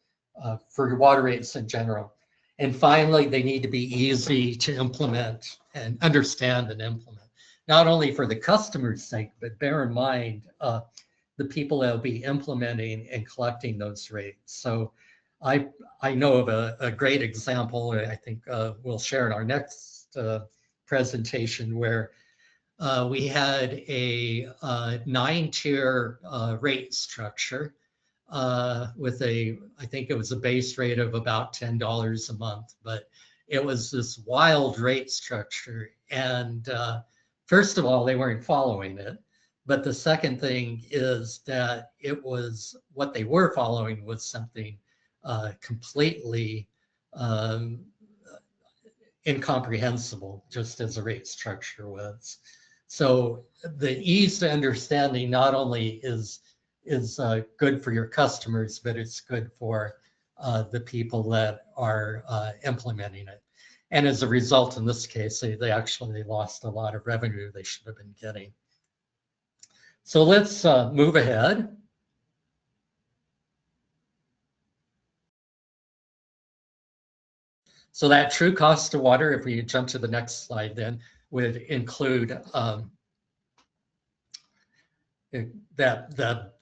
for your water rates in general. And finally, they need to be easy to implement and understand and implement, not only for the customer's sake, but bear in mind the people that will be implementing and collecting those rates. So I know of a great example, I think we'll share in our next presentation, where we had a 9-tier rate structure with I think it was a base rate of about $10 a month, but it was this wild rate structure. And first of all, they weren't following it. But the second thing is that it was, what they were following was something completely incomprehensible, just as a rate structure was. So the ease to understanding not only is good for your customers, but it's good for the people that are implementing it. And as a result, in this case, they actually lost a lot of revenue they should have been getting. So let's move ahead. So that true cost of water, if we jump to the next slide, then would include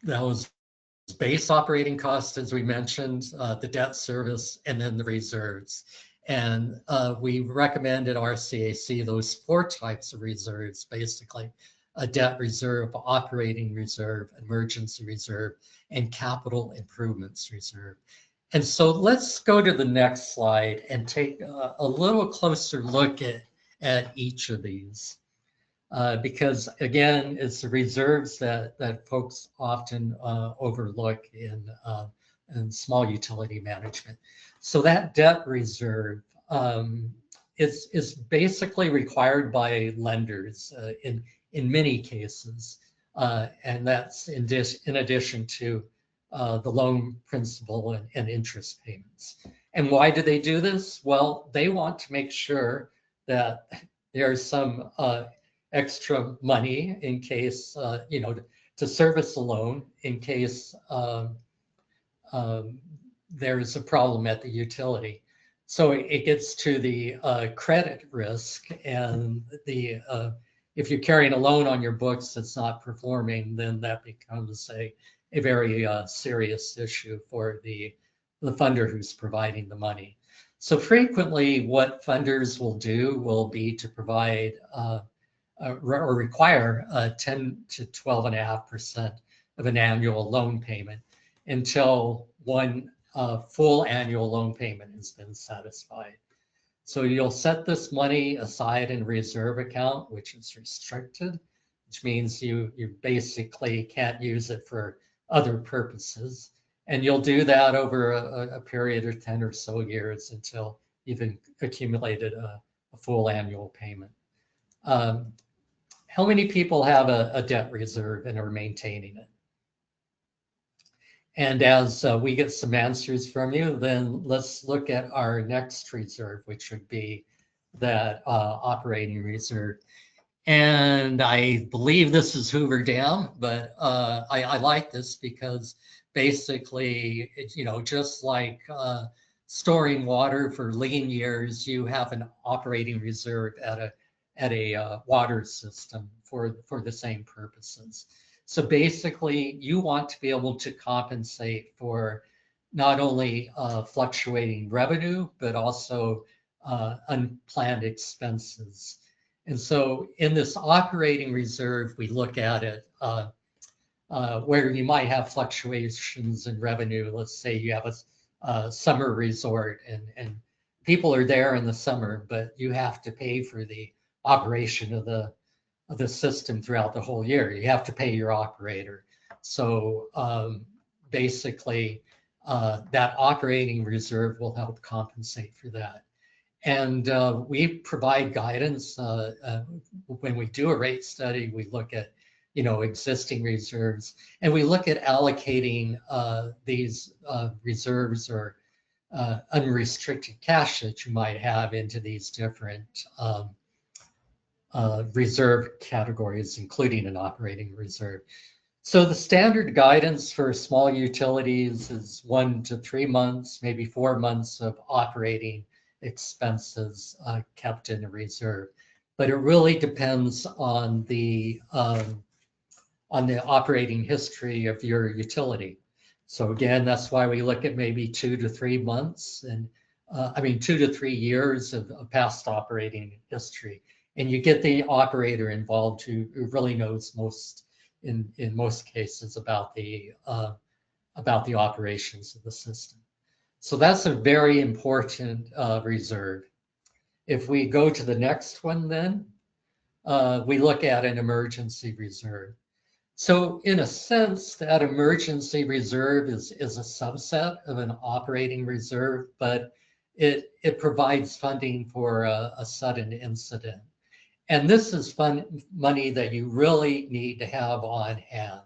those base operating costs, as we mentioned, the debt service, and then the reserves. And we recommend at RCAC those 4 types of reserves, basically: a debt reserve, operating reserve, emergency reserve, and capital improvements reserve. And so let's go to the next slide and take a little closer look at each of these. Because again, it's the reserves that folks often overlook in small utility management. So that debt reserve is basically required by lenders in many cases, and that's in addition to the loan principal and interest payments. And why do they do this? Well, they want to make sure that there's some extra money in case, to service a loan in case there's a problem at the utility. So it gets to the credit risk, and if you're carrying a loan on your books that's not performing, then that becomes a very serious issue for the funder who's providing the money. So frequently what funders will do will be to provide or require 10 to 12.5% of an annual loan payment until one full annual loan payment has been satisfied. So you'll set this money aside in a reserve account, which is restricted, which means you basically can't use it for other purposes. And you'll do that over a period of 10 or so years until you've accumulated a full annual payment. How many people have a debt reserve and are maintaining it? And as we get some answers from you, then let's look at our next reserve, which would be that operating reserve. And I believe this is Hoover Dam, but I like this because basically, just like storing water for lean years, you have an operating reserve at a water system for the same purposes. So basically, you want to be able to compensate for not only fluctuating revenue, but also unplanned expenses. And so in this operating reserve, we look at it where you might have fluctuations in revenue. Let's say you have a summer resort and people are there in the summer, but you have to pay for the operation of the system throughout the whole year. You have to pay your operator. So basically, that operating reserve will help compensate for that. And we provide guidance when we do a rate study. We look at existing reserves, and we look at allocating these reserves or unrestricted cash that you might have into these different reserve categories, including an operating reserve. So the standard guidance for small utilities is 1 to 3 months, maybe 4 months of operating expenses kept in a reserve. But it really depends on the operating history of your utility. So again, that's why we look at maybe 2 to 3 months, and 2 to 3 years of past operating history. And you get the operator involved who really knows most, in most cases, about the operations of the system. So that's a very important reserve. If we go to the next one, then we look at an emergency reserve. So in a sense, that emergency reserve is a subset of an operating reserve, but it provides funding for a sudden incident. And this is money that you really need to have on hand,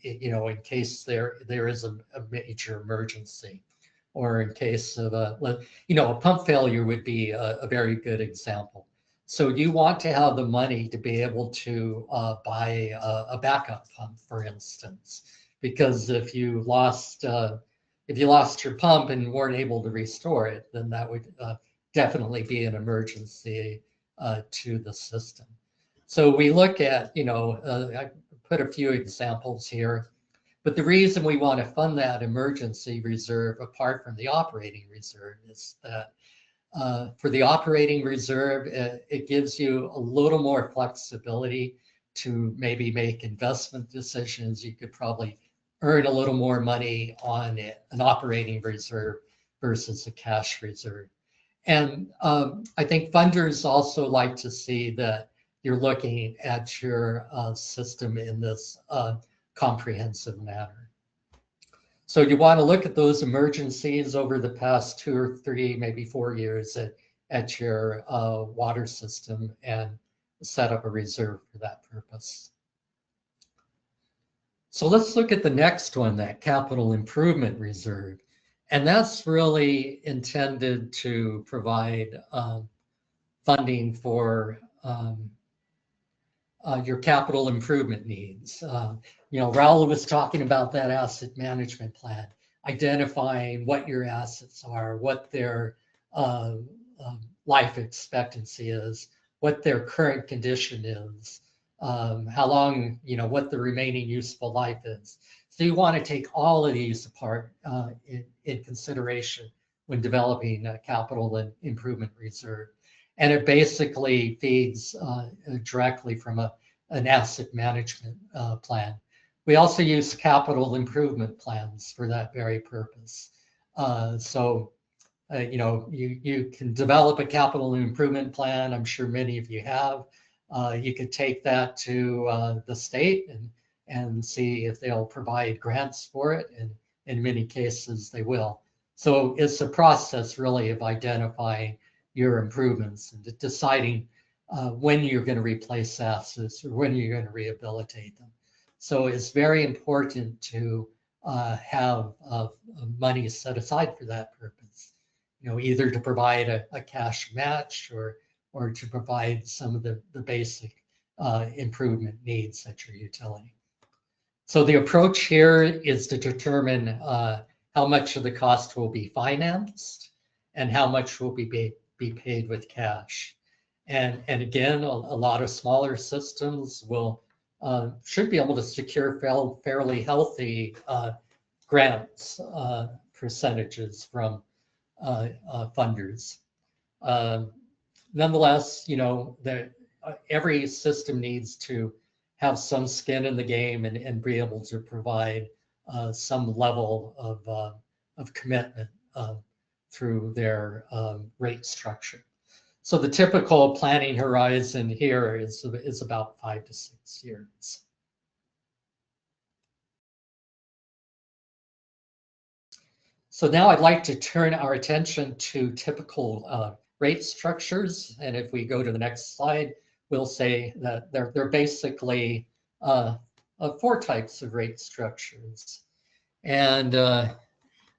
in case there is a major emergency, or in case of a pump failure would be a very good example. So you want to have the money to be able to buy a backup pump, for instance, because if you lost your pump and weren't able to restore it, then that would definitely be an emergency to the system. So we look at, I put a few examples here, but the reason we want to fund that emergency reserve apart from the operating reserve is that for the operating reserve, it gives you a little more flexibility to maybe make investment decisions. You could probably earn a little more money on an operating reserve versus a cash reserve. And I think funders also like to see that you're looking at your system in this comprehensive manner. So you want to look at those emergencies over the past 2 or 3, maybe 4 years at your water system and set up a reserve for that purpose. So let's look at the next one, that capital improvement reserve. And that's really intended to provide funding for your capital improvement needs. Raul was talking about that asset management plan, identifying what your assets are, what their life expectancy is, what their current condition is, how long, what the remaining useful life is. So you want to take all of these apart in consideration when developing a capital and improvement reserve. And it basically feeds directly from an asset management plan. We also use capital improvement plans for that very purpose. You can develop a capital improvement plan. I'm sure many of you have. You could take that to the state and see if they'll provide grants for it. And in many cases, they will. So it's a process really of identifying your improvements and deciding when you're going to replace assets or when you're going to rehabilitate them. So it's very important to have money set aside for that purpose. Either to provide a cash match or to provide some of the basic improvement needs at your utility. So the approach here is to determine how much of the cost will be financed and how much will be paid with cash. And again, a lot of smaller systems should be able to secure fairly healthy grants percentages from funders. Nonetheless, every system needs to have some skin in the game and be able to provide some level of commitment through their rate structure. So the typical planning horizon here is about 5 to 6 years. So now I'd like to turn our attention to typical rate structures. And if we go to the next slide, we'll say that they're basically 4 types of rate structures. And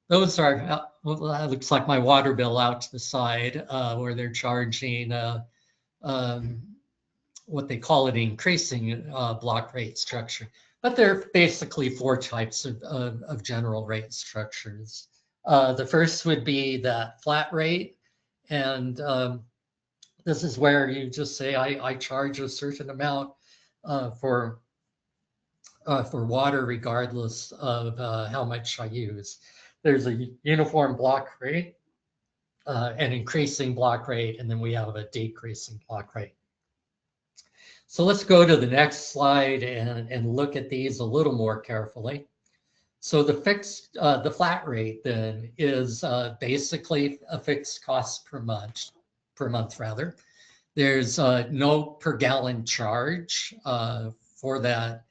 those are, well, that looks like my water bill out to the side, where they're charging what they call an increasing block rate structure. But they're basically 4 types of general rate structures. The first would be that flat rate. And this is where you just say, I charge a certain amount for water regardless of how much I use. There's a uniform block rate, an increasing block rate, and then we have a decreasing block rate. So let's go to the next slide and look at these a little more carefully. So the flat rate then is basically a fixed cost per month rather. There's no per gallon charge for that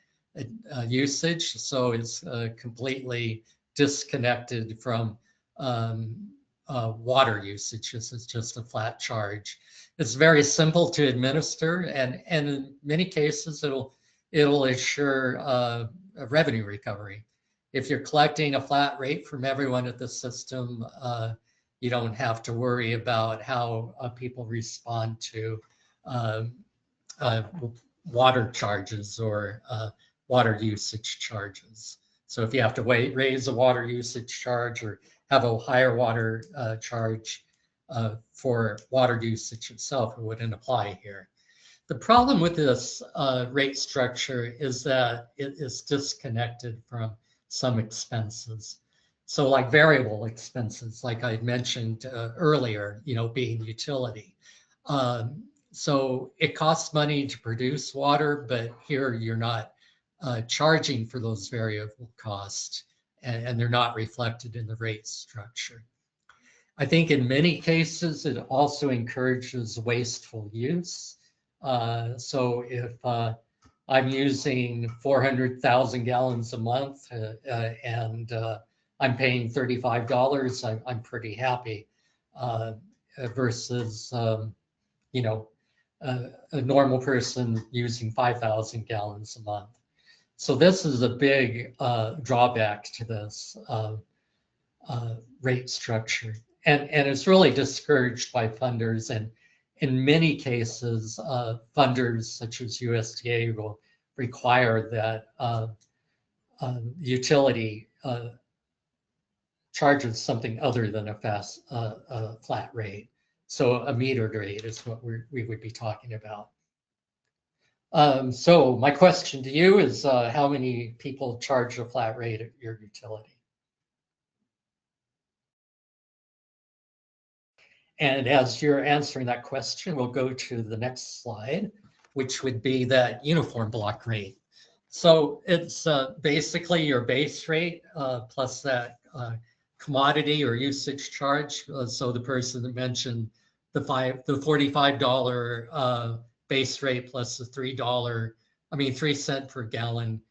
usage, so it's completely disconnected from water usage. This is just a flat charge. It's very simple to administer, and in many cases it'll assure a revenue recovery. If you're collecting a flat rate from everyone at the system, you don't have to worry about how people respond to water charges or water usage charges. So if you have to raise a water usage charge or have a higher water charge for water usage itself, it wouldn't apply here. The problem with this rate structure is that it is disconnected from some expenses. So like variable expenses, like I mentioned earlier, being utility. So it costs money to produce water, but here you're not charging for those variable costs, and they're not reflected in the rate structure. I think in many cases, it also encourages wasteful use. So if I'm using 400,000 gallons a month and I'm paying $35, I'm pretty happy. versus you know, a normal person using 5,000 gallons a month. So this is a big drawback to this rate structure. And it's really discouraged by funders. And in many cases, funders such as USDA will require that utility charges something other than a flat rate. So a metered rate is what we would be talking about. So my question to you is, how many people charge a flat rate at your utility? And as you're answering that question, we'll go to the next slide, which would be that uniform block rate. So it's basically your base rate plus that commodity or usage charge. So the person that mentioned the $45 base rate plus the $3 per gallon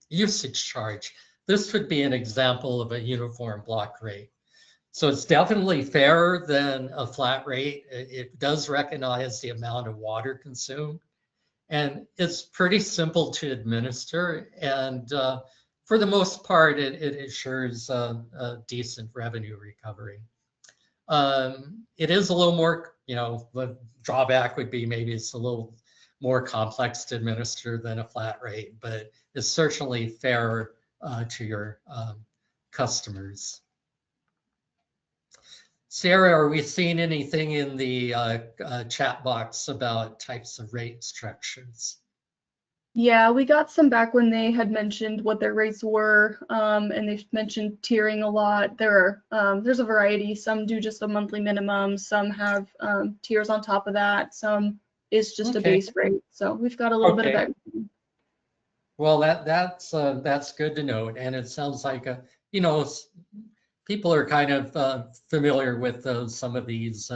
usage charge. This would be an example of a uniform block rate. So it's definitely fairer than a flat rate. It does recognize the amount of water consumed, and it's pretty simple to administer. And for the most part, it ensures a decent revenue recovery. It is a little more, the drawback would be maybe it's a little more complex to administer than a flat rate, but it's certainly fair to your customers. Sarah, are we seeing anything in the chat box about types of rate structures? Yeah, we got some back when they had mentioned what their rates were, and they mentioned tiering a lot. There's a variety. Some do just a monthly minimum. Some have tiers on top of that. Some is just a base rate. So we've got a little bit of everything. Well, that's good to note, and it sounds like people are kind of familiar with some of these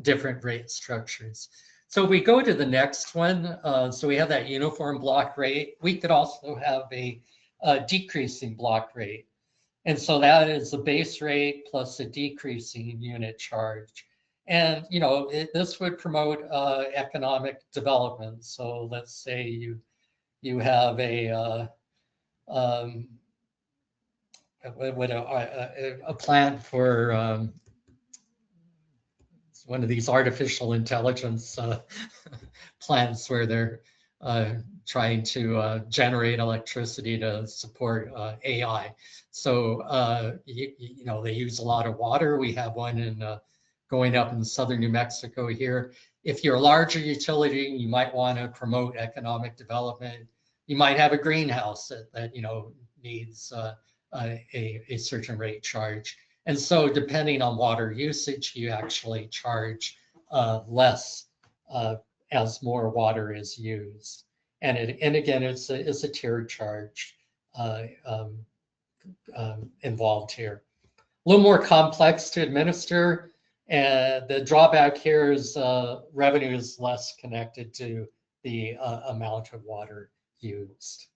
different rate structures. So we go to the next one. So we have that uniform block rate. We could also have a decreasing block rate. And so that is a base rate plus a decreasing unit charge. And, this would promote economic development. So let's say you have a plant for one of these artificial intelligence plants where they're trying to generate electricity to support AI. So, they use a lot of water. We have one going up in southern New Mexico here. If you're a larger utility, you might want to promote economic development. You might have a greenhouse that needs a certain rate charge. And so depending on water usage, you actually charge less as more water is used. And again, it's a tiered charge involved here. A little more complex to administer. And the drawback here is revenue is less connected to the amount of water used.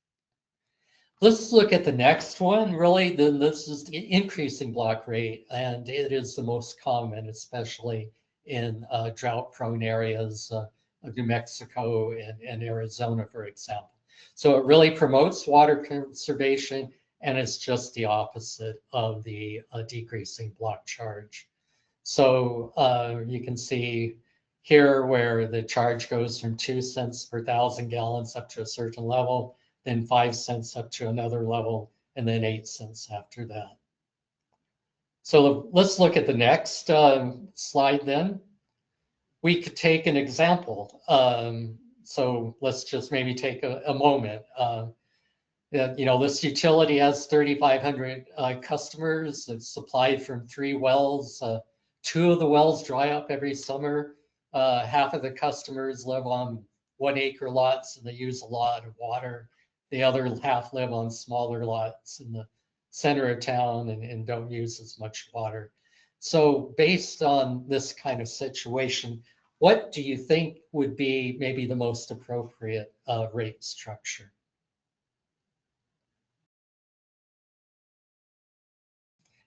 Let's look at the next one. Really, then this is the increasing block rate, and it is the most common, especially in drought-prone areas of New Mexico and Arizona, for example. So it really promotes water conservation, and it's just the opposite of the decreasing block charge. So you can see here where the charge goes from 2 cents per 1,000 gallons up to a certain level, then 5 cents up to another level, and then 8 cents after that. So let's look at the next slide then. We could take an example. So let's just maybe take a moment. This utility has 3,500 customers. It's supplied from 3 wells. 2 of the wells dry up every summer. Half of the customers live on 1-acre lots, and they use a lot of water. The other half live on smaller lots in the center of town and don't use as much water. So based on this kind of situation, what do you think would be maybe the most appropriate rate structure?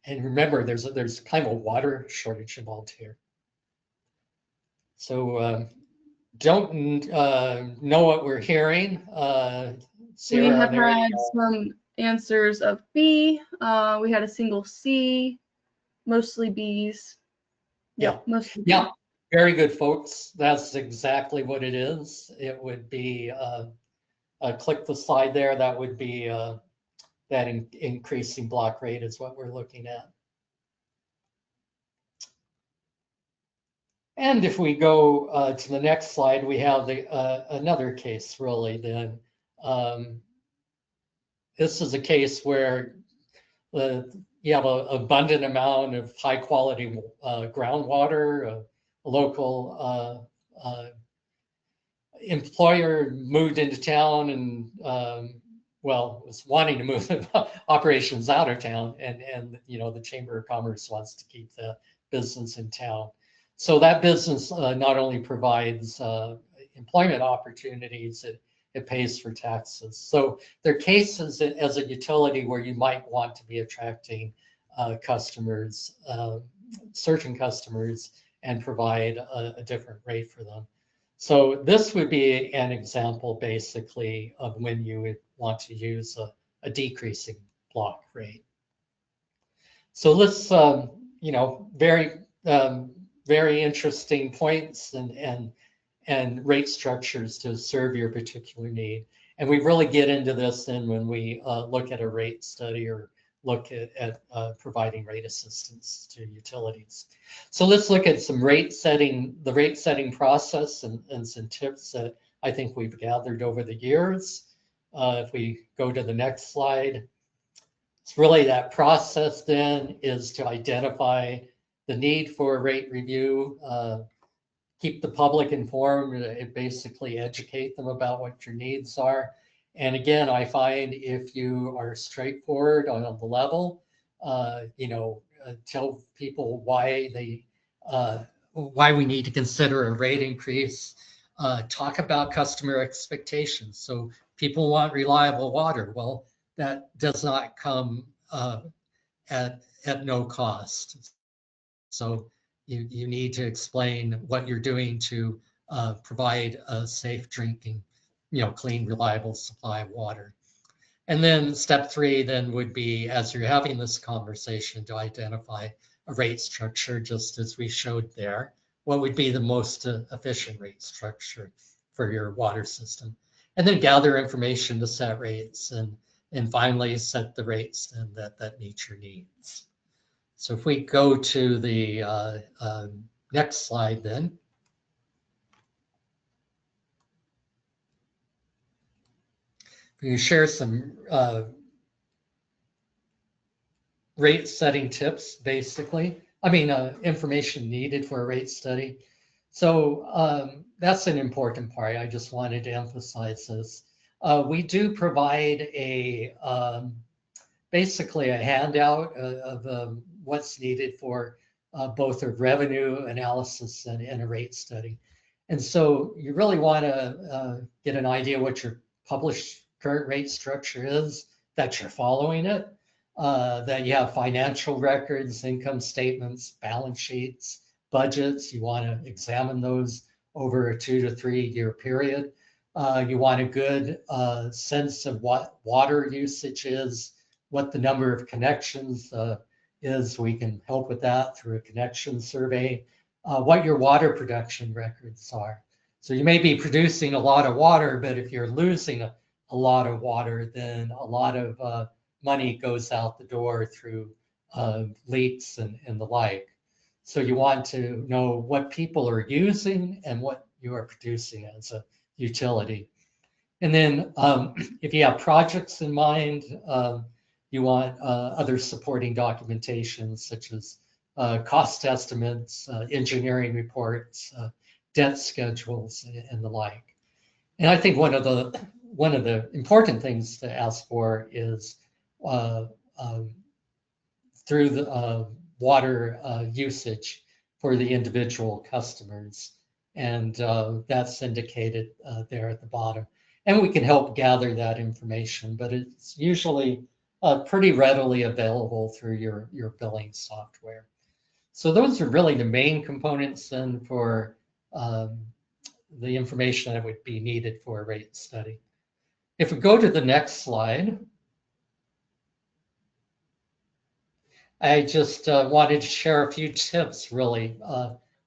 And remember, there's kind of a water shortage involved here. So don't know what we're hearing. We Sarah, have there you had go. some answers of B. We had a single C, mostly B's. Yeah. Mostly B. Yeah, very good, folks. That's exactly what it is. It would be, click the slide there. That would be that increasing block rate is what we're looking at. And if we go to the next slide, we have another case really then. This is a case where you have an abundant amount of high quality groundwater. A local employer moved into town and well, was wanting to move operations out of town, and you know, the Chamber of Commerce wants to keep the business in town. So that business not only provides employment opportunities, it pays for taxes. So there are cases as a utility where you might want to be attracting customers, certain customers, and provide a different rate for them. So this would be an example basically of when you would want to use a decreasing block rate. So let's, you know, very interesting points and rate structures to serve your particular need. And we really get into this then when we look at a rate study or look at providing rate assistance to utilities. So let's look at some the rate setting process and some tips that I think we've gathered over the years. If we go to the next slide, it's really that process then is to identify the need for a rate review, keep the public informed, basically educate them about what your needs are. And again, I find if you are straightforward on the level, you know, tell people why we need to consider a rate increase, talk about customer expectations. So people want reliable water. Well, that does not come at no cost. So you need to explain what you're doing to provide a safe drinking, you know, clean, reliable supply of water. And then step 3 then would be, as you're having this conversation, to identify a rate structure, just as we showed there. What would be the most efficient rate structure for your water system? And then gather information to set rates and finally set the rates and that meet your needs. So if we go to the next slide then. We can share some rate setting tips, basically. I mean, information needed for a rate study. So that's an important part. I just wanted to emphasize this. We do provide basically a handout of what's needed for both a revenue analysis and a rate study. And so you really want to get an idea what your published current rate structure is, that you're following it, that you have financial records, income statements, balance sheets, budgets. You want to examine those over a 2 to 3 year period. You want a good sense of what water usage is, what the number of connections is. We can help with that through a connection survey, what your water production records are. So you may be producing a lot of water, but if you're losing a lot of water, then a lot of money goes out the door through leaks and the like. So you want to know what people are using and what you are producing as a utility. And then if you have projects in mind, you want other supporting documentation such as cost estimates, engineering reports, debt schedules, and the like. And I think one of the important things to ask for is through the water usage for the individual customers. And that's indicated there at the bottom. And we can help gather that information, but it's usually pretty readily available through your billing software. So those are really the main components then for the information that would be needed for a rate study. If we go to the next slide, I just wanted to share a few tips really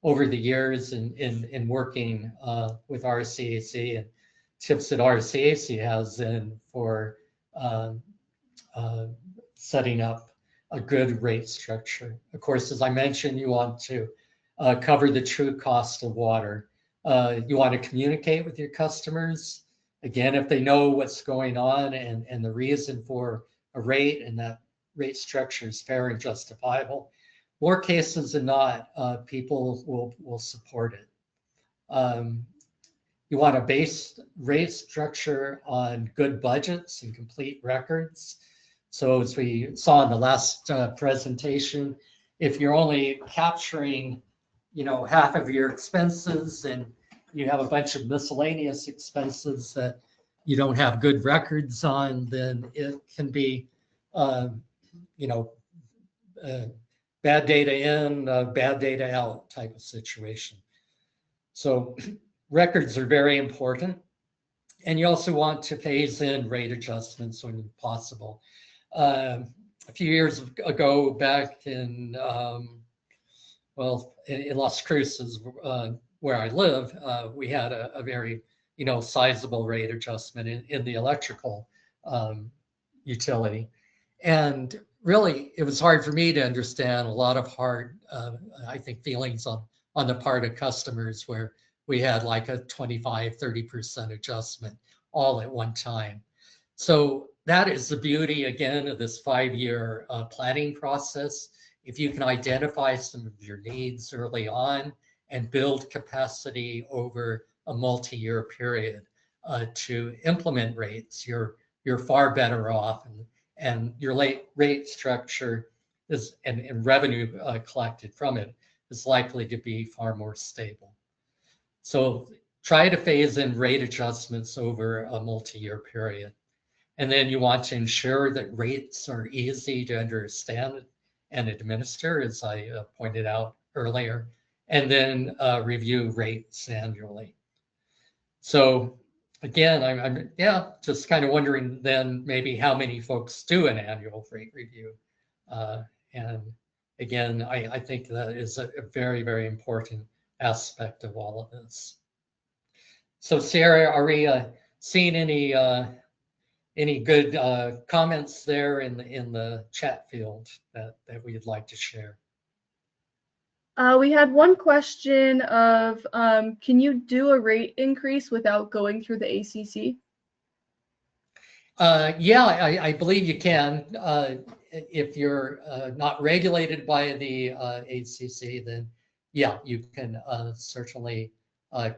over the years in working with RCAC, and tips that RCAC has in for setting up a good rate structure. Of course, as I mentioned, you want to cover the true cost of water. You want to communicate with your customers. Again, if they know what's going on and the reason for a rate, and that rate structure is fair and justifiable, more cases than not, people will support it. You want a base rate structure on good budgets and complete records. So as we saw in the last presentation, if you're only capturing, half of your expenses and you have a bunch of miscellaneous expenses that you don't have good records on, then it can be, bad data in, bad data out type of situation. So records are very important. And you also want to phase in rate adjustments when possible. A few years ago, back in, in Las Cruces, where I live, we had a very, sizable rate adjustment in the electrical utility. And really, it was hard for me to understand a lot of hard, I think, feelings on the part of customers where we had like a 25–30% adjustment all at one time. So that is the beauty, again, of this 5-year planning process. If you can identify some of your needs early on and build capacity over a multi-year period to implement rates, you're far better off, and your rate structure is and revenue collected from it is likely to be far more stable. So try to phase in rate adjustments over a multi-year period. And then you want to ensure that rates are easy to understand and administer, as I pointed out earlier, and then review rates annually. So again, I'm just kind of wondering then maybe how many folks do an annual rate review. And again, I think that is a very, very important aspect of all of this. So Sarah, are we seeing any good comments there in the chat field that we'd like to share? We had one question of, can you do a rate increase without going through the ACC? Yeah, I believe you can. If you're not regulated by the ACC, then yeah, you can certainly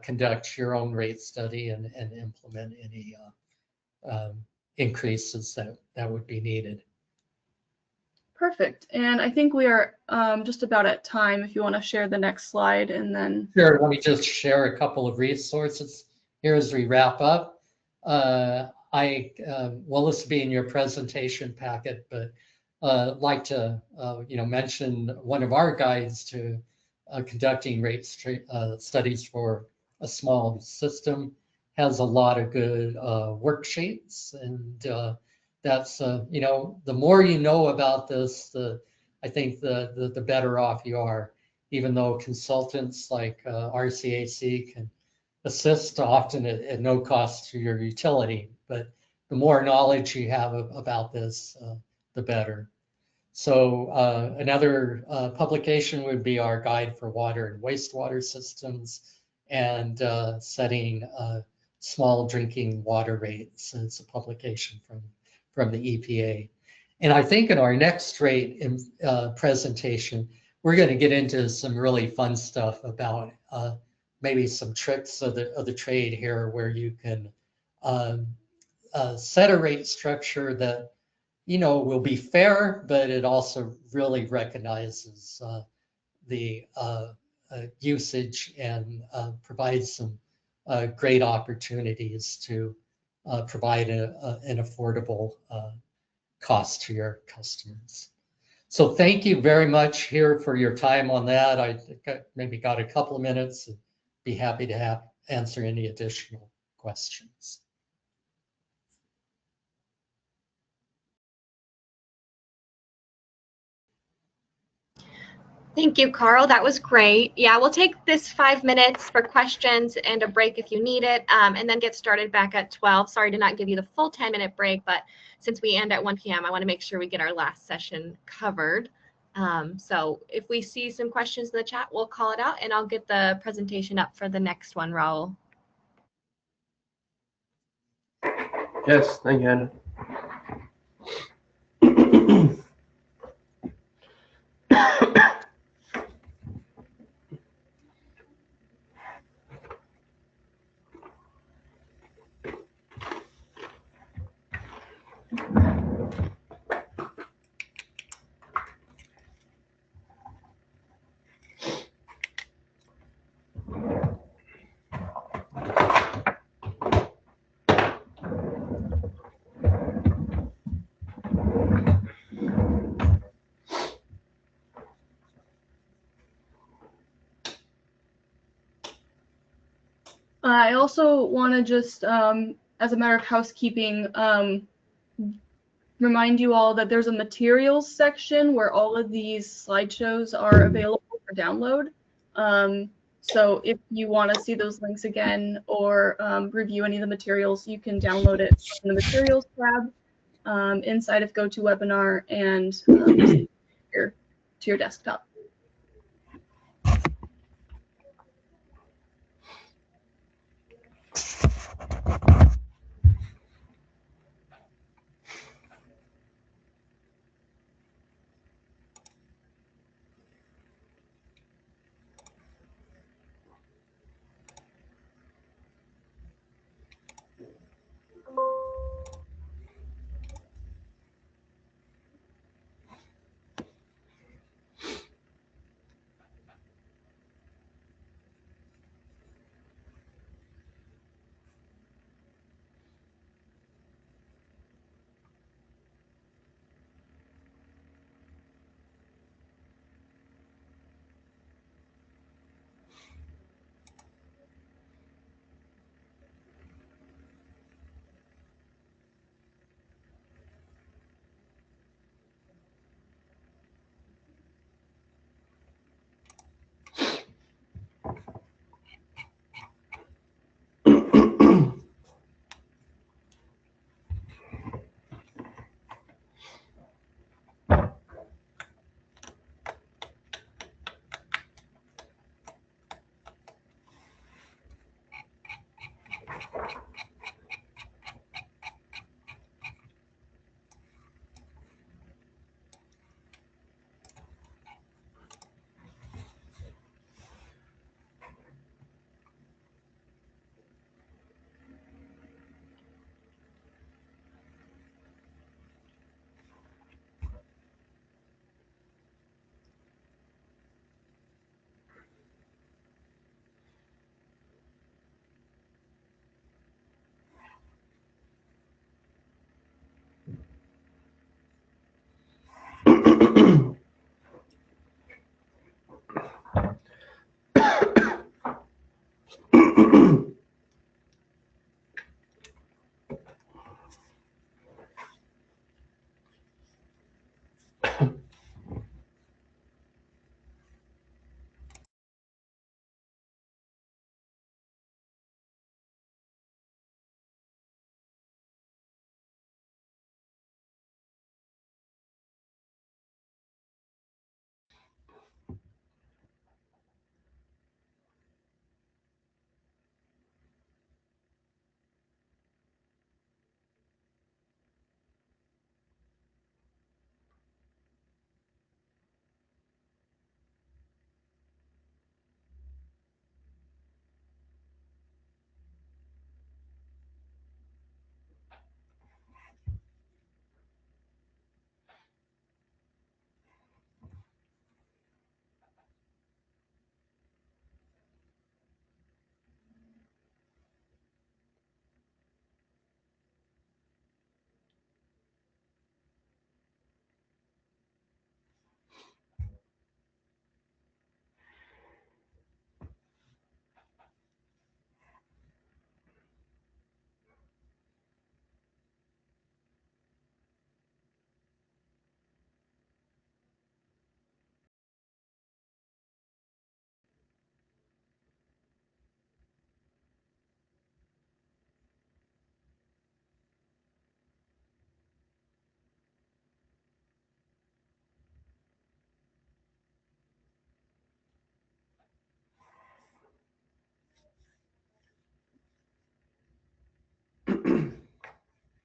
conduct your own rate study and implement any increases that would be needed. Perfect. And I think we are just about at time. If you want to share the next slide, and then. Sure. Let me just share a couple of resources here as we wrap up. Well, this will be in your presentation packet, but like to mention one of our guides to conducting rate studies for a small system. Has a lot of good worksheets, and that's the more you know about this, I think the better off you are. Even though consultants like RCAC can assist often at no cost to your utility, but the more knowledge you have about this, the better. So another publication would be our guide for water and wastewater systems, and setting small drinking water rates. It's a publication from the EPA. And I think in our next rate presentation, we're going to get into some really fun stuff about maybe some tricks of the trade here, where you can set a rate structure that will be fair, but it also really recognizes the usage and provides some great opportunities to provide an affordable cost to your customers. So thank you very much here for your time on that. I think I maybe got a couple of minutes. Be happy to answer any additional questions. Thank you, Carl. That was great. Yeah, we'll take this 5 minutes for questions and a break if you need it, and then get started back at 12. Sorry to not give you the full 10-minute break, but since we end at 1 p.m., I want to make sure we get our last session covered. So if we see some questions in the chat, we'll call it out, and I'll get the presentation up for the next one, Raul. Yes, thank you, Hannah. I also want to just, as a matter of housekeeping, remind you all that there's a materials section where all of these slideshows are available for download. So if you want to see those links again or review any of the materials, you can download it from the materials tab inside of GoToWebinar and to your desktop.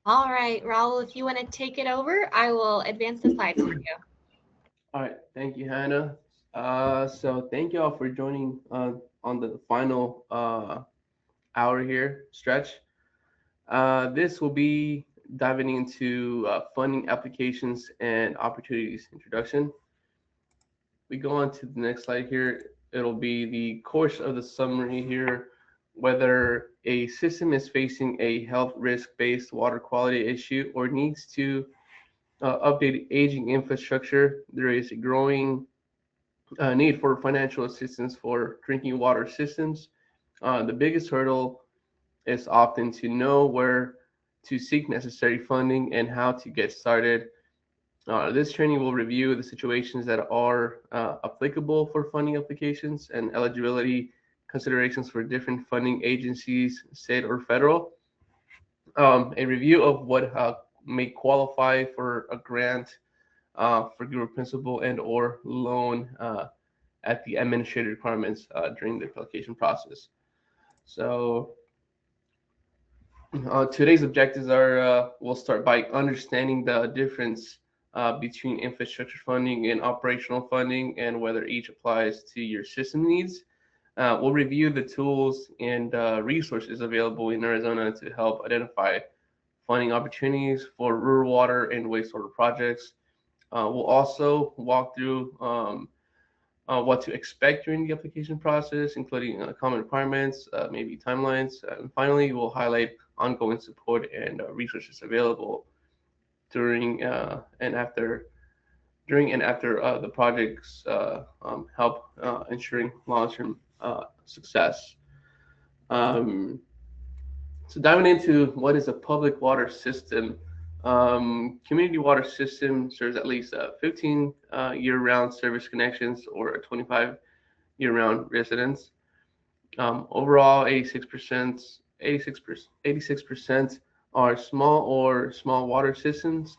All right, Raul, if you want to take it over, I will advance the slides for you. All right, thank you, Hannah. So thank you all for joining on the final hour here stretch. This will be diving into funding applications and opportunities introduction. We go on to the next slide here. It'll be the course of the summary here, whether a system is facing a health risk-based water quality issue or needs to update aging infrastructure. There is a growing need for financial assistance for drinking water systems. The biggest hurdle is often to know where to seek necessary funding and how to get started. This training will review the situations that are applicable for funding applications and eligibility considerations for different funding agencies, state or federal. A review of what may qualify for a grant for your principal and or loan at the administrative requirements during the application process. So today's objectives are, we'll start by understanding the difference between infrastructure funding and operational funding and whether each applies to your system needs. We'll review the tools and resources available in Arizona to help identify funding opportunities for rural water and wastewater projects. We'll also walk through what to expect during the application process, including common requirements, maybe timelines. And finally, we'll highlight ongoing support and resources available during and after the projects help ensuring long-term success. So diving into what is a public water system. Community water system serves at least 15 year-round service connections or 25 year-round residents. Overall, 86% are small water systems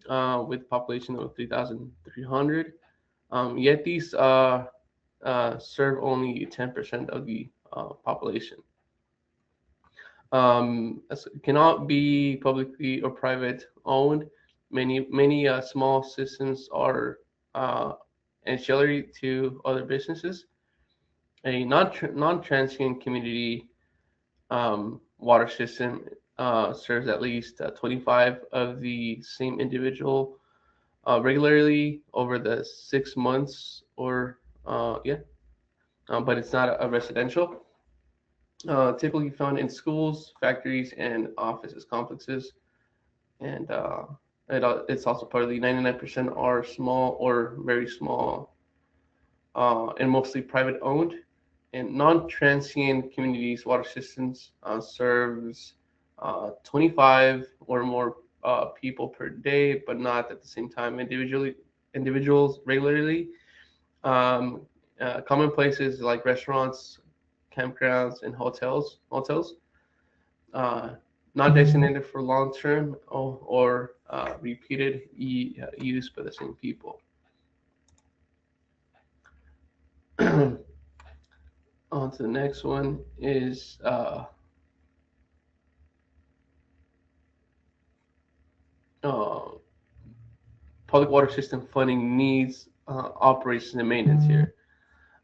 with a population of 3,300. Yet these serve only 10% of the population. Cannot be publicly or private owned. Many small systems are ancillary to other businesses. A non-transient community water system serves at least 25 of the same individual regularly over the 6 months or but it's not a residential. Typically found in schools, factories, and offices complexes. And it's also part of the 99% are small or very small and mostly private owned. And non-transient communities water systems serves 25 or more people per day, but not at the same time individuals regularly. Common places like restaurants, campgrounds, and hotels, not designated for long-term or repeated use by the same people. On to the next one is public water system funding needs, operations, and maintenance here.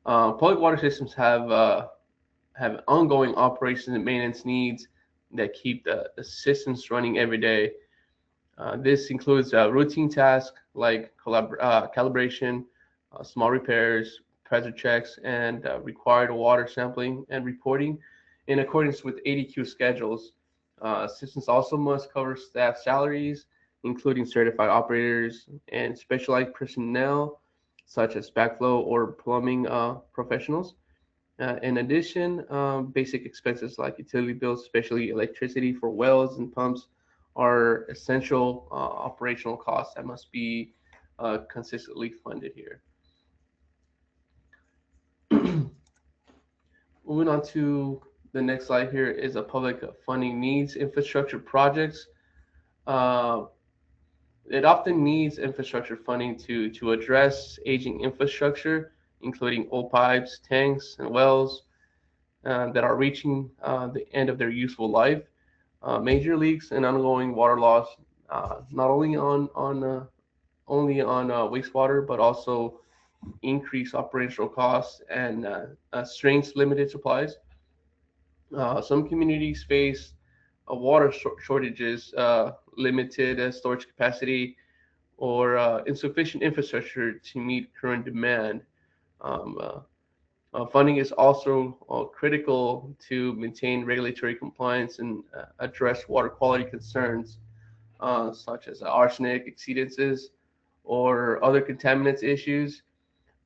Public water systems have ongoing operations and maintenance needs that keep the systems running every day. This includes routine tasks like calibration, small repairs, pressure checks, and required water sampling and reporting in accordance with ADEQ schedules. Systems also must cover staff salaries, including certified operators and specialized personnel, such as backflow or plumbing professionals. In addition, basic expenses like utility bills, especially electricity for wells and pumps, are essential operational costs that must be consistently funded here. Moving on to the next slide here is a public funding needs infrastructure projects. It often needs infrastructure funding to address aging infrastructure, including old pipes, tanks, and wells that are reaching the end of their useful life. major leaks and ongoing water loss, not only on wastewater, but also increased operational costs and strains limited supplies. Some communities face water shortages, limited storage capacity, or insufficient infrastructure to meet current demand. Um, Funding is also critical to maintain regulatory compliance and address water quality concerns such as arsenic exceedances or other contaminants issues.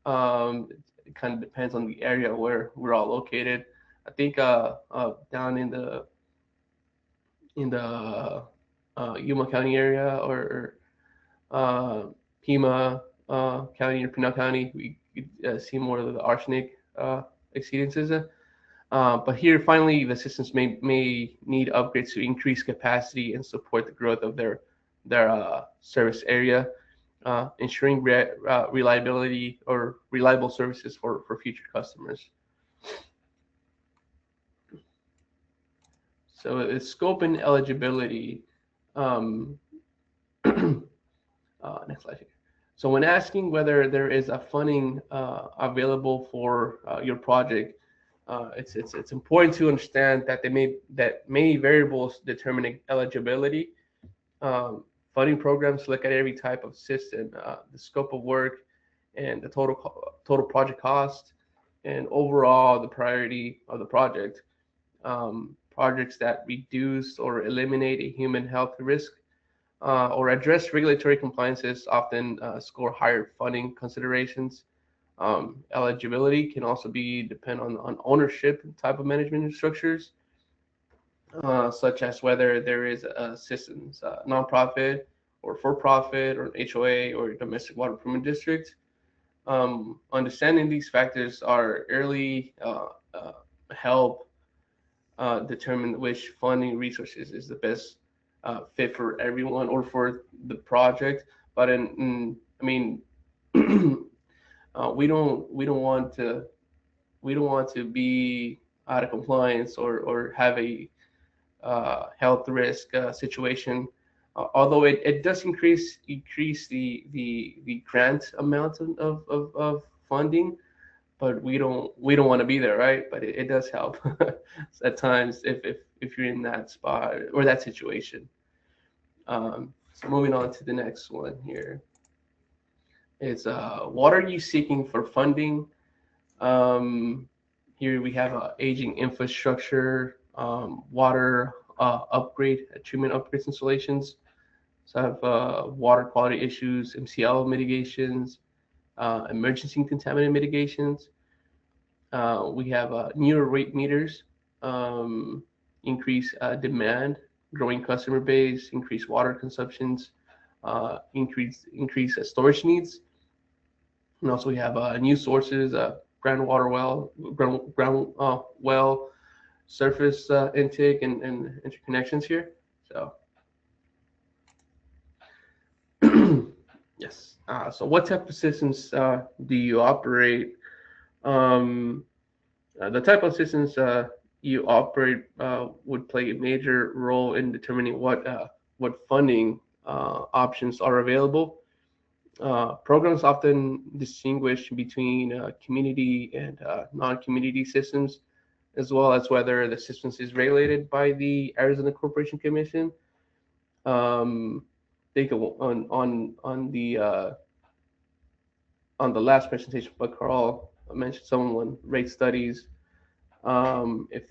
It kind of depends on the area where we're all located. I think down in the Yuma County area or Pima County or Pinal County, we see more of the arsenic exceedances. But here, finally, the systems may need upgrades to increase capacity and support the growth of their service area, ensuring reliability or reliable services for future customers. So it's scope and eligibility. Next slide here. So when asking whether there is a funding available for your project, it's important to understand that many variables determine eligibility. Funding programs look at every type of system, the scope of work, and the total project cost, and overall the priority of the project. Projects that reduce or eliminate a human health risk or address regulatory compliances often score higher funding considerations. Eligibility can also depend on ownership and type of management structures, such as whether there is a systems nonprofit or for-profit or an HOA or domestic water improvement district. Understanding these factors are early help determine which funding resources is the best fit for everyone or for the project. But I mean, we don't want to be out of compliance or have a health risk situation. Although it does increase the grant amount of funding, but we don't want to be there, right? But it does help at times if you're in that spot or that situation. So moving on to the next one here. It's what are you seeking for funding? Here we have aging infrastructure, water upgrade, treatment upgrades installations. So I have water quality issues, MCL mitigations, emergency contaminant mitigations. We have newer rate meters, increase demand, growing customer base, increase water consumptions, increase storage needs. And also we have new sources, groundwater well, surface intake and interconnections here. So yes. So what type of systems do you operate? The type of systems you operate would play a major role in determining what funding options are available. Programs often distinguish between community and non-community systems, as well as whether the systems is regulated by the Arizona Corporation Commission. They go on the last presentation by Carl. I mentioned someone rate studies. If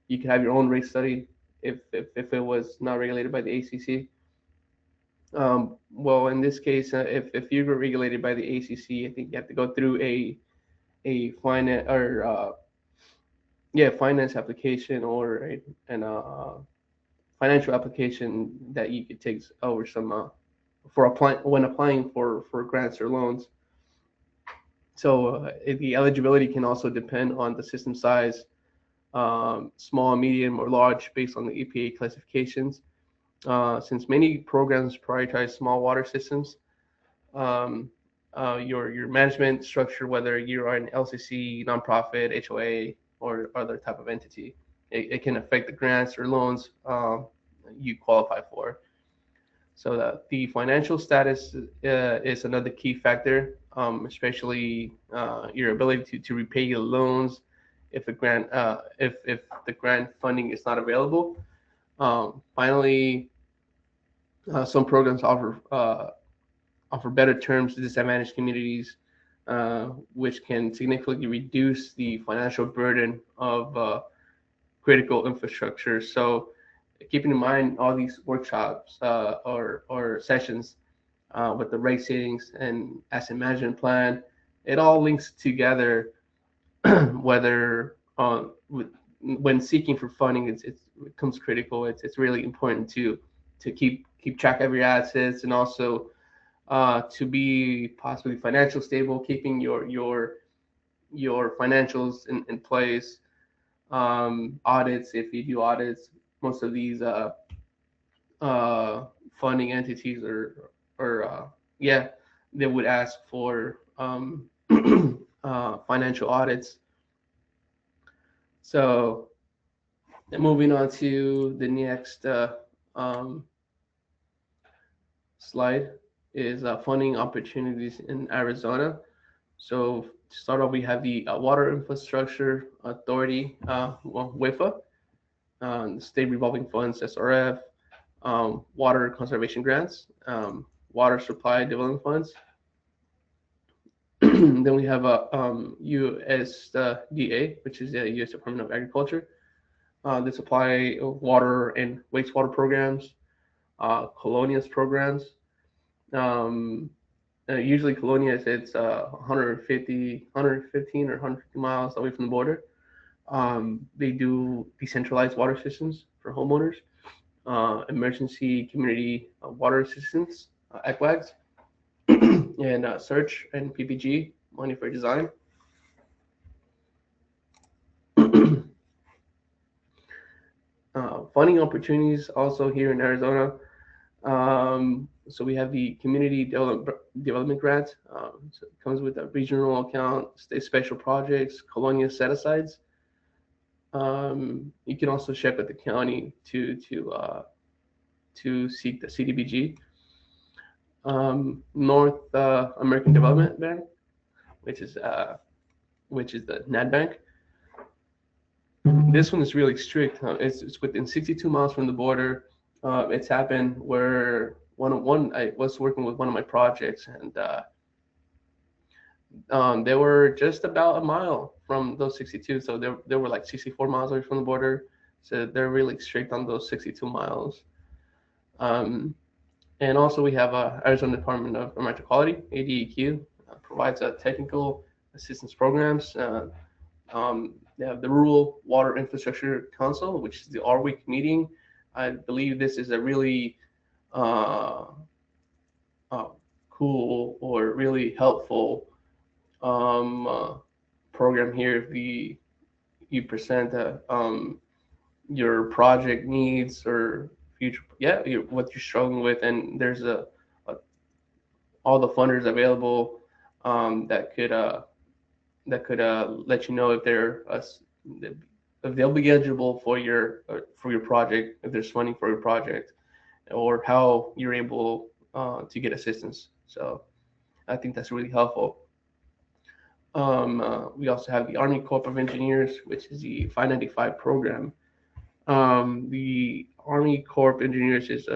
you can have your own rate study if it was not regulated by the ACC. Well, in this case, if you were regulated by the ACC, I think you have to go through a finance or finance application or a financial application that you could take over some when applying for grants or loans. So the eligibility can also depend on the system size, small, medium, or large, based on the EPA classifications. Since many programs prioritize small water systems, your management structure, whether you are an LCC, nonprofit, HOA, or other type of entity, it can affect the grants or loans you qualify for. So the financial status is another key factor, especially your ability to repay your loans if the grant if the grant funding is not available. Finally, some programs offer better terms to disadvantaged communities, which can significantly reduce the financial burden of critical infrastructure. So keeping in mind all these workshops or sessions with the rate settings and asset management plan, it all links together. Whether when seeking for funding, it becomes critical. It's really important to keep track of your assets, and also to be possibly financial stable, keeping your financials in place. Audits, if you do audits, most of these funding entities or they would ask for financial audits. So moving on to the next slide is funding opportunities in Arizona. So to start off, we have the Water Infrastructure Authority, WIFA, State Revolving Funds, SRF, Water Conservation Grants, Water Supply Development Funds. Then we have USDA, which is the U.S. Department of Agriculture. They supply water and wastewater programs, colonias programs. Usually colonias, it's 115 or 150 miles away from the border. They do decentralized water systems for homeowners, emergency community water assistance, ECWAGs, and search and PPG, money for design. Funding opportunities also here in Arizona. So we have the community development grant. So it comes with a regional account, state special projects, colonia set-asides. You can also check with the county to seek the CDBG. North American Development Bank, which is the NAD Bank. This one is really strict. It's within 62 miles from the border. It's happened where I was working with one of my projects, and they were just about a mile from those 62. So they were like 64 miles away from the border. So they're really strict on those 62 miles. And also we have Arizona Department of Environmental Quality, ADEQ, provides technical assistance programs. They have the Rural Water Infrastructure Council, which is the RWIC meeting. I believe this is a really cool or really helpful program here. If you present your project needs or future, what you're struggling with, and there's all the funders available that could let you know if they'll be eligible for your project, if there's funding for your project, or how you're able to get assistance. So I think that's really helpful. We also have the Army Corps of Engineers, which is the 595 program. The Army Corps of Engineers is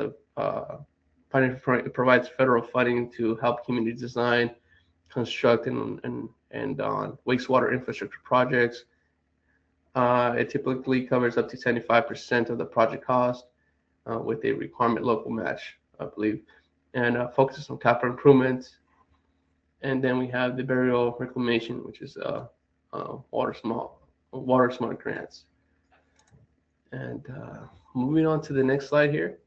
provides federal funding to help communities design, construct, and on wastewater infrastructure projects. It typically covers up to 75% of the project cost with a requirement local match, I believe, and focuses on capital improvements. And then we have the burial reclamation, which is water smart grants. And moving on to the next slide here,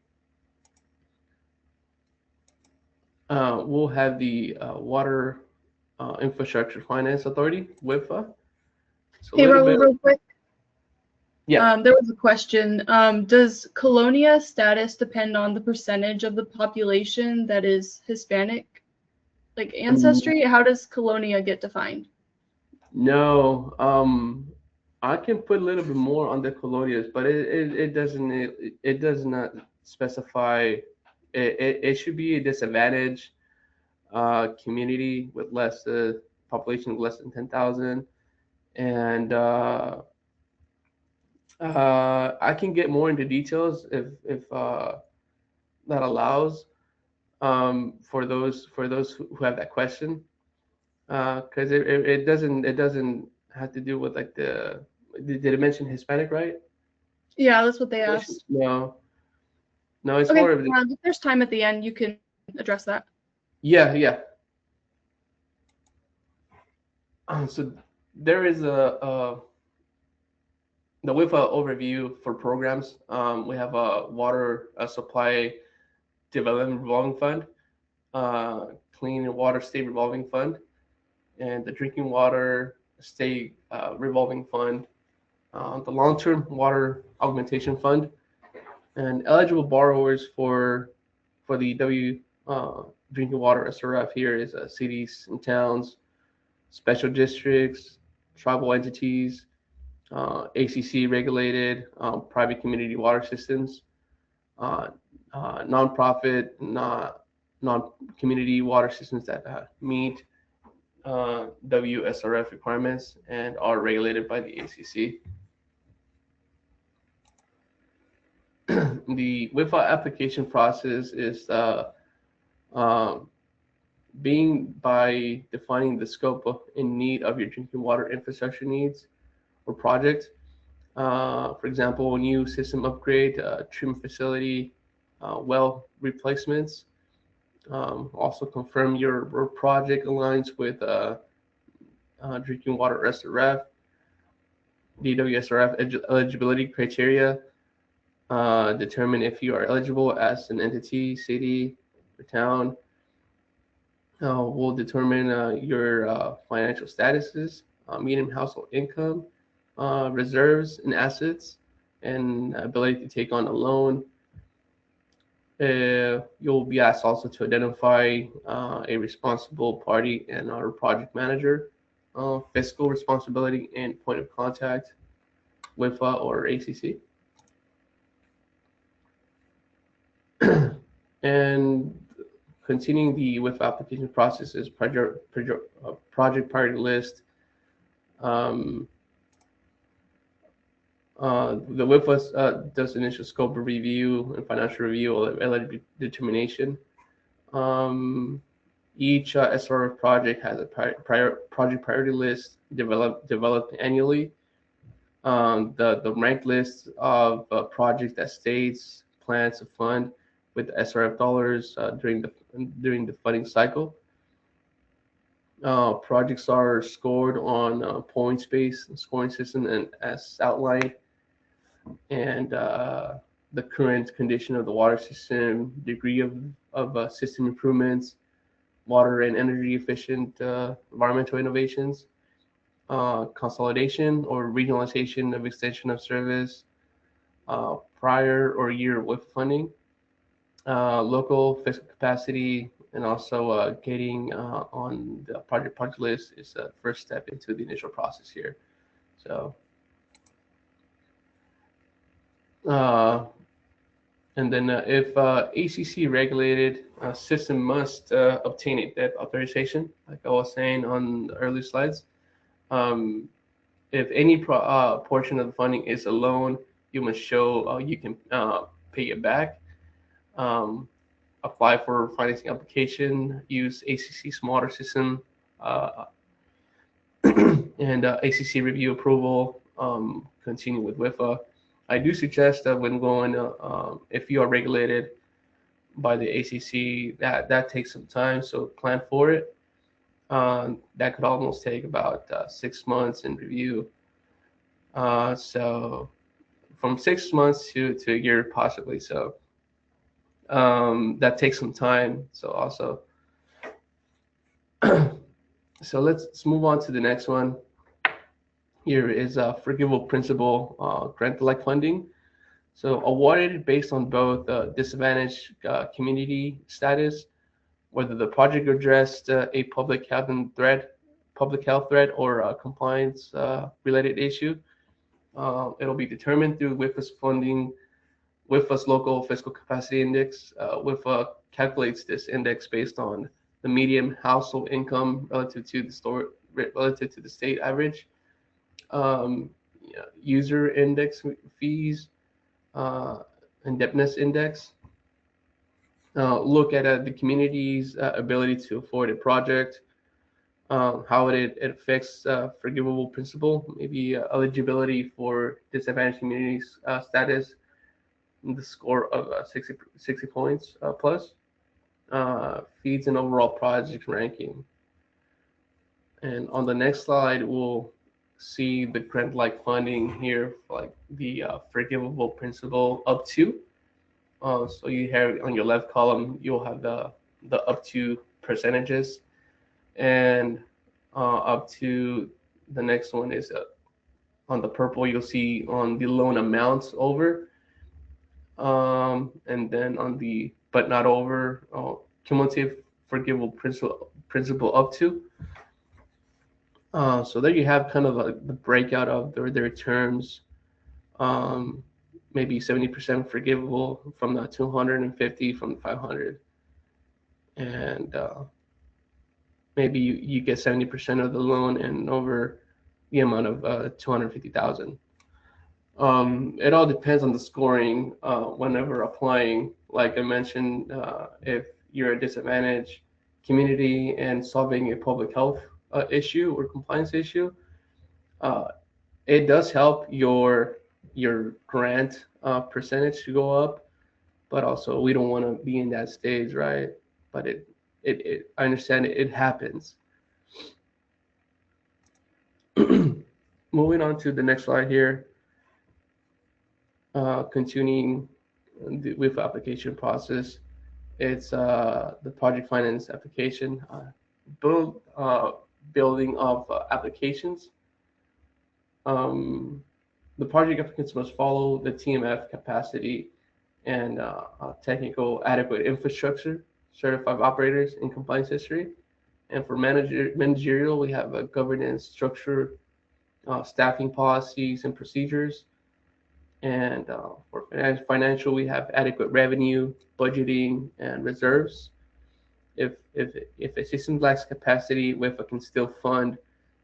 we'll have the Water Infrastructure Finance Authority, WIFA. So hey, Raul, real quick. Yeah. There was a question. Does colonia status depend on the percentage of the population that is Hispanic, like ancestry? How does colonia get defined? No. I can put a little bit more on the colonials, but it does not specify. It should be a disadvantaged community with less population of less than 10,000, and I can get more into details if that allows, for those who have that question, because it doesn't have to do with like the did it mention Hispanic, right? Yeah, that's what they asked. No, it's Okay, more of if there's time at the end, you can address that. yeah. So there is the WIFA overview for programs. We have a water supply development revolving fund, clean water state revolving fund, and the drinking water state revolving fund, the long-term water augmentation fund, and eligible borrowers for the drinking water SRF here is cities and towns, special districts, tribal entities, ACC regulated, private community water systems, nonprofit, non-community water systems that meet WSRF requirements and are regulated by the ACC. The WIFA application process is being by defining the scope and need of your drinking water infrastructure needs or project. For example, new system upgrade, treatment facility, well replacements. Also confirm your project aligns with drinking water SRF, DWSRF eligibility criteria. Determine if you are eligible as an entity, city, or town. We'll determine your financial statuses, median household income, reserves and assets, and ability to take on a loan. You'll be asked also to identify a responsible party and our project manager, fiscal responsibility and point of contact with or ACC. And continuing the WIFA application process is project priority list. The WIFA does initial scope review and financial review of determination. Each SRF project has a project priority list developed annually. The ranked list of projects that states plans to fund with SRF dollars during the funding cycle. Projects are scored on points-based scoring system and as outlined, and the current condition of the water system, degree of system improvements, water and energy efficient environmental innovations, consolidation or regionalization of extension of service, prior or year WIFA funding, local fiscal capacity, and also getting on the project list is the first step into the initial process here. So, and then if ACC regulated system must obtain a debt authorization, like I was saying on the early slides. If any portion of the funding is a loan, you must show you can pay it back. Apply for financing application, use ACC smarter system, and ACC review approval, continue with WIFA. I do suggest that when going, if you are regulated by the ACC, that takes some time, so plan for it. That could almost take about 6 months in review. So from 6 months to a year possibly. So that takes some time. So also, so let's move on to the next one. Here is forgivable principal grant-like funding. So awarded based on both disadvantaged community status, whether the project addressed a public health threat or a compliance related issue. It'll be determined through WIFA's funding, WIFA's local fiscal capacity index. WIFA calculates this index based on the median household income relative to the state average, user index fees, indebtedness index. Look at the community's ability to afford a project, how it affects forgivable principal, maybe eligibility for disadvantaged communities status, the score of 60 points plus, feeds an overall project ranking. And on the next slide, we'll see the grant-like funding here, like the forgivable principal up to. So you have on your left column, you'll have the up to percentages, and up to the next one is on the purple, you'll see on the loan amounts over, and then on the but not over, cumulative forgivable principal up to. So there you have kind of the breakout of their terms. Maybe 70% forgivable from the 250 from the 500, and maybe you get 70% of the loan and over the amount of 250,000. It all depends on the scoring whenever applying. Like I mentioned, if you're a disadvantaged community and solving a public health issue or compliance issue, it does help your grant percentage to go up, but also we don't want to be in that stage, right? But I understand it happens. Moving on to the next slide here, continuing with the application process. It's the project finance application, building of applications. The project applicants must follow the TMF capacity and technical adequate infrastructure, certified operators, and compliance history. And for managerial, we have a governance structure, staffing policies and procedures. And for financial, we have adequate revenue, budgeting, and reserves. If a system lacks capacity, WIFA can still fund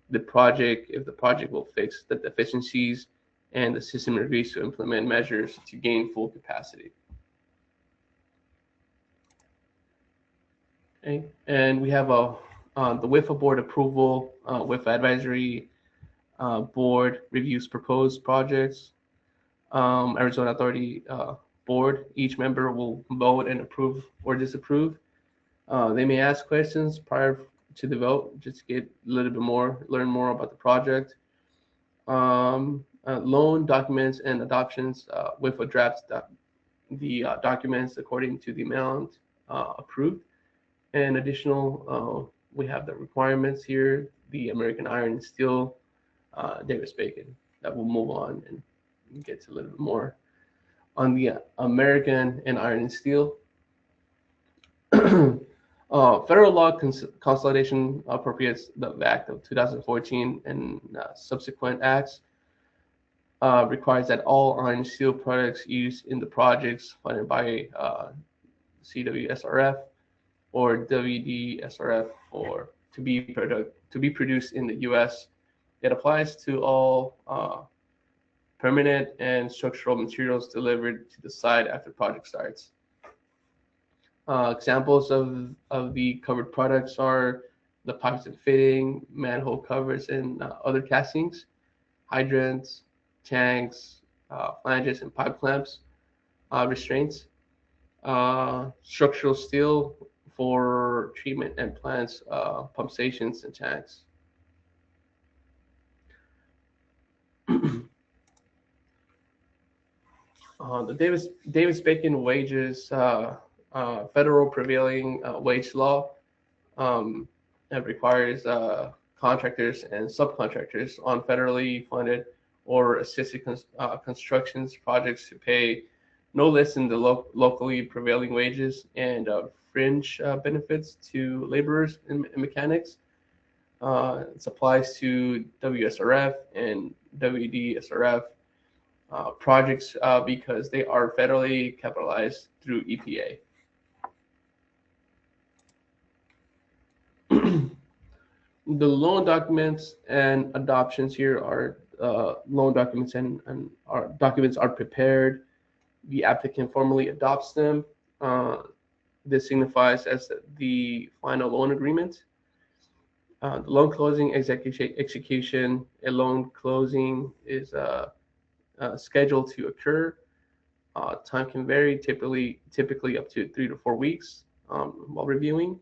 the project if the project will fix the deficiencies and the system agrees to implement measures to gain full capacity. Okay, and we have the WIFA board approval. WIFA advisory board reviews proposed projects. Arizona Authority board, each member will vote and approve or disapprove. They may ask questions prior to the vote just to get a little bit more, learn more about the project. Loan documents and adoptions, WIFA drafts the documents according to the amount approved. And additional, we have the requirements here, the American Iron and Steel, Davis-Bacon, that will move on and get to a little bit more on the American and Iron and Steel. Federal law consolidation appropriates the Act of 2014 and subsequent acts requires that all iron and steel products used in the projects funded by CWSRF or WDSRF or to be produced in the U.S. It applies to all permanent and structural materials delivered to the site after project starts. Examples of the covered products are the pipes and fitting, manhole covers, and other castings, hydrants, tanks, flanges, and pipe clamps, restraints, structural steel for treatment and plants, pump stations, and tanks. The Davis-Bacon wages, federal prevailing wage law, that requires contractors and subcontractors on federally funded or assisted constructions projects to pay no less than the locally prevailing wages and fringe benefits to laborers and mechanics. It applies to WSRF and WDSRF projects because they are federally capitalized through EPA. The loan documents and adoptions here are loan documents and our documents are prepared. The applicant formally adopts them. This signifies as the final loan agreement. The loan closing execution, a loan closing is scheduled to occur. Time can vary, typically up to 3 to 4 weeks while reviewing.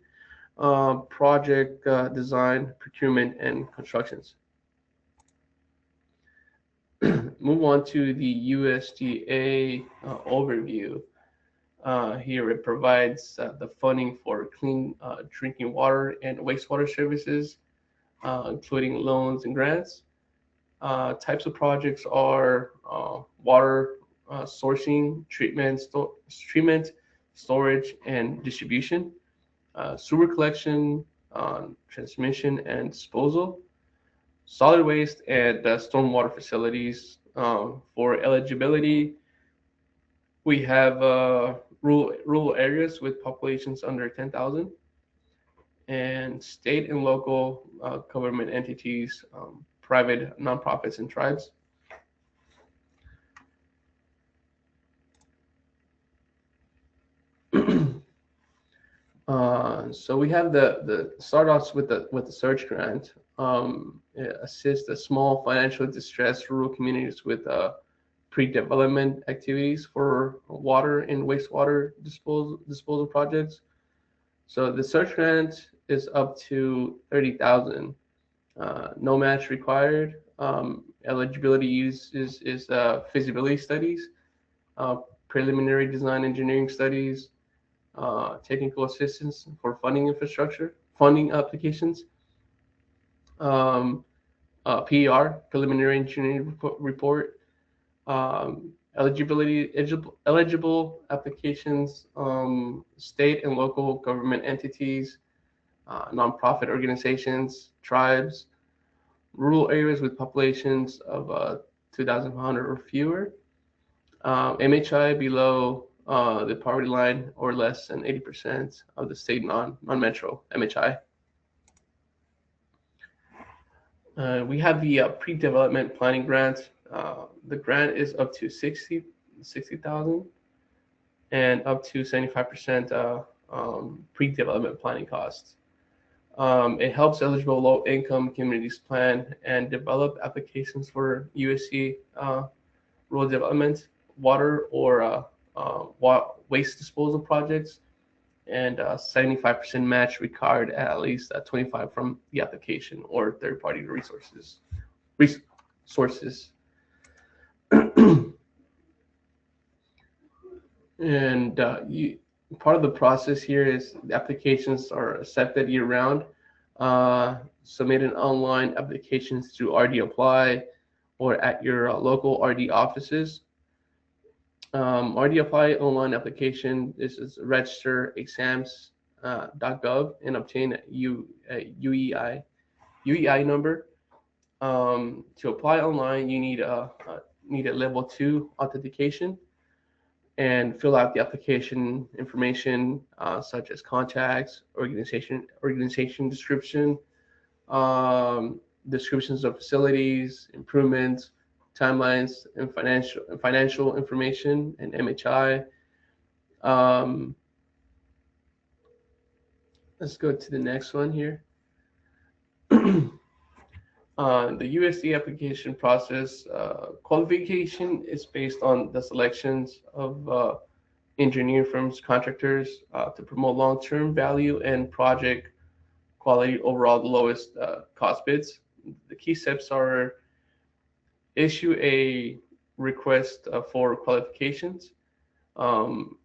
Project design, procurement, and constructions. Move on to the USDA overview. Here it provides the funding for clean drinking water and wastewater services, including loans and grants. Types of projects are water sourcing, treatment, storage, and distribution, sewer collection, transmission and disposal, solid waste and stormwater facilities. For eligibility, we have rural areas with populations under 10,000, and state and local government entities, private nonprofits, and tribes. So we have the start offs with the search grant. It assists the small financially distressed rural communities with pre-development activities for water and wastewater disposal projects. So the search grant is up to 30,000. No match required. Eligibility use is feasibility studies, preliminary design engineering studies, technical assistance for funding applications, PER, preliminary engineering report, eligible applications, state and local government entities, nonprofit organizations, tribes, rural areas with populations of 2,500 or fewer, MHI below the poverty line or less than 80% of the state non-metro MHI. We have the pre-development planning grant. The grant is up to 60,000 and up to 75% pre-development planning costs. It helps eligible low-income communities plan and develop applications for USC rural development, water or waste disposal projects, and 75% match required at least 25 from the application or third-party resources. And part of the process here is the applications are accepted year-round. Submitted online applications through RD Apply or at your local RD offices. RD Apply online application is register exams.gov and obtain a UEI number. To apply online, you need a level 2 authentication and fill out the application information such as contacts, organization description, descriptions of facilities, improvements, timelines, and financial information, and MHI. Let's go to the next one here. The USD application process qualification is based on the selections of engineer firms, contractors to promote long-term value and project quality overall the lowest cost bids. The key steps are issue a request for qualifications,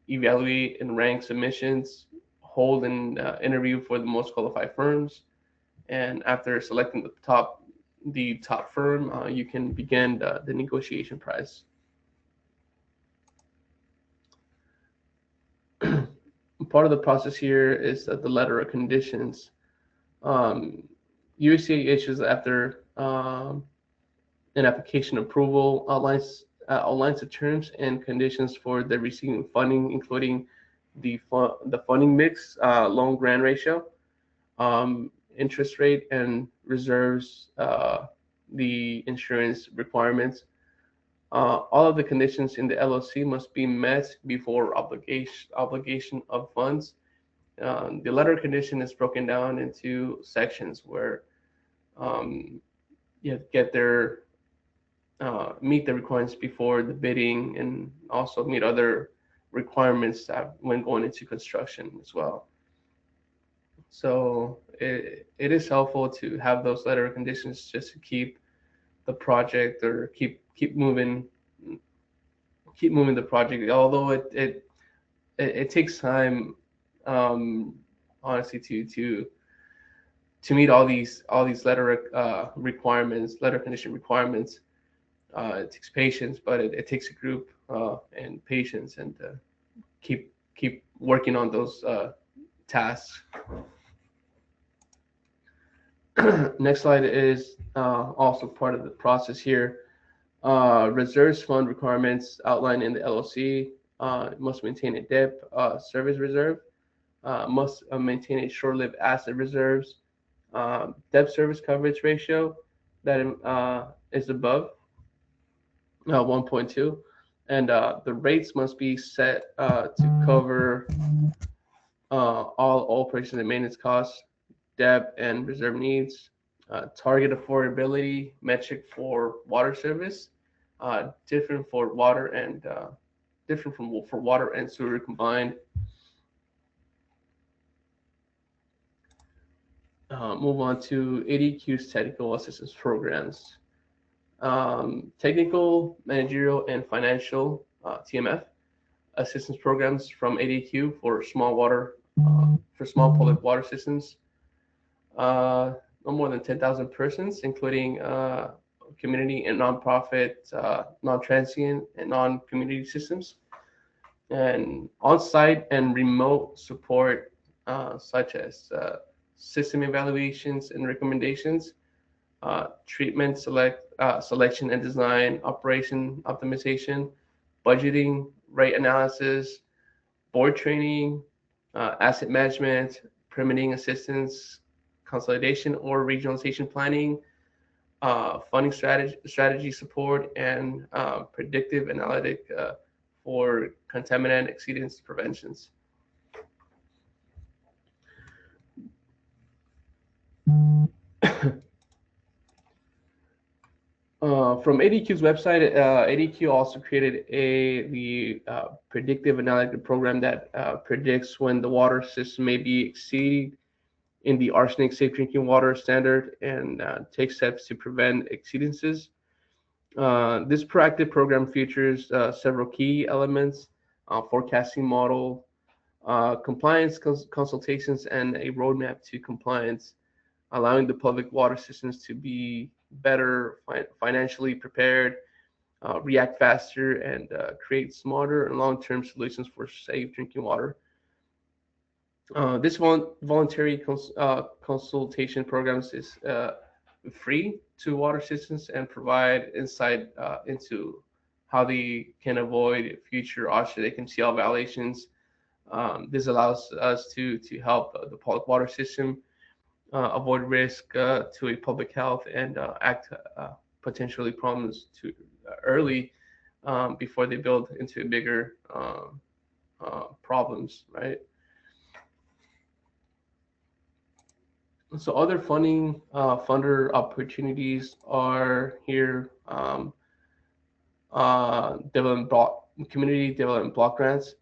evaluate and rank submissions, hold an interview for the most qualified firms, and after selecting the top firm, you can begin the negotiation price. Part of the process here is the letter of conditions. USDA issues after an application approval outlines outlines the terms and conditions for the receiving funding, including the funding mix, loan grant ratio, interest rate, and reserves, the insurance requirements. All of the conditions in the LOC must be met before obligation of funds. The letter condition is broken down into sections where you have to get their meet the requirements before the bidding, and also meet other requirements when going into construction as well. So it is helpful to have those letter of conditions just to keep the project, or keep moving the project. Although it takes time, honestly, to meet all these letter condition requirements. It takes patience, but it takes a group and patience, and keep working on those tasks. Next slide is also part of the process here. Reserves fund requirements outlined in the LOC. Must maintain a debt service reserve. Must maintain a short-lived asset reserves. Debt service coverage ratio that is above 1.2, and the rates must be set to cover all operation and maintenance costs, debt and reserve needs. Target affordability metric for water service, different for water and for water and sewer combined. Move on to ADEQ's technical assistance programs. Technical, managerial, and financial TMF assistance programs from ADEQ for small public water systems. No more than 10,000 persons, including community and nonprofit, non-transient, and non-community systems, and on-site and remote support, such as system evaluations and recommendations, treatment selection and design, operation optimization, budgeting, rate analysis, board training, asset management, permitting assistance, consolidation or regionalization planning, funding strategy support, and predictive analytic for contaminant exceedance preventions. From ADEQ's website, ADEQ also created the predictive analytic program that predicts when the water system may be exceeded in the arsenic safe drinking water standard, and takes steps to prevent exceedances. This proactive program features several key elements: forecasting model, compliance consultations, and a roadmap to compliance, allowing the public water systems to be better financially prepared, react faster, and create smarter and long-term solutions for safe drinking water. This voluntary consultation programs is free to water systems and provide insight into how they can avoid future RCAC and CL violations. This allows us to help the public water system avoid risk to a public health, and act potentially problems to early before they build into bigger problems, right? So other funder opportunities are here. Community development block grants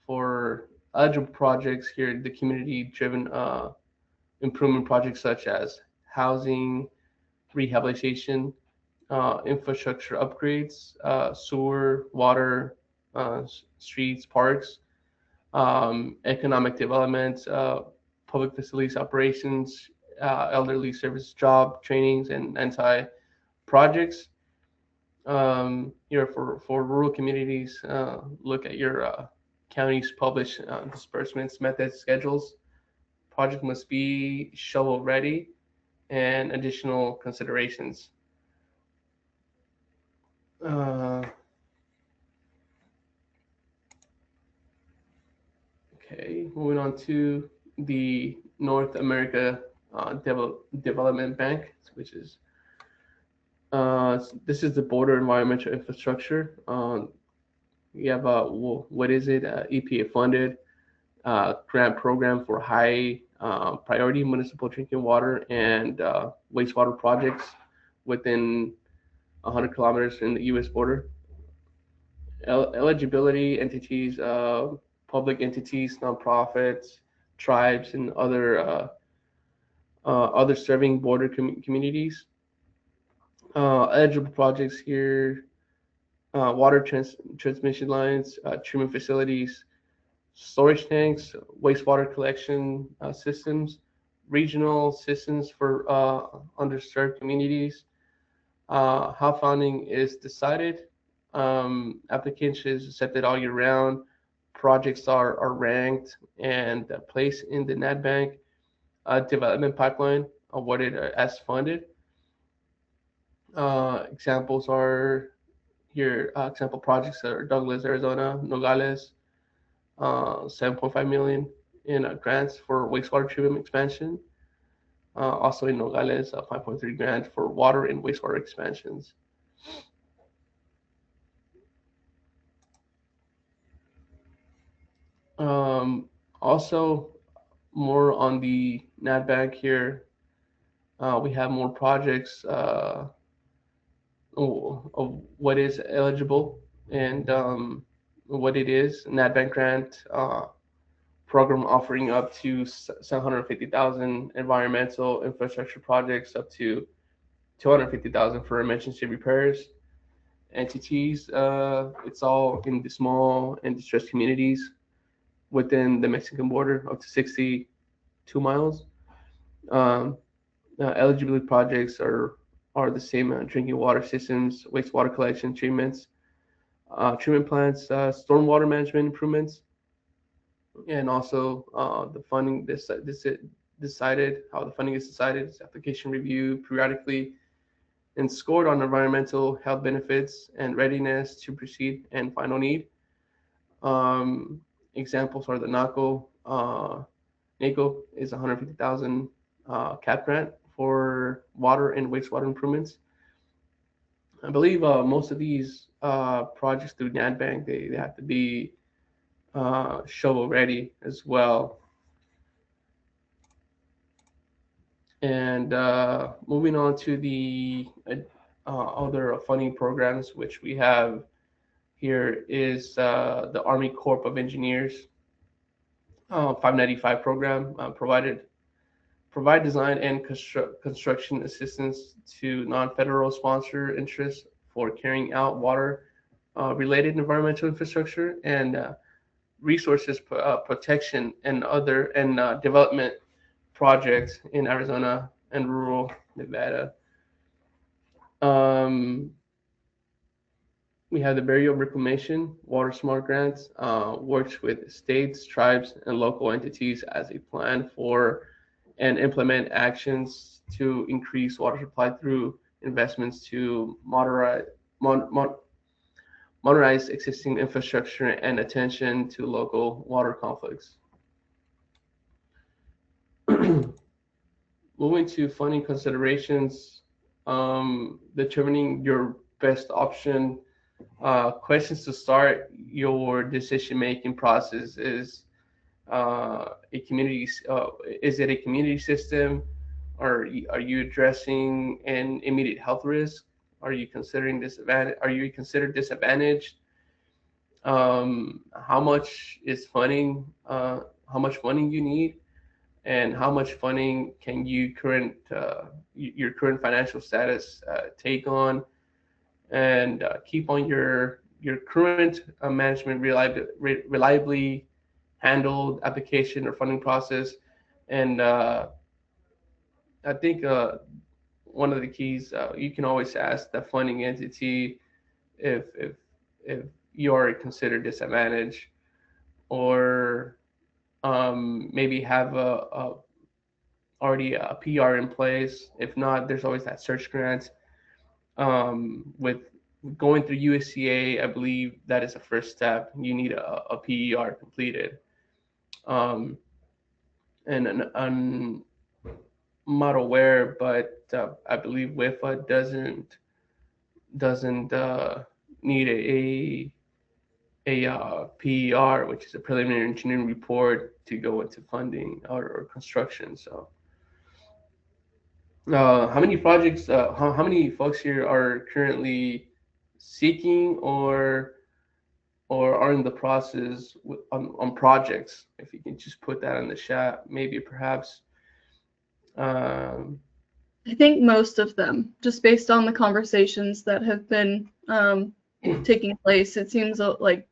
for eligible projects here. The community-driven improvement projects such as housing, rehabilitation, infrastructure upgrades, sewer, water, streets, parks, economic development, public facilities operations, elderly service job trainings, and anti-projects. Here for rural communities, look at your counties publish disbursements method schedules. Project must be shovel ready, and additional considerations. Okay, moving on to the North America Development Bank, which is this is the border environmental infrastructure. We have what is it? EPA funded grant program for high priority municipal drinking water and wastewater projects within 100 kilometers in the U.S. border. Eligibility entities, public entities, nonprofits, tribes, and other serving border communities. Eligible projects here: water transmission lines, treatment facilities, storage tanks, wastewater collection systems, regional systems for underserved communities. How funding is decided. Applications accepted all year round. Projects are ranked and placed in the NatBank development pipeline awarded as funded. Examples are here. Example projects are Douglas, Arizona, Nogales, 7.5 million in grants for wastewater treatment expansion. Also in Nogales, 5.3 grant for water and wastewater expansions. Also, more on the NatBank here, we have more projects of what is eligible and what it is. NatBank grant program offering up to 750,000 environmental infrastructure projects, up to 250,000 for emergency repairs. Entities, it's all in the small and distressed communities within the Mexican border, up to 62 miles. Eligibility projects are the same: drinking water systems, wastewater collection treatments, treatment plants, stormwater management improvements, and also the funding. Decided how the funding is decided is application review periodically and scored on environmental, health benefits, and readiness to proceed and final need. Examples are the NACO. NACO is 150,000 cap grant for water and wastewater improvements. I believe most of these projects through NatBank, they have to be shovel ready as well. And moving on to the other funding programs, which we have here is the Army Corps of Engineers 595 program, provide design and construction assistance to non-federal sponsor interests for carrying out water related environmental infrastructure and resources protection and other development projects in Arizona and rural Nevada. We have the Burial Reclamation Water Smart Grants, works with states, tribes, and local entities as a plan for and implement actions to increase water supply through investments to modernize existing infrastructure and attention to local water conflicts. Moving to funding considerations, determining your best option. Questions to start your decision-making process is is it a community system? Are you addressing an immediate health risk? Are you considering disadvantage? Are you considered disadvantaged? How much is funding? How much funding you need, and how much funding can your current financial status take on, and keep on your current management reliably handled application or funding process. And I think one of the keys, you can always ask the funding entity if you are considered disadvantaged, or maybe have already a PR in place. If not, there's always that search grant with going through USCA, I believe that is the first step. You need a PER completed. And I'm not aware, but I believe WIFA doesn't need a PER, which is a preliminary engineering report, to go into funding or construction. So, how many projects? How many folks here are currently seeking or are in the process on projects? If you can just put that in the chat, maybe perhaps. I think most of them, just based on the conversations that have been taking place, it seems like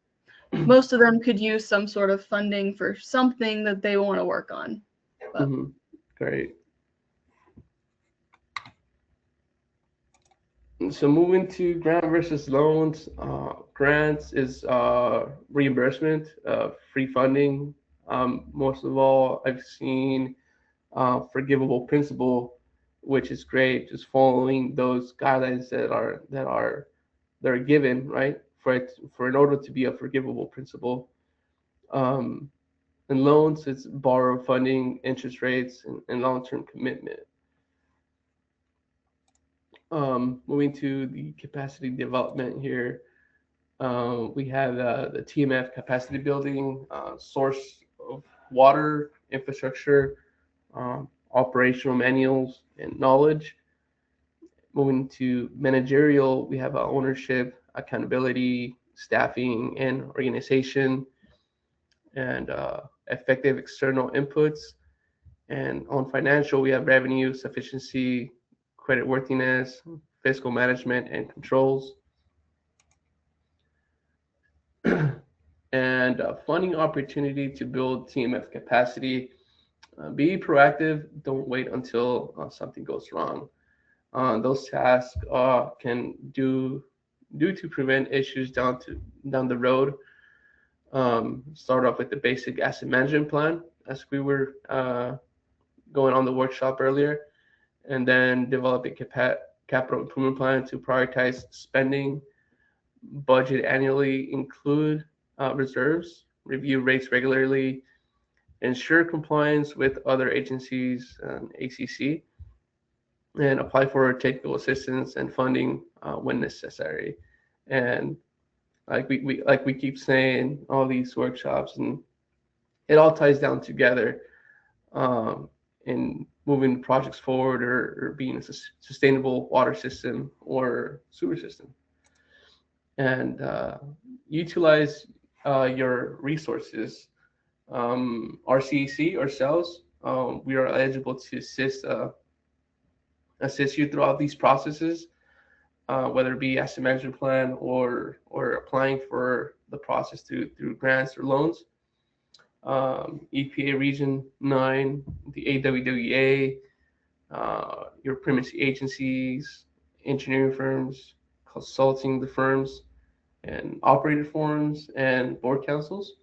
most of them could use some sort of funding for something that they want to work on. Great. So moving to grant versus loans. Grants is reimbursement, free funding. Most of all, I've seen forgivable principal, which is great. Just following those guidelines that are given, right? For in order to be a forgivable principal. And loans, it's borrow funding, interest rates, and long-term commitment. Moving to the capacity development here, we have the TMF capacity building, source of water, infrastructure, operational manuals, and knowledge. Moving to managerial, we have ownership, accountability, staffing, and organization, and effective external inputs. And on financial, we have revenue, sufficiency, creditworthiness, fiscal management, and controls. And funding opportunity to build TMF capacity. Be proactive. Don't wait until something goes wrong. Those tasks can do to prevent issues down the road. Start off with the basic asset management plan, as we were going on the workshop earlier, and then develop a capital improvement plan to prioritize spending, budget annually, include reserves, review rates regularly, ensure compliance with other agencies and ACC, and apply for technical assistance and funding when necessary. And like we keep saying, all these workshops, and it all ties down together in moving projects forward or being a sustainable water system or sewer system. And utilize your resources. RCAC, ourselves, we are eligible to assist you throughout these processes, whether it be asset management plan or applying for the process through grants or loans. EPA Region 9, the AWWA, your primacy agencies, engineering firms, consulting the firms, and operator forums and board councils.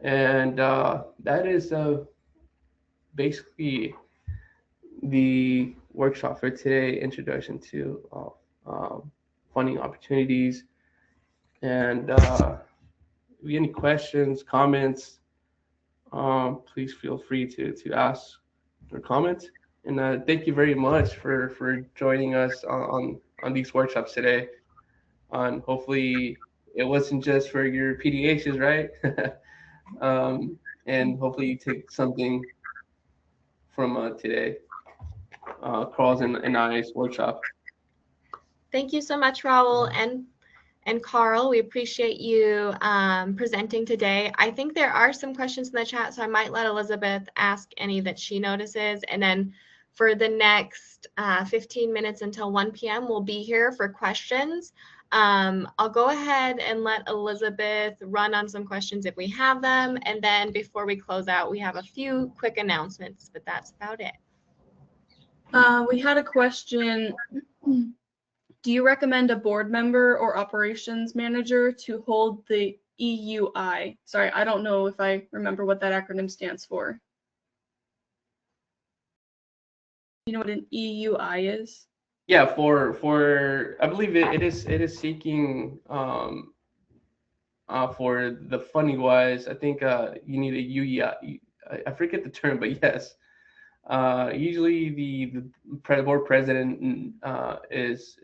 And that is basically the workshop for today, introduction to funding opportunities. And if you have any questions, comments, please feel free to ask or comment. And thank you very much for joining us on these workshops today. And hopefully it wasn't just for your PDHs, right? And hopefully you take something from today, Carl's and I's workshop. Thank you so much, Raul and Carl. We appreciate you presenting today. I think there are some questions in the chat, so I might let Elizabeth ask any that she notices. And then for the next 15 minutes until 1 p.m., we'll be here for questions. I'll go ahead and let Elizabeth run on some questions if we have them. And then before we close out, we have a few quick announcements, but that's about it. We had a question. Do you recommend a board member or operations manager to hold the EUI? Sorry, I don't know if I remember what that acronym stands for. You know what an EUI is? Yeah, for I believe it is seeking for the funding wise. I think you need a UEI. I forget the term, but yes. Usually the board president is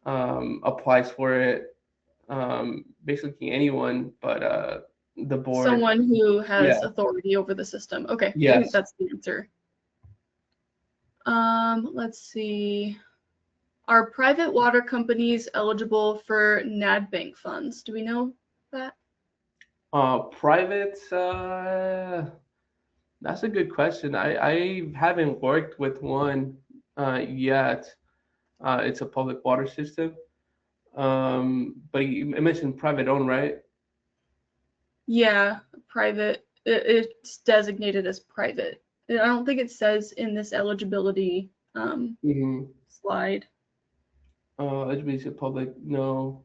applies for it. Basically anyone, but the board. Someone who has Yeah. authority over the system. Okay, I think Yes. that's the answer. Let's see. Are private water companies eligible for NAD bank funds? Do we know that? Private. That's a good question. I haven't worked with one yet. It's a public water system. But you mentioned private owned, right? Yeah, private. It's designated as private. I don't think it says in this eligibility slide. Eligibility public, no.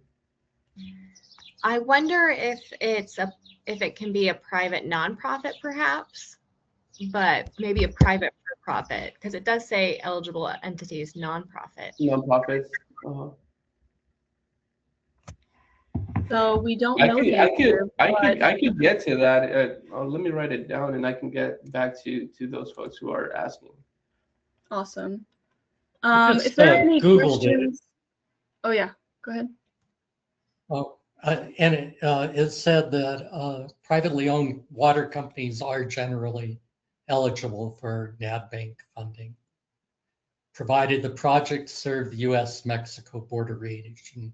I wonder if it can be a private nonprofit perhaps, but maybe a private for-profit, because it does say eligible entities nonprofit. Nonprofits. So we don't know the answer. I could get to that. Let me write it down, and I can get back to those folks who are asking. Awesome. Just, if there are any Googled questions, oh yeah, go ahead. Oh, and it said that privately owned water companies are generally eligible for NAD bank funding, provided the project serve the U.S.-Mexico border region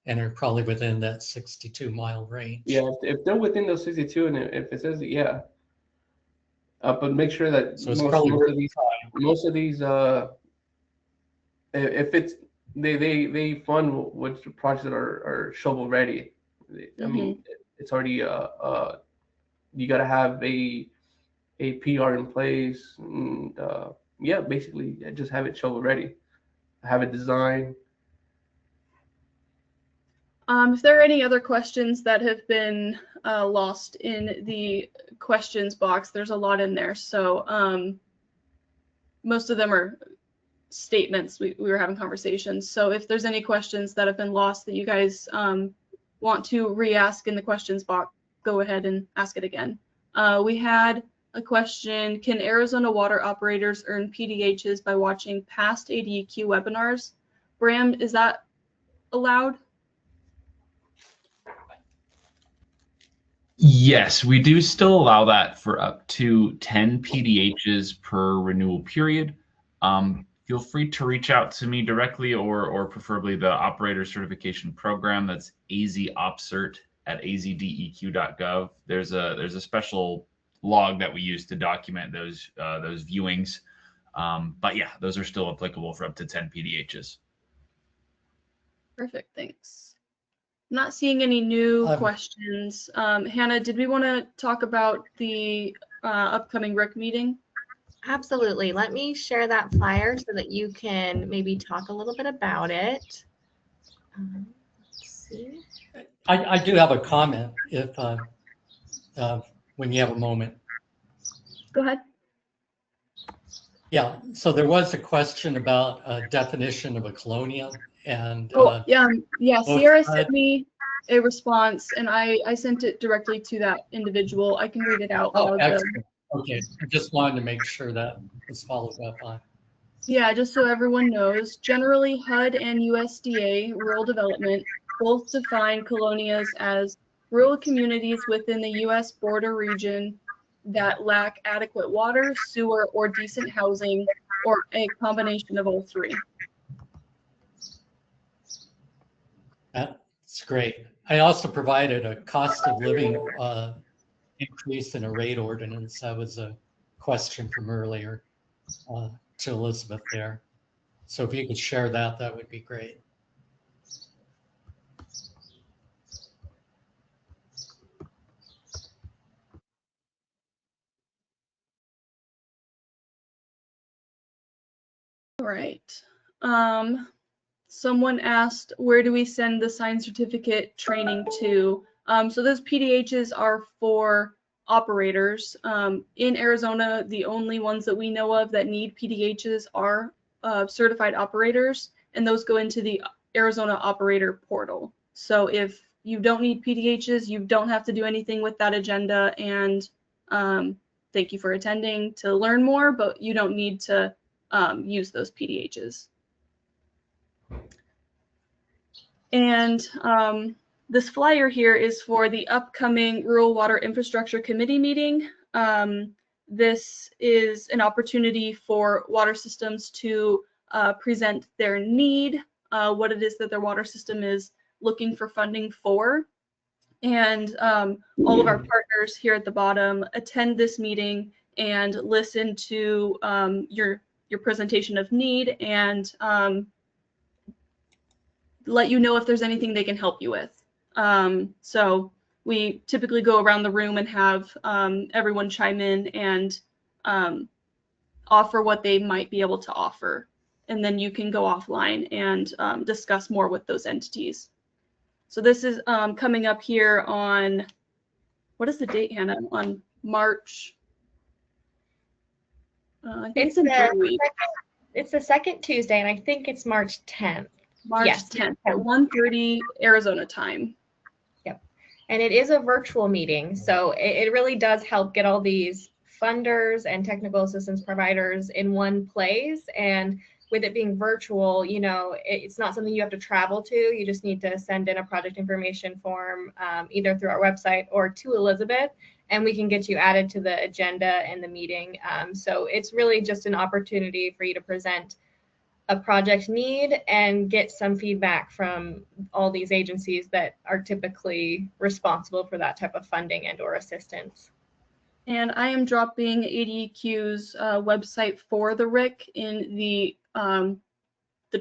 and are probably within that 62-mile range. Yeah, if they're within those 62, and if it says yeah, but make sure that so it's probably most of these if it's they fund which projects that are shovel ready. I mean, it's already you got to have a PR in place, and yeah, basically just have it shovel ready, have it designed. If there are any other questions that have been lost in the questions box, there's a lot in there. So most of them are statements. We were having conversations. So if there's any questions that have been lost that you guys want to re-ask in the questions box, go ahead and ask it again. We had a question: can Arizona water operators earn PDHs by watching past ADEQ webinars? Bram, is that allowed? Yes, we do still allow that for up to 10 PDHs per renewal period. Feel free to reach out to me directly or preferably the operator certification program. That's azopcert@azdeq.gov. There's a special log that we use to document those viewings. But yeah, those are still applicable for up to 10 PDHs. Perfect, thanks. I'm not seeing any new questions. Hannah, did we want to talk about the upcoming RIC meeting? Absolutely. Let me share that flyer so that you can maybe talk a little bit about it. Let's see. I do have a comment if when you have a moment. Go ahead. Yeah, so there was a question about a definition of a colonia, and Sierra sent me a response, and I sent it directly to that individual. I can read it out. Excellent. Okay, I just wanted to make sure that was followed up on. Yeah, just so everyone knows, generally HUD and USDA Rural Development both define colonias as rural communities within the U.S. border region that lack adequate water, sewer, or decent housing, or a combination of all three. That's great. I also provided a cost of living increase in a rate ordinance. That was a question from earlier to Elizabeth there. So if you could share that, that would be great. All right. Someone asked, where do we send the signed certificate training to? So those PDHs are for operators. In Arizona, the only ones that we know of that need PDHs are certified operators, and those go into the Arizona operator portal. So if you don't need PDHs, you don't have to do anything with that agenda, and thank you for attending to learn more, but you don't need to use those PDHs. And this flyer here is for the upcoming Rural Water Infrastructure Committee meeting. This is an opportunity for water systems to present their need, what it is that their water system is looking for funding for. And all of our partners here at the bottom attend this meeting and listen to your presentation of need and let you know if there's anything they can help you with. So we typically go around the room and have everyone chime in and offer what they might be able to offer. And then you can go offline and discuss more with those entities. So this is coming up here on, what is the date, Hannah? On March, I think it's in 3 weeks. It's the second Tuesday, and I think it's March 10th. March 10th at 1:30 Arizona time. Yep. And it is a virtual meeting, so it really does help get all these funders and technical assistance providers in one place. And with it being virtual, you know, it's not something you have to travel to. You just need to send in a project information form either through our website or to Elizabeth, and we can get you added to the agenda and the meeting. So it's really just an opportunity for you to present a project need and get some feedback from all these agencies that are typically responsible for that type of funding and or assistance. And I am dropping ADEQ's website for the RIC in the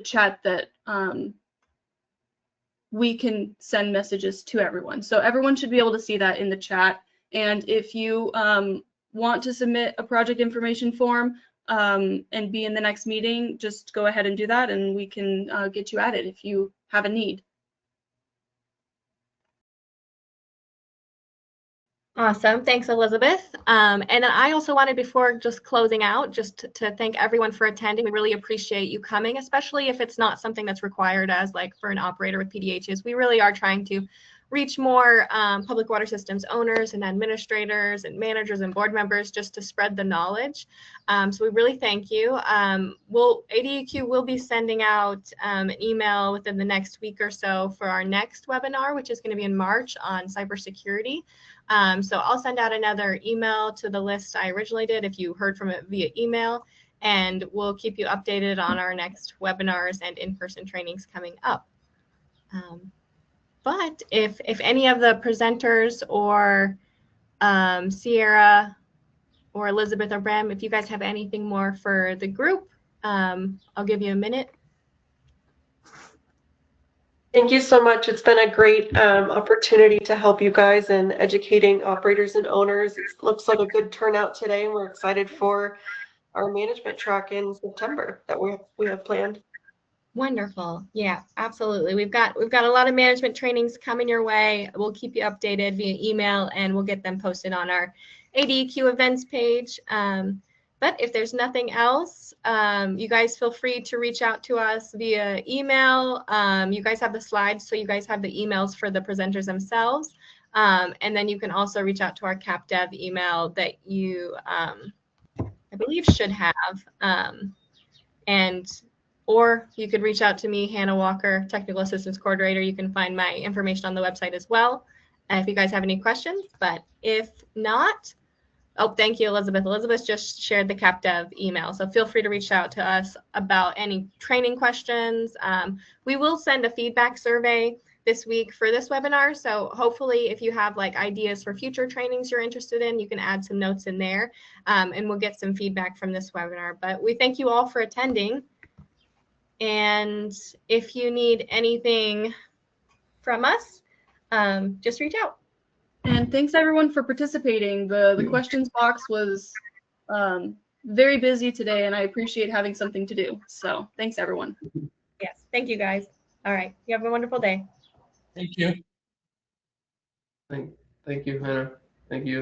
chat that we can send messages to everyone. So everyone should be able to see that in the chat. And if you want to submit a project information form and be in the next meeting, just go ahead and do that, and we can get you added if you have a need. Awesome. Thanks, Elizabeth. And then I also wanted, before just closing out, just to thank everyone for attending. We really appreciate you coming, especially if it's not something that's required as like for an operator with PDHs. We really are trying to reach more public water systems owners and administrators and managers and board members just to spread the knowledge. So we really thank you. ADEQ will be sending out an email within the next week or so for our next webinar, which is going to be in March on cybersecurity. So I'll send out another email to the list I originally did if you heard from it via email, and we'll keep you updated on our next webinars and in-person trainings coming up. But if any of the presenters or Sierra or Elizabeth or Bram, if you guys have anything more for the group, I'll give you a minute. Thank you so much. It's been a great opportunity to help you guys in educating operators and owners. It looks like a good turnout today, and we're excited for our management track in September that we have planned. Wonderful. Yeah, absolutely. We've got a lot of management trainings coming your way. We'll keep you updated via email, and we'll get them posted on our ADEQ events page. But if there's nothing else, you guys feel free to reach out to us via email. You guys have the slides, so you guys have the emails for the presenters themselves. And then you can also reach out to our CapDev email that you, I believe, should have. Or you could reach out to me, Hannah Walker, Technical Assistance Coordinator. You can find my information on the website as well if you guys have any questions. But if not, oh, thank you, Elizabeth. Elizabeth just shared the CapDev email, so feel free to reach out to us about any training questions. We will send a feedback survey this week for this webinar, so hopefully if you have like ideas for future trainings you're interested in, you can add some notes in there, and we'll get some feedback from this webinar. But we thank you all for attending, and if you need anything from us, just reach out. And thanks everyone for participating. The questions box was very busy today, and I appreciate having something to do. So thanks everyone. Yes, thank you guys. All right, you have a wonderful day. Thank you. Thank you, Hannah. Thank you.